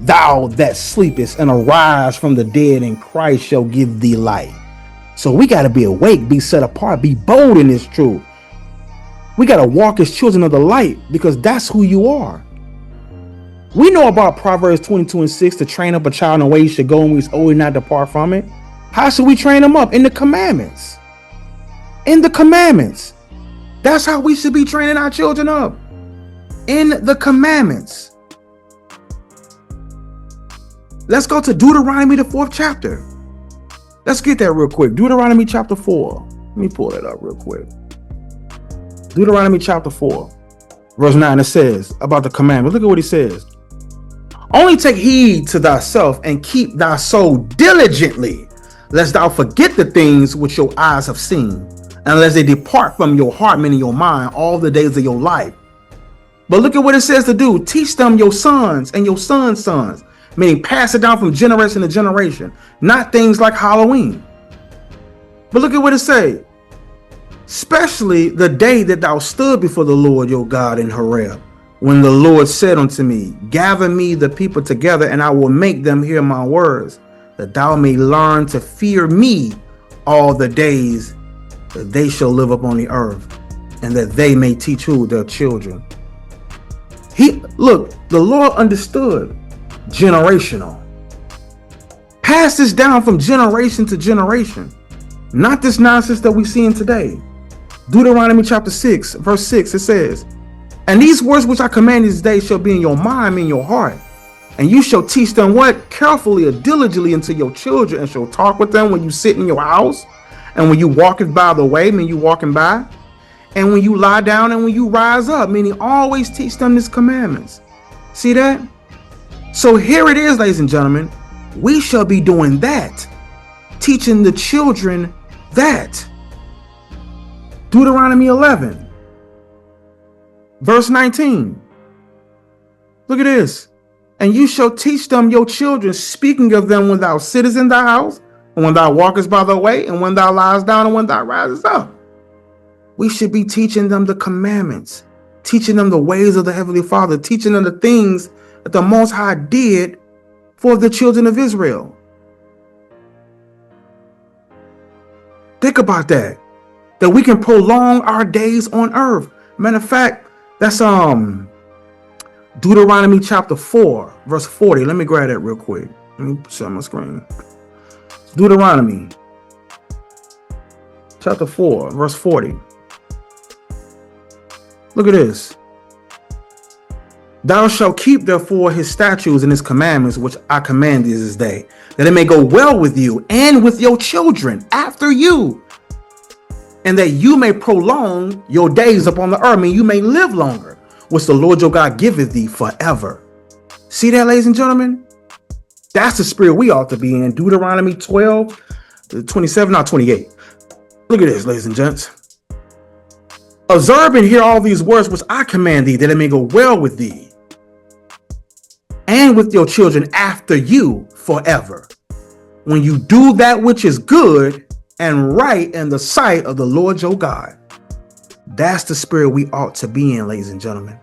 thou that sleepest, and arise from the dead, and Christ shall give thee light. So we got to be awake, be set apart, be bold in this truth. We got to walk as children of the light, because that's who you are. We know about Proverbs 22:6, to train up a child in the way he should go, and when he's old, he not depart from it. How should we train them up? In the commandments. In the commandments. That's how we should be training our children up. In the commandments. Let's go to Deuteronomy, the 4th chapter. Let's get that real quick. Deuteronomy chapter 4. Let me pull it up real quick. Deuteronomy chapter 4, verse 9, it says about the commandment. Look at what he says. Only take heed to thyself and keep thy soul diligently, lest thou forget the things which your eyes have seen, unless they depart from your heart, meaning your mind, all the days of your life. But look at what it says to do. Teach them your sons and your sons' sons, meaning pass it down from generation to generation, not things like Halloween. But look at what it says. Especially the day that thou stood before the Lord your God in Horeb, when the Lord said unto me, gather me the people together, and I will make them hear my words, that thou may learn to fear me all the days that they shall live upon the earth, and that they may teach who? Their children. Look, the Lord understood generational. Pass this down from generation to generation, not this nonsense that we see in today. Deuteronomy chapter 6, verse 6, it says, and these words which I command this day shall be in your mind, in your heart, and you shall teach them what? Carefully or diligently unto your children, and shall talk with them when you sit in your house, and when you walketh by the way, meaning you walking by, and when you lie down and when you rise up, meaning always teach them these commandments. See that? So here it is, ladies and gentlemen, we shall be doing that, teaching the children that. Deuteronomy 11, verse 19. Look at this. And you shall teach them your children, speaking of them when thou sittest in thy house, and when thou walkest by the way, and when thou liest down, and when thou risest up. We should be teaching them the commandments, teaching them the ways of the Heavenly Father, teaching them the things that the Most High did for the children of Israel. Think about that. That we can prolong our days on earth. Matter of fact, that's Deuteronomy chapter 4, verse 40. Let me grab that real quick. Let me share my screen. Deuteronomy chapter 4, verse 40. Look at this. Thou shalt keep therefore his statutes and his commandments, which I command thee this day, that it may go well with you and with your children after you, and that you may prolong your days upon the earth, and you may live longer, which the Lord your God giveth thee forever. See that, ladies and gentlemen? That's the spirit we ought to be in. Deuteronomy 12, 27, not 28. Look at this, ladies and gents. Observe and hear all these words which I command thee, that it may go well with thee and with your children after you forever, when you do that which is good and right in the sight of the Lord your God. That's the spirit we ought to be in, ladies and gentlemen.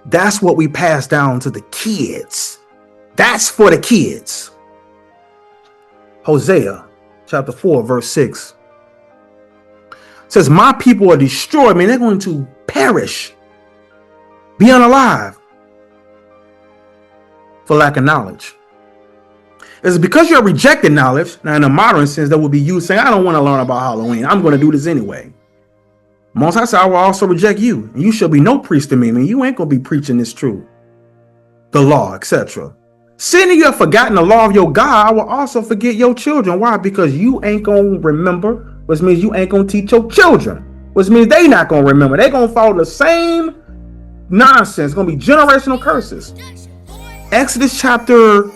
That's what we pass down to the kids. That's for the kids. Hosea chapter 4, verse 6 says, my people are destroyed. I mean, they're going to perish, be unalive for lack of knowledge. It's because you're rejecting knowledge. Now, in a modern sense, that would be you saying, I don't want to learn about Halloween. I'm going to do this anyway. Most High said, I will also reject you, and you shall be no priest to me. I mean, you ain't going to be preaching this truth, the law, etc. Seeing you have forgotten the law of your God, I will also forget your children. Why? Because you ain't going to remember, which means you ain't going to teach your children, which means they not going to remember. They're going to follow the same nonsense. It's going to be generational curses. Exodus chapter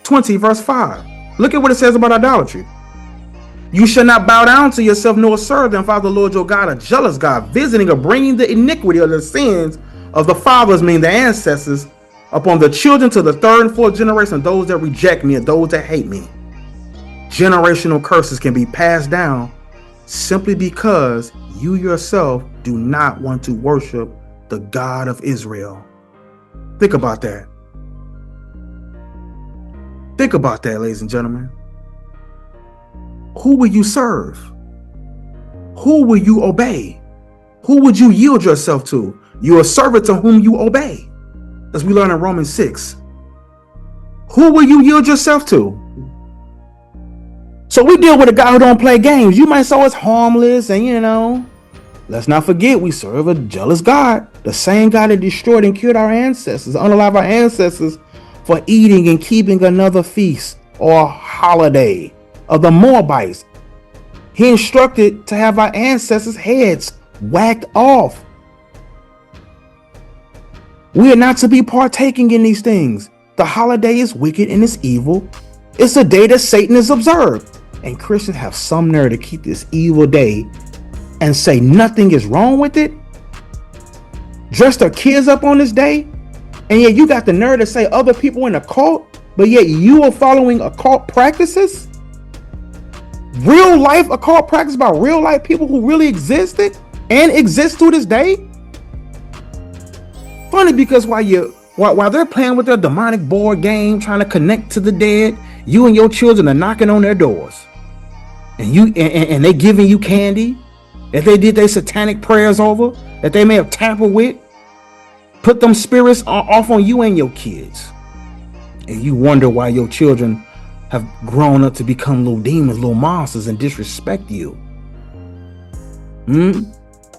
20, verse 5. Look at what it says about idolatry. You shall not bow down to yourself nor serve them, for the Lord your God, a jealous God, visiting or bringing the iniquity of the sins of the fathers, meaning the ancestors, upon the children to the third and fourth generation of those that reject me and those that hate me. Generational curses can be passed down simply because you yourself do not want to worship the God of Israel. Think about that. Think about that, ladies and gentlemen. Who will you serve? Who will you obey? Who would you yield yourself to? You're a servant to whom you obey, as we learn in Romans 6. Who will you yield yourself to? So we deal with a guy who don't play games. You might say it's harmless, and let's not forget we serve a jealous God. The same God that destroyed and killed our ancestors, unalive our ancestors for eating and keeping another feast or holiday of the Moabites. He instructed to have our ancestors' heads whacked off. We are not to be partaking in these things. The holiday is wicked and it's evil. It's a day that Satan is observed. And Christians have some nerve to keep this evil day and say nothing is wrong with it. Dress their kids up on this day. And yet you got the nerve to say other people in a cult, but yet you are following occult practices? Real life occult practice by real life people who really existed and exist to this day? Funny, because while they're playing with their demonic board game, trying to connect to the dead, you and your children are knocking on their doors. And they giving you candy that they did their satanic prayers over, that they may have tampered with, put them spirits off on you and your kids. And you wonder why your children have grown up to become little demons, little monsters, and disrespect you.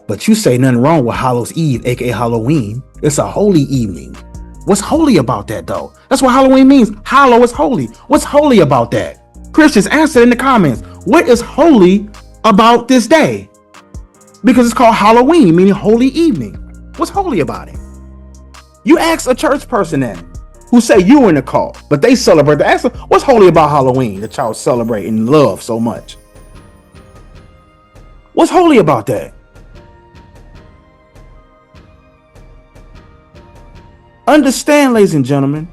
But you say nothing wrong with Hallows Eve, aka Halloween. It's a holy evening. What's holy about that, though? That's what Halloween means. Hallow is holy. What's holy about that? Christians, answer in the comments. What is holy about this day? Because it's called Halloween, meaning holy evening. What's holy about it? You ask a church person then, who say you in the cult, but they celebrate. Ask them, what's holy about Halloween that y'all celebrate and love so much? What's holy about that? Understand, ladies and gentlemen,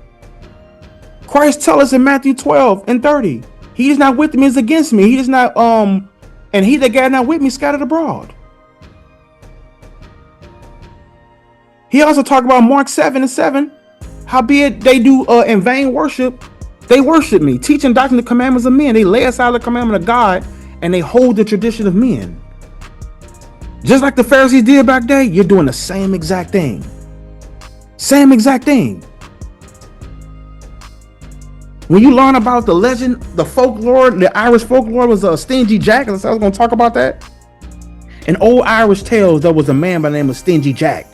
Christ tells us in Matthew 12:30, he is not with me, is against me. He is not, and he that gat not with me scattered abroad. He also talked about Mark 7:7, howbeit they do in vain worship, they worship me, teaching doctrine the commandments of men. They lay aside the commandment of God and they hold the tradition of men. Just like the Pharisees did back then, you're doing the same exact thing. Same exact thing. When you learn about the legend, the folklore, the Irish folklore was a Stingy Jack. I was going to talk about that. In old Irish tales, there was a man by the name of Stingy Jack.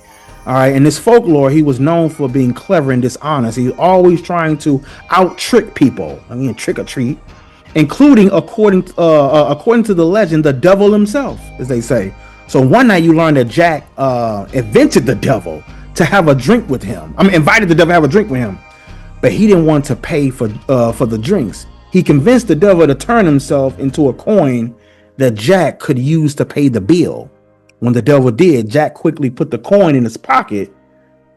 All right, in this folklore, he was known for being clever and dishonest. He was always trying to out-trick people. I mean, trick or treat, including, according to the legend, the devil himself, as they say. So one night you learn that Jack invented the devil to have a drink with him. Invited the devil to have a drink with him, but he didn't want to pay for the drinks. He convinced the devil to turn himself into a coin that Jack could use to pay the bill. When the devil did, Jack quickly put the coin in his pocket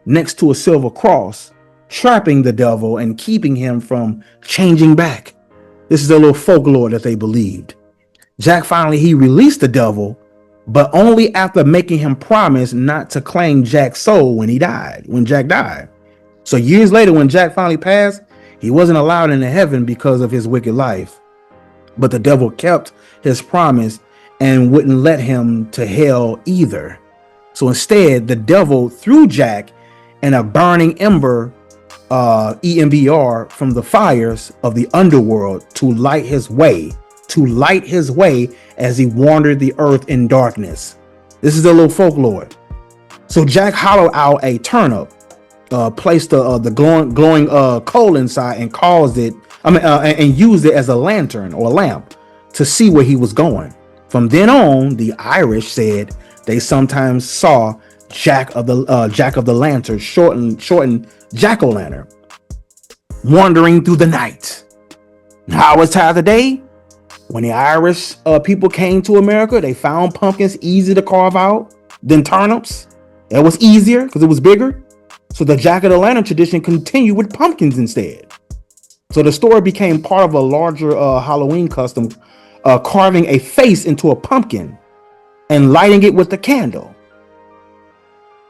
next to a silver cross, trapping the devil and keeping him from changing back. This is a little folklore that they believed. Jack finally released the devil, but only after making him promise not to claim Jack's soul when Jack died. So years later, when Jack finally passed, he wasn't allowed into heaven because of his wicked life. But the devil kept his promise and wouldn't let him to hell either. So instead, the devil threw Jack in a burning ember, EMBR, from the fires of the underworld to light his way as he wandered the earth in darkness. This is a little folklore. So Jack hollowed out a turnip, placed the glowing coal inside, and and used it as a lantern or a lamp to see where he was going. From then on, the Irish said they sometimes saw Jack of the Lantern, shortened Jack-o'-lantern, wandering through the night. How was time today? When the Irish people came to America, they found pumpkins easy to carve out than turnips. It was easier because it was bigger. So the Jack-o'-lantern tradition continued with pumpkins instead. So the story became part of a larger Halloween custom, carving a face into a pumpkin and lighting it with a candle.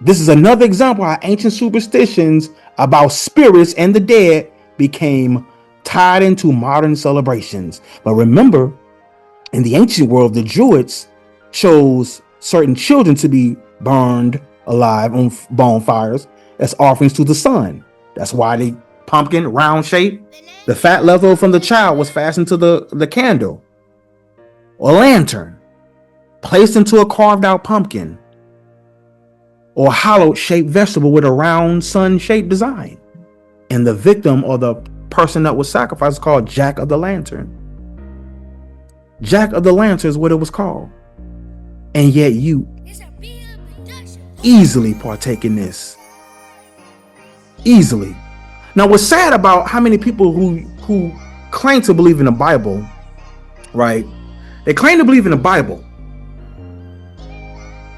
This is another example how ancient superstitions about spirits and the dead became tied into modern celebrations. But remember, in the ancient world, the Druids chose certain children to be burned alive on bonfires as offerings to the sun. That's why the pumpkin, round shape, the fat left over from the child was fastened to the candle. or lantern placed into a carved out pumpkin or hollow shaped vegetable with a round sun shaped design. And the victim or the person that was sacrificed is called Jack of the Lantern. Jack of the Lantern is what it was called. And yet you easily partake in this. Easily. Now, what's sad about how many people who claim to believe in the Bible, right? They claim to believe in the Bible.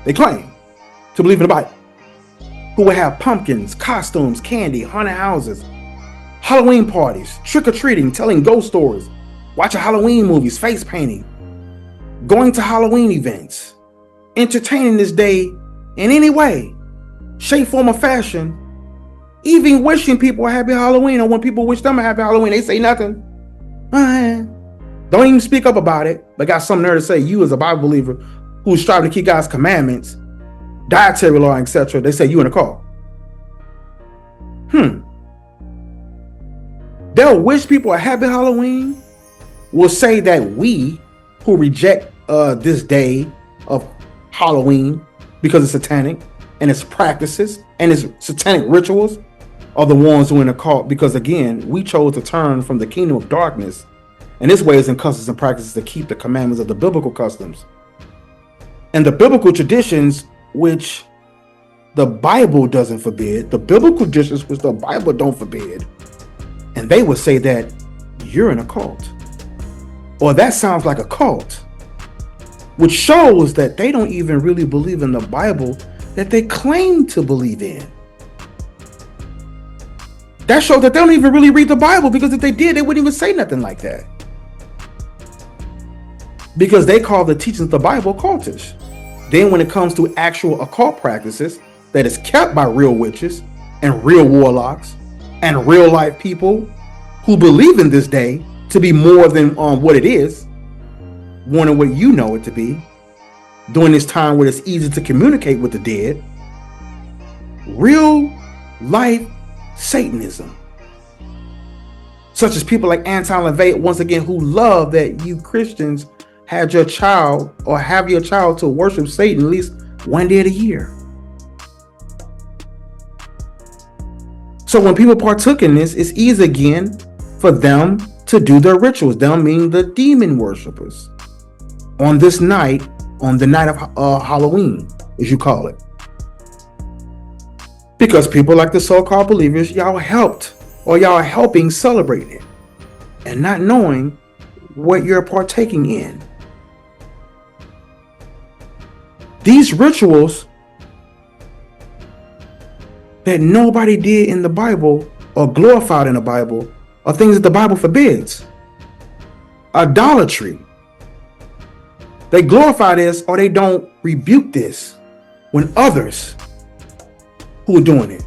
They claim to believe in the Bible. Who would have pumpkins, costumes, candy, haunted houses, Halloween parties, trick-or-treating, telling ghost stories, watching Halloween movies, face painting, going to Halloween events, entertaining this day in any way, shape, form, or fashion, even wishing people a happy Halloween, or when people wish them a happy Halloween, they say nothing. Don't even speak up about it, but got something there to say. You as a Bible believer who's striving to keep God's commandments, dietary law, etc., they say you in a cult. They'll wish people a happy Halloween, will say that we who reject this day of Halloween because it's satanic and its practices and its satanic rituals are the ones who are in a cult, because again, we chose to turn from the kingdom of darkness and its ways and customs and practices to keep the commandments of the biblical customs and the biblical traditions, which the Bible doesn't forbid, the biblical traditions which the Bible don't forbid. And they would say that you're in a cult, or that sounds like a cult, which shows that they don't even really believe in the Bible that they claim to believe in. That shows that they don't even really read the Bible, because if they did, they wouldn't even say nothing like that. Because they call the teachings of the Bible cultish. Then when it comes to actual occult practices that is kept by real witches and real warlocks and real life people who believe in this day to be more than what it is, more than what you know it to be, during this time where it's easy to communicate with the dead, real life Satanism, such as people like Anton LaVey, once again, who love that you Christians had your child or have your child to worship Satan at least one day of the year. So when people partook in this, it's easy again for them to do their rituals, them meaning the demon worshipers, on this night, on the night of Halloween, as you call it. Because people like the so-called believers, y'all helped, or y'all are helping celebrate it, and not knowing what you're partaking in. These rituals that nobody did in the Bible or glorified in the Bible are things that the Bible forbids. Idolatry. They glorify this, or they don't rebuke this when others who are doing it.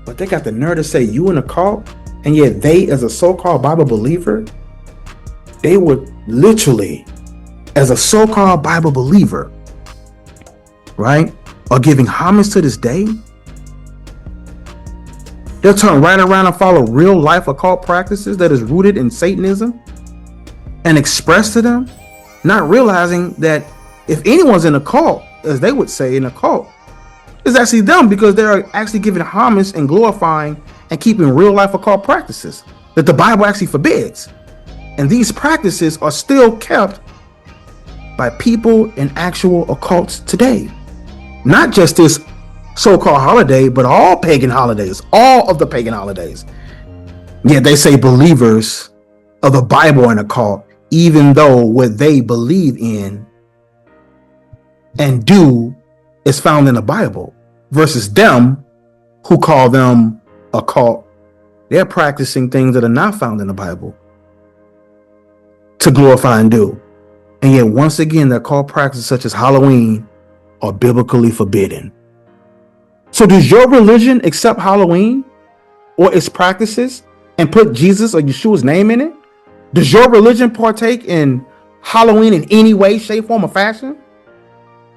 But they got the nerve to say you in a cult, and yet they, as a so-called Bible believer, they would literally, as a so-called Bible believer, right, are giving homage to this day. They'll turn right around and follow real life occult practices that is rooted in Satanism and express to them, not realizing that if anyone's in a cult, as they would say in a cult, it's actually them, because they're actually giving homage and glorifying and keeping real life occult practices that the Bible actually forbids. And these practices are still kept by people in actual occults today. Not just this so-called holiday, but all pagan holidays, all of the pagan holidays. Yet they say believers of the Bible are in a cult, even though what they believe in and do is found in the Bible, versus them who call them a cult. They're practicing things that are not found in the Bible to glorify and do. And yet once again, their cult practices such as Halloween are biblically forbidden. So does your religion accept Halloween or its practices and put Jesus or Yeshua's name in it? Does your religion partake in Halloween in any way, shape, form, or fashion?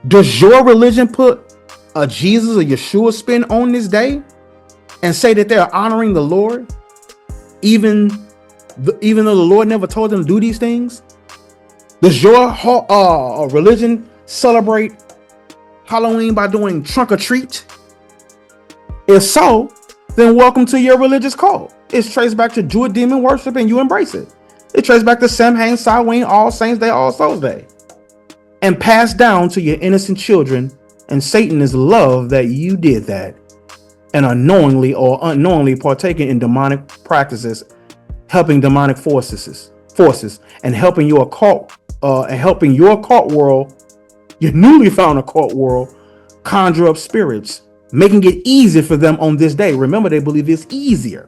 Does your religion put a Jesus or Yeshua spin on this day and say that they're honoring the Lord, even though the Lord never told them to do these things? Does your religion celebrate Halloween by doing trunk or treat? If so, then welcome to your religious cult. It's traced back to Druid demon worship and you embrace it. It traced back to Samhain, Samhain, All Saints Day, All Souls Day. And passed down to your innocent children, and Satan is loved that you did that and unknowingly or unknowingly partaking in demonic practices, helping demonic forces and helping your occult world, your newly found occult world, conjure up spirits, making it easier for them on this day. Remember, they believe it's easier.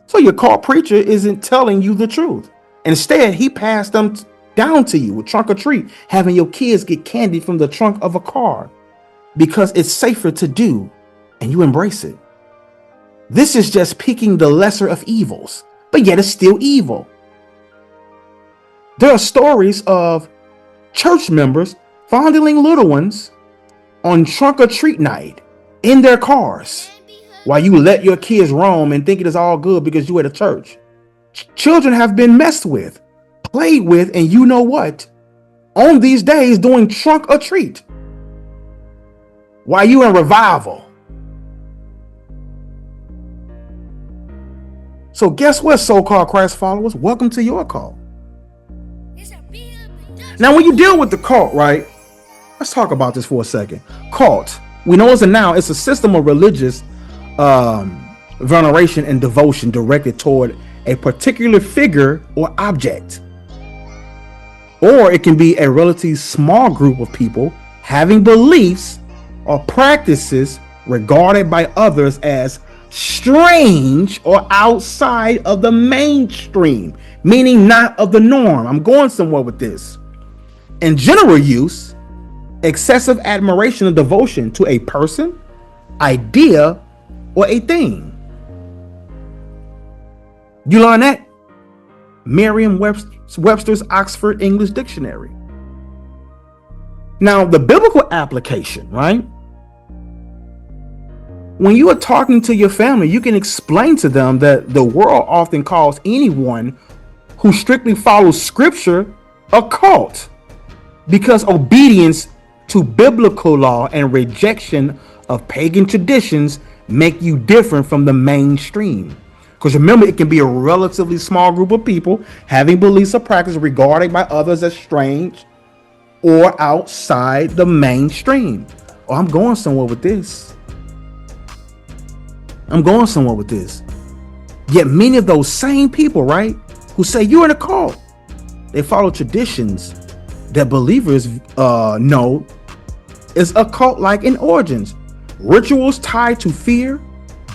So your cult preacher isn't telling you the truth. Instead, he passed them down to you with trunk or treat, having your kids get candy from the trunk of a car because it's safer to do, and you embrace it. This is just picking the lesser of evils, but yet it's still evil. There are stories of church members fondling little ones on trunk or treat night in their cars while you let your kids roam and think it is all good because you at a church. Children have been messed with, played with, and you know what? On these days doing trunk or treat while you in revival. So guess what, so-called Christ followers? Welcome to your cult. Now, when you deal with the cult, right? Let's talk about this for a second. Cult, we know it's a system of religious veneration and devotion directed toward a particular figure or object. Or it can be a relatively small group of people having beliefs or practices regarded by others as strange or outside of the mainstream, meaning not of the norm. I'm going somewhere with this. In general use, excessive admiration and devotion to a person, idea, or a thing. You learn that? Merriam-Webster's Oxford English Dictionary. Now, the biblical application, right? When you are talking to your family, you can explain to them that the world often calls anyone who strictly follows scripture a cult, because obedience to biblical law and rejection of pagan traditions make you different from the mainstream. Because remember, it can be a relatively small group of people having beliefs or practices regarded by others as strange or outside the mainstream. Oh, I'm going somewhere with this. Yet many of those same people, right, who say you're in a cult, they follow traditions that believers know is occult-like in origins, rituals tied to fear,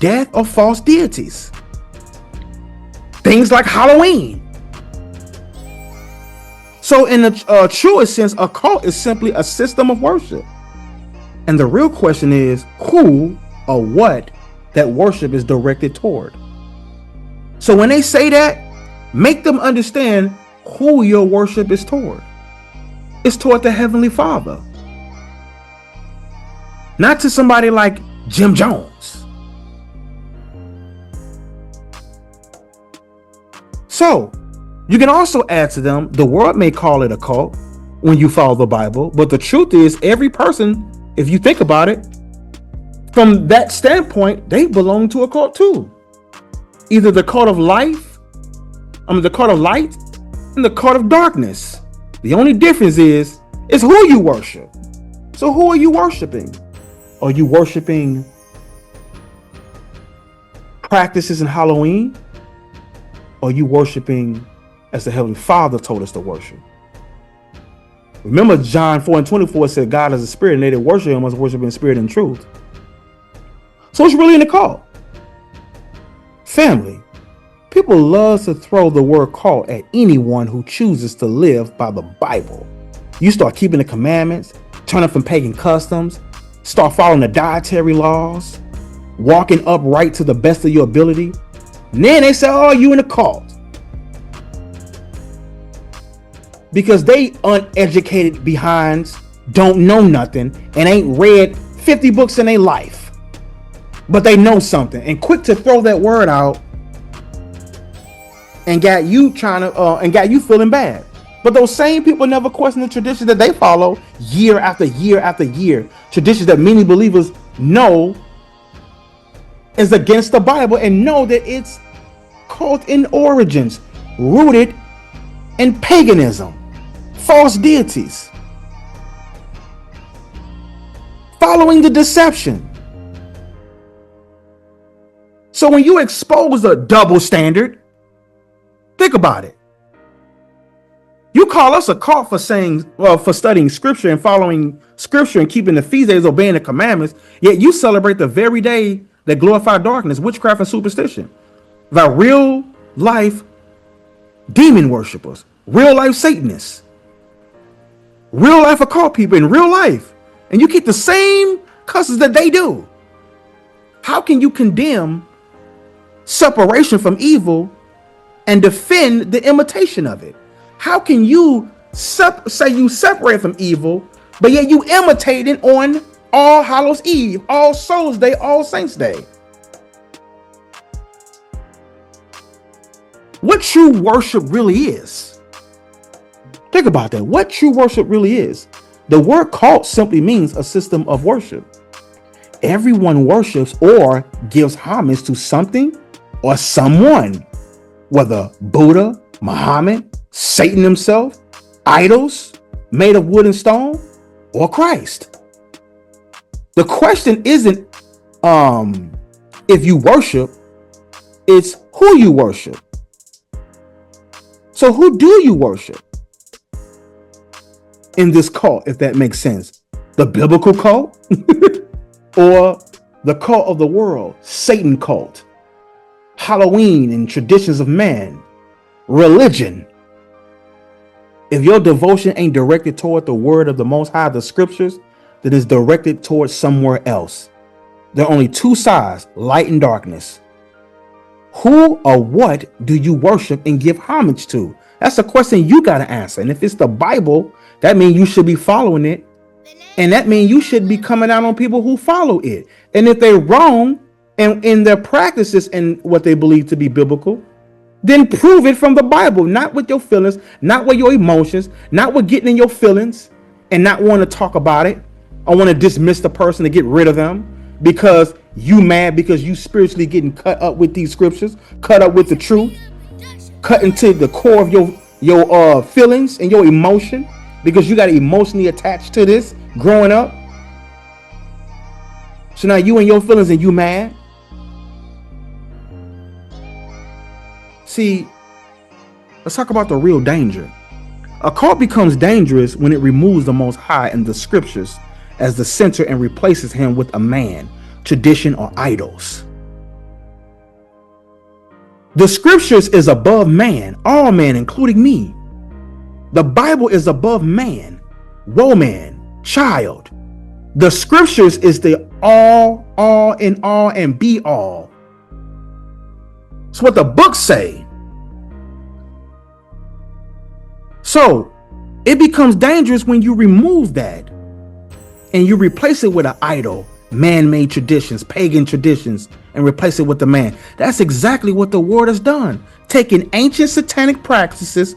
death, or false deities. Things like Halloween. So in the truest sense, a cult is simply a system of worship. And the real question is who or what that worship is directed toward. So when they say that, make them understand who your worship is toward. It's toward the Heavenly Father. Not to somebody like Jim Jones. So, you can also add to them, the world may call it a cult when you follow the Bible, but the truth is every person, if you think about it, from that standpoint, they belong to a cult too. Either the cult of life, the cult of light, and the cult of darkness. The only difference is who you worship. So who are you worshiping? Are you worshiping practices in Halloween? Or are you worshiping as the Heavenly Father told us to worship? Remember, John 4:24 said God is a spirit, and they that worship him must worship in spirit and truth. So it's really in the cult. Family, people love to throw the word cult at anyone who chooses to live by the Bible. You start keeping the commandments, turning from pagan customs, start following the dietary laws, walking upright to the best of your ability. And then they say, oh, you in a cult. Because they uneducated behinds don't know nothing and ain't read 50 books in their life. But they know something and quick to throw that word out and got you feeling bad. But those same people never question the traditions that they follow year after year after year. Traditions that many believers know is against the Bible and know that it's cult in origins, rooted in paganism, false deities, following the deception. So when you expose a double standard, think about it. You call us a cult for for studying scripture and following scripture and keeping the feast days, obeying the commandments, yet you celebrate the very day that glorify darkness, witchcraft, and superstition. By real life demon worshipers, real life Satanists, real life occult people in real life, and you keep the same cusses that they do. How can you condemn separation from evil and defend the imitation of it? How can you say you separate from evil, but yet you imitate it on All Hallows Eve, All Souls Day, All Saints Day? What true worship really is. Think about that. What true worship really is. The word cult simply means a system of worship. Everyone worships or gives homage to something or someone, whether Buddha, Muhammad, Satan himself, idols made of wood and stone, or Christ. The question isn't if you worship, it's who you worship. So who do you worship in this cult, if that makes sense? The biblical cult or the cult of the world, Satan cult, Halloween and traditions of man, religion? If your devotion ain't directed toward the word of the Most High, the scriptures, then it's directed towards somewhere else. There are only two sides, light and darkness. Who or what do you worship and give homage to? That's a question you got to answer. And if it's the Bible, that means you should be following it. And that means you should be coming out on people who follow it. And if they're wrong and in their practices and what they believe to be biblical, then prove it from the Bible, not with your feelings, not with your emotions, not with getting in your feelings and not want to talk about it. I want to dismiss the person to get rid of them because you mad because you spiritually getting cut up with these scriptures, cut up with the truth, cut into the core of your feelings and your emotion because you got emotionally attached to this growing up. So now you and your feelings and you mad. See, let's talk about the real danger. A cult becomes dangerous when it removes the Most High and the scriptures as the center and replaces him with a man, tradition, or idols. The scriptures is above man, all man, including me. The Bible is above man, woman, child. The scriptures is the all in all, and be all. It's what the books say. So it becomes dangerous when you remove that and you replace it with an idol, man-made traditions, pagan traditions, and replace it with the man. That's exactly what the world has done. Taking ancient satanic practices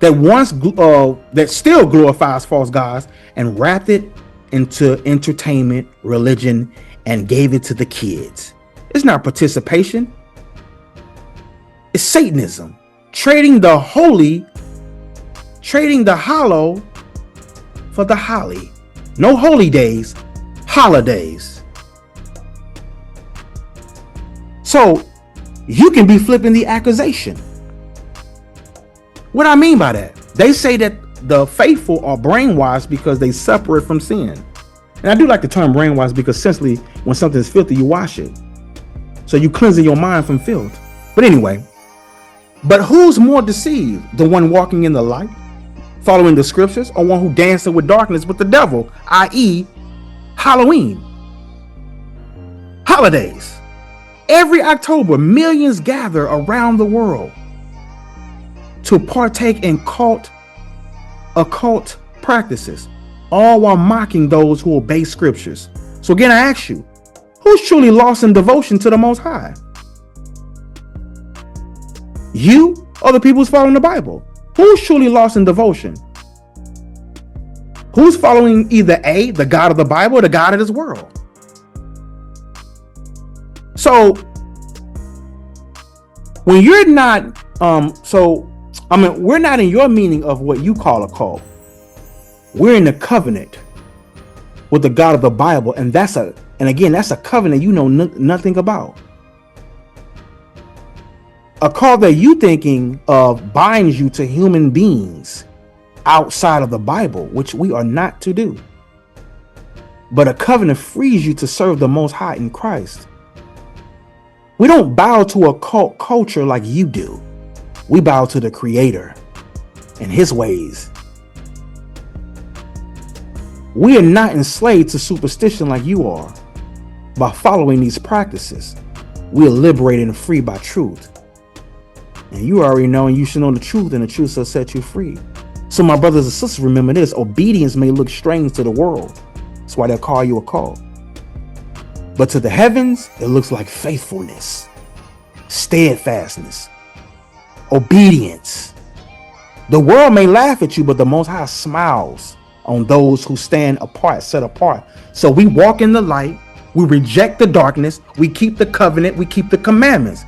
that still glorifies false gods and wrapped it into entertainment, religion, and gave it to the kids. It's not participation. It's Satanism, trading the hollow for the holly. No holy days, holidays. So you can be flipping the accusation. What I mean by that? They say that the faithful are brainwashed because they separate from sin. And I do like the term brainwashed because essentially when something is filthy, you wash it. So you cleansing your mind from filth. But anyway, but who's more deceived? The one walking in the light, following the scriptures, or one who dances with darkness with the devil, i.e. Halloween? Holidays. Every October, millions gather around the world to partake in occult practices, all while mocking those who obey scriptures. So again, I ask you, who's truly lost in devotion to the Most High? You or the people who's following the Bible? Who's truly lost in devotion? Who's following either A, the God of the Bible, or the God of this world? So when you're not, we're not in your meaning of what you call a cult. We're in the covenant with the God of the Bible, and that's a covenant you know nothing about. A call that you thinking of binds you to human beings outside of the Bible, which we are not to do. But a covenant frees you to serve the Most High in Christ. We don't bow to a cult culture like you do. We bow to the Creator and His ways. We are not enslaved to superstition like you are. By following these practices, we are liberated and free by truth. And you already know, and you should know the truth, and the truth shall set you free. So my brothers and sisters, remember this: obedience may look strange to the world. That's why they'll call you a cult. But to the heavens, it looks like faithfulness, steadfastness, obedience. The world may laugh at you, but the Most High smiles on those who stand apart, set apart. So we walk in the light, we reject the darkness, we keep the covenant, we keep the commandments.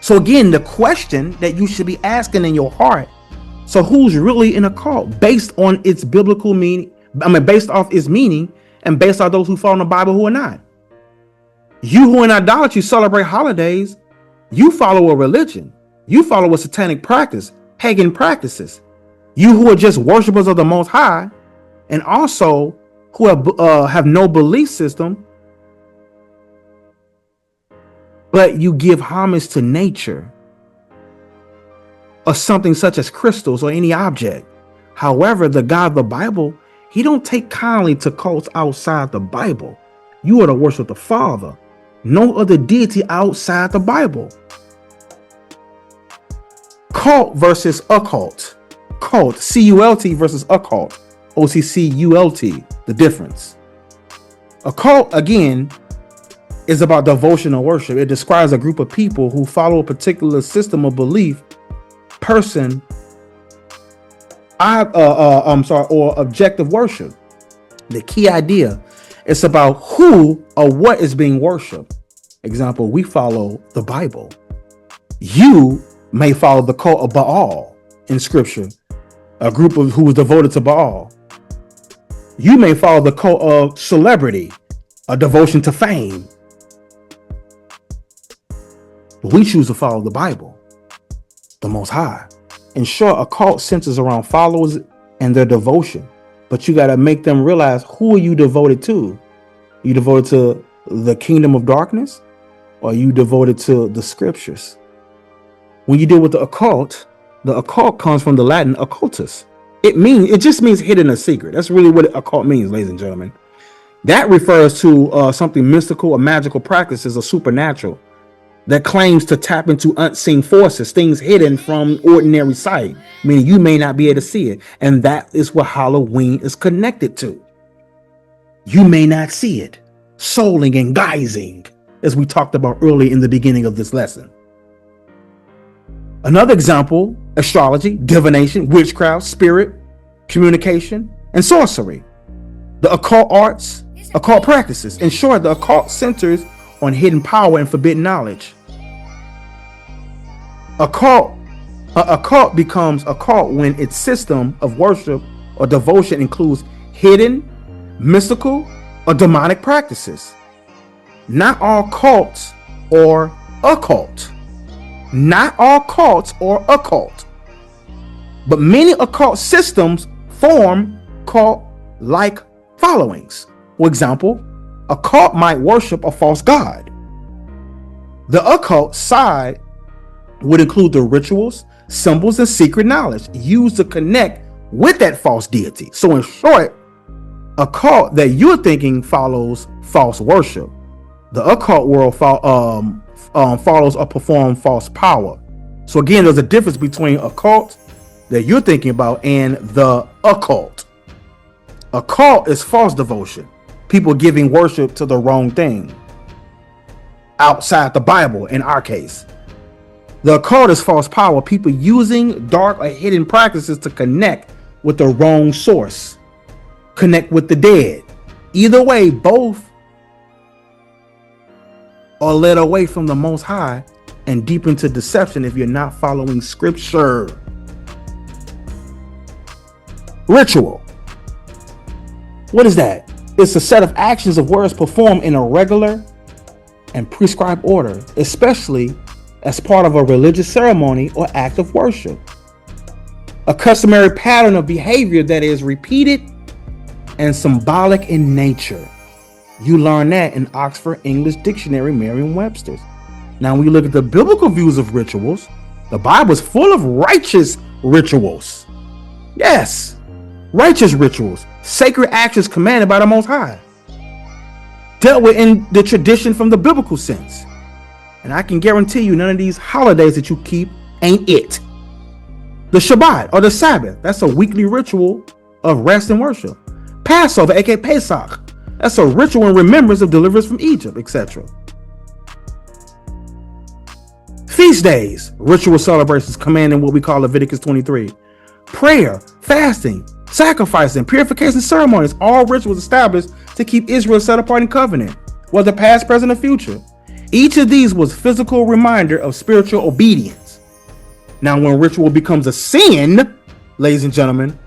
So again, the question that you should be asking in your heart, so who's really in a cult based on its biblical meaning? Based off its meaning, and based on those who follow the Bible who are not. You who in idolatry celebrate holidays, you follow a religion. You follow a satanic practice, pagan practices. You who are just worshipers of the Most High, and also who have no belief system, but you give homage to nature or something such as crystals or any object. However, the God of the Bible, He don't take kindly to cults outside the Bible. You are to worship the Father, no other deity outside the Bible. Cult versus occult. Cult, C-U-L-T versus occult, O-C-C-U-L-T, the difference. A cult, again, is about devotional worship. It describes a group of people who follow a particular system of belief, person, or objective worship. The key idea is about who or what is being worshipped. Example, we follow the Bible. You may follow the cult of Baal in scripture, a group of who was devoted to Baal. You may follow the cult of celebrity, a devotion to fame. But we choose to follow the Bible, the Most High. In short, a cult centers around followers and their devotion. But you got to make them realize, who are you devoted to? You devoted to the kingdom of darkness, or are you devoted to the scriptures? When you deal with the occult comes from the Latin occultus. It just means hidden or secret. That's really what occult means, ladies and gentlemen. That refers to something mystical or magical practices or supernatural that claims to tap into unseen forces, things hidden from ordinary sight, meaning you may not be able to see it. And that is what Halloween is connected to. You may not see it. Souling and guising, as we talked about earlier in the beginning of this lesson. Another example, astrology, divination, witchcraft, spirit, communication, and sorcery. The occult arts, occult practices. In short, the occult centers on hidden power and forbidden knowledge. A cult becomes a cult when its system of worship or devotion includes hidden, mystical, or demonic practices. Not all cults or occult. Not all cults or occult. But many occult systems form cult-like followings. For example, a cult might worship a false god. The occult side would include the rituals, symbols, and secret knowledge used to connect with that false deity. So in short, a cult that you're thinking follows false worship. The occult world follows or performs false power. So again, there's a difference between a cult that you're thinking about and the occult. A cult is false devotion. People giving worship to the wrong thing outside the Bible in our case. The occult is false power, people using dark or hidden practices to connect with the wrong source, connect with the dead. Either way, both are led away from the Most High and deep into deception if you're not following scripture. Ritual. What is that? It's a set of actions of words performed in a regular and prescribed order, especially as part of a religious ceremony or act of worship. A customary pattern of behavior that is repeated and symbolic in nature. You learn that in Oxford English Dictionary, Merriam-Webster's. Now, when you look at the biblical views of rituals, the Bible is full of righteous rituals. Yes, righteous rituals, sacred actions commanded by the Most High, dealt with in the tradition from the biblical sense. And I can guarantee you none of these holidays that you keep ain't it. The Shabbat or the Sabbath, that's a weekly ritual of rest and worship. Passover, aka Pesach, that's a ritual in remembrance of deliverance from Egypt, etc. Feast days, ritual celebrations commanding what we call Leviticus 23. Prayer, fasting, sacrificing, purification ceremonies, all rituals established to keep Israel set apart in covenant, whether past, present, or future. Each of these was physical reminder of spiritual obedience. Now, when ritual becomes a sin, ladies and gentlemen,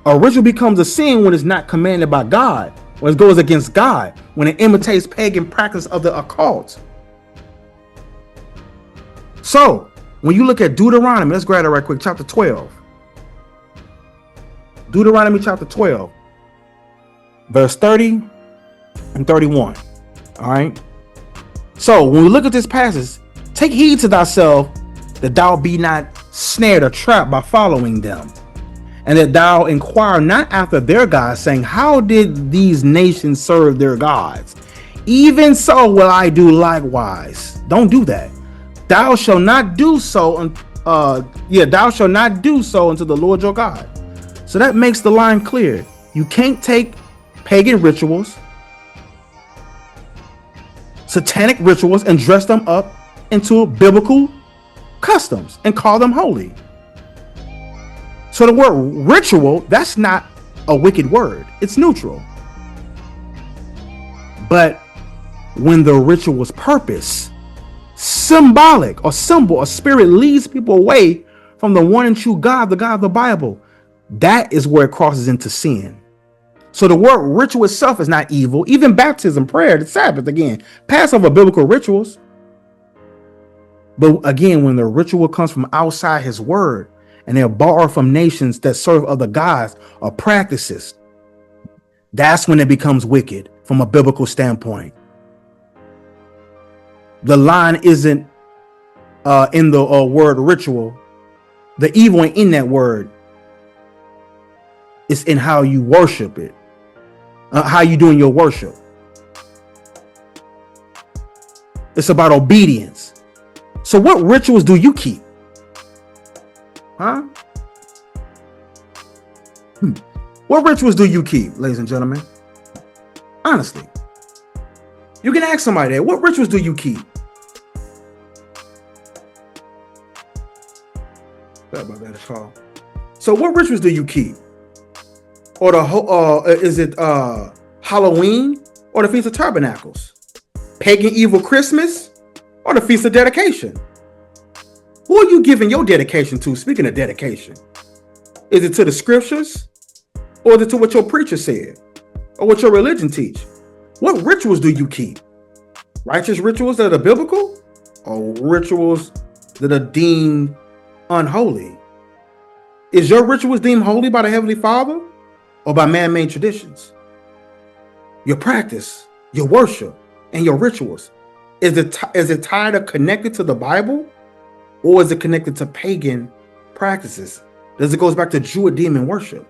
a ritual becomes a sin when it's not commanded by God, when it goes against God, when it imitates pagan practice of the occult. So, when you look at Deuteronomy, let's grab it right quick, chapter 12. Deuteronomy chapter 12, verse 30 and 31. All right. So when we look at this passage, take heed to thyself that thou be not snared or trapped by following them, and that thou inquire not after their gods, saying, how did these nations serve their gods? Even so will I do likewise. Don't do that. Thou shalt not do so. Thou shalt not do so unto the Lord your God. So that makes the line clear. You can't take pagan rituals, satanic rituals, and dress them up into biblical customs and call them holy. So the word ritual, that's not a wicked word. It's neutral. But when the ritual's purpose, symbolic or symbol or spirit, leads people away from the one and true God, the God of the Bible, that is where it crosses into sin. So the word ritual itself is not evil. Even baptism, prayer, the Sabbath, again, Passover, biblical rituals. But again, when the ritual comes from outside his word and they're borrowed from nations that serve other gods or practices, that's when it becomes wicked from a biblical standpoint. The line isn't in the word ritual. The evil ain't in that word. It's in how you worship it, how you doing your worship. It's about obedience. So what rituals do you keep? Huh? What rituals do you keep, ladies and gentlemen? Honestly. You can ask somebody that. What rituals do you keep? Sorry about that call. So what rituals do you keep? Or is it Halloween or the Feast of Tabernacles? Pagan evil Christmas or the Feast of Dedication? Who are you giving your dedication to? Speaking of dedication, is it to the scriptures or is it to what your preacher said or what your religion teach? What rituals do you keep? Righteous rituals that are biblical or rituals that are deemed unholy? Is your rituals deemed holy by the Heavenly Father or by man-made traditions? Your practice, your worship, and your rituals, is it tied or connected to the Bible, or is it connected to pagan practices? Does it go back to Jewish demon worship?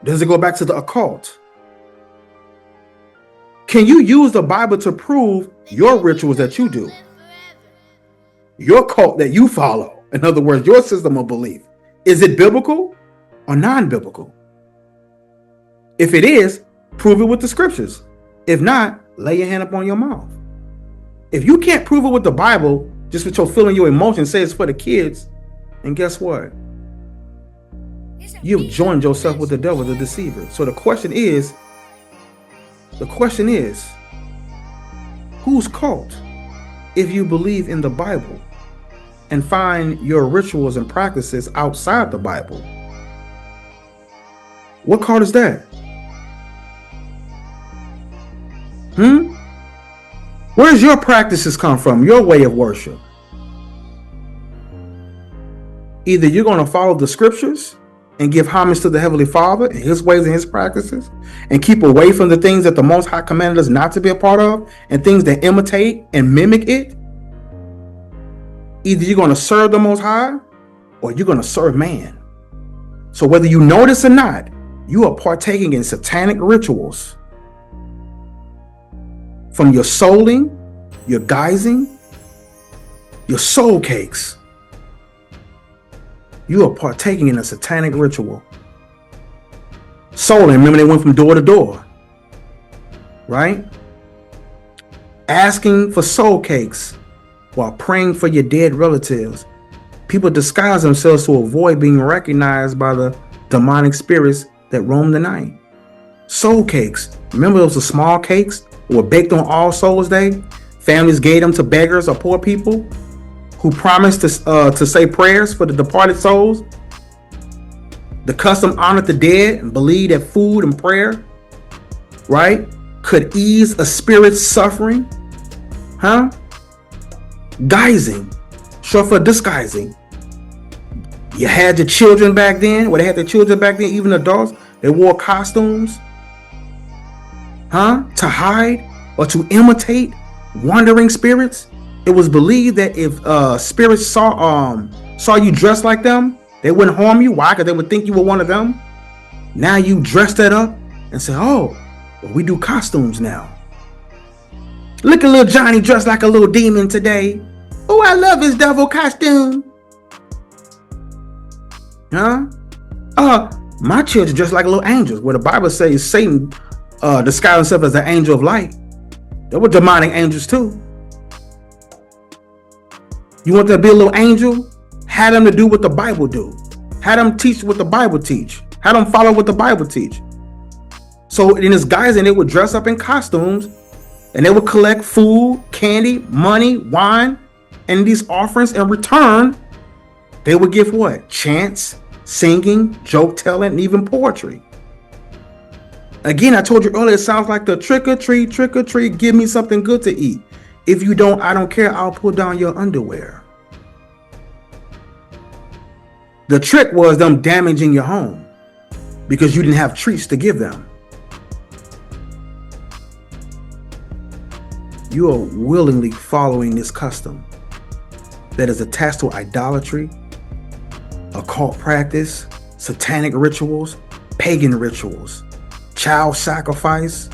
Does it go back to the occult? Can you use the Bible to prove your rituals that you do? Your cult that you follow, in other words, your system of belief, is it biblical or non-biblical? If it is, prove it with the scriptures. If not, lay your hand upon your mouth. If you can't prove it with the Bible, just with your feeling, your emotions, say it's for the kids. And guess what? You've joined yourself with the devil, the deceiver. So the question is, whose cult? If you believe in the Bible and find your rituals and practices outside the Bible, what cult is that? Where's your practices come from? Your way of worship? Either you're going to follow the scriptures and give homage to the Heavenly Father and his ways and his practices, and keep away from the things that the Most High commanded us not to be a part of, and things that imitate and mimic it. Either you're going to serve the Most High or you're going to serve man. So whether you notice or not, you are partaking in satanic rituals. From your souling, your guising, your soul cakes. You are partaking in a satanic ritual. Souling, remember they went from door to door, right? Asking for soul cakes while praying for your dead relatives. People disguise themselves to avoid being recognized by the demonic spirits that roam the night. Soul cakes. Remember those were small cakes that were baked on All Souls Day? Families gave them to beggars or poor people who promised to say prayers for the departed souls. The custom honored the dead and believed that food and prayer, right, could ease a spirit's suffering. Guising, short for disguising. You had your children back then, they had their children back then, even adults, they wore costumes, to hide or to imitate wandering spirits. It was believed that if spirits saw you dressed like them, they wouldn't harm you. Why? Because they would think you were one of them. Now you dress that up and say, oh, well, we do costumes now. Look at little Johnny dressed like a little demon today. Oh, I love his devil costume. My children dressed like little angels. Where the Bible says Satan disguised himself as an angel of light. They were demonic angels too. You want to be a little angel? Had them to do what the Bible do. Had them teach what the Bible teach. Had them follow what the Bible teach. So in this guise, and they would dress up in costumes, and they would collect food, candy, money, wine, and these offerings. In return, they would give what? Chants, singing, joke telling, and even poetry. Again, I told you earlier, it sounds like the trick or treat, give me something good to eat. If you don't, I don't care, I'll pull down your underwear. The trick was them damaging your home because you didn't have treats to give them. You are willingly following this custom that is attached to idolatry, occult practice, satanic rituals, pagan rituals, child sacrifice,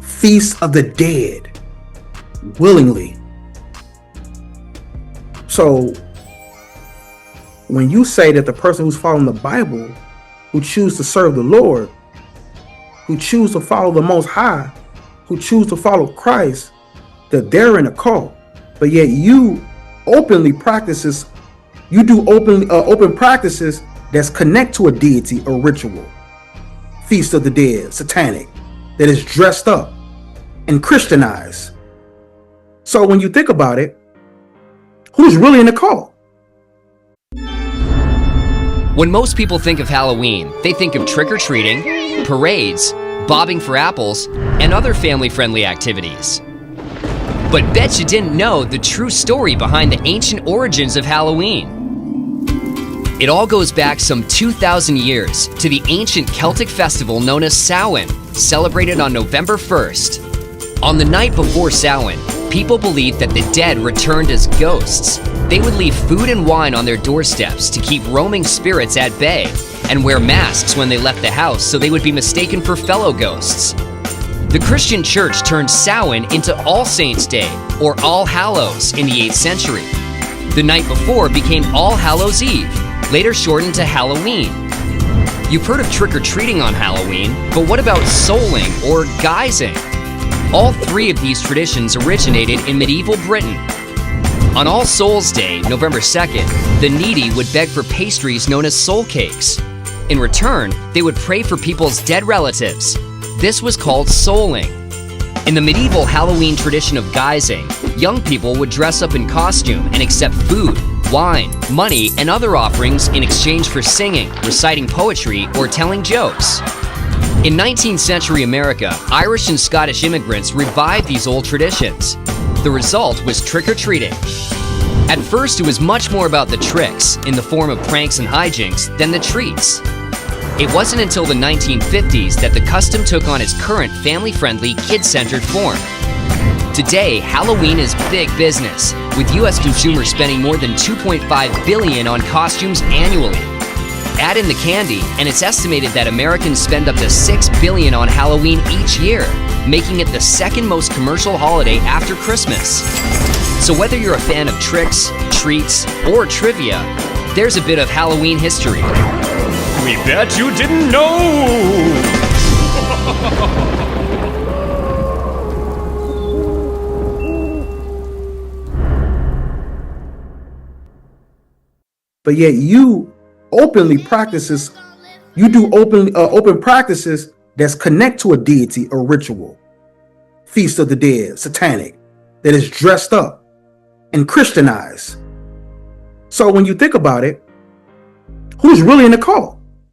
feast of the dead, willingly. So when you say that the person who's following the Bible, who choose to serve the Lord, who choose to follow the Most High, who choose to follow Christ, that they're in a cult, but yet you openly practices, you do open practices that's connect to a deity or ritual, feast of the dead, satanic, that is dressed up and Christianized. So when you think about it, who's really in a cult? When most people think of Halloween, they think of trick-or-treating, parades, bobbing for apples, and other family-friendly activities. But bet you didn't know the true story behind the ancient origins of Halloween. It all goes back some 2,000 years to the ancient Celtic festival known as Samhain, celebrated on November 1st. On the night before Samhain, people believed that the dead returned as ghosts. They would leave food and wine on their doorsteps to keep roaming spirits at bay, and wear masks when they left the house so they would be mistaken for fellow ghosts. The Christian church turned Samhain into All Saints' Day, or All Hallows, in the 8th century. The night before became All Hallows' Eve, later shortened to Halloween. You've heard of trick-or-treating on Halloween, but what about souling or guising? All three of these traditions originated in medieval Britain. On All Souls Day, November 2nd, the needy would beg for pastries known as soul cakes. In return, they would pray for people's dead relatives. This was called souling. In the medieval Halloween tradition of guising, young people would dress up in costume and accept food, wine, money, and other offerings in exchange for singing, reciting poetry, or telling jokes. In 19th century America, Irish and Scottish immigrants revived these old traditions. The result was trick-or-treating. At first, it was much more about the tricks, in the form of pranks and hijinks, than the treats. It wasn't until the 1950s that the custom took on its current family-friendly, kid-centered form. Today, Halloween is big business, with U.S. consumers spending more than $2.5 billion on costumes annually. Add in the candy, and it's estimated that Americans spend up to $6 billion on Halloween each year, making it the second most commercial holiday after Christmas. So whether you're a fan of tricks, treats, or trivia, there's a bit of Halloween history. We bet you didn't know! But yet you openly practices, you do open practices that's connect to a deity, a ritual, Feast of the Dead, Satanic, that is dressed up and Christianized. So when you think about it, who's really in the cult?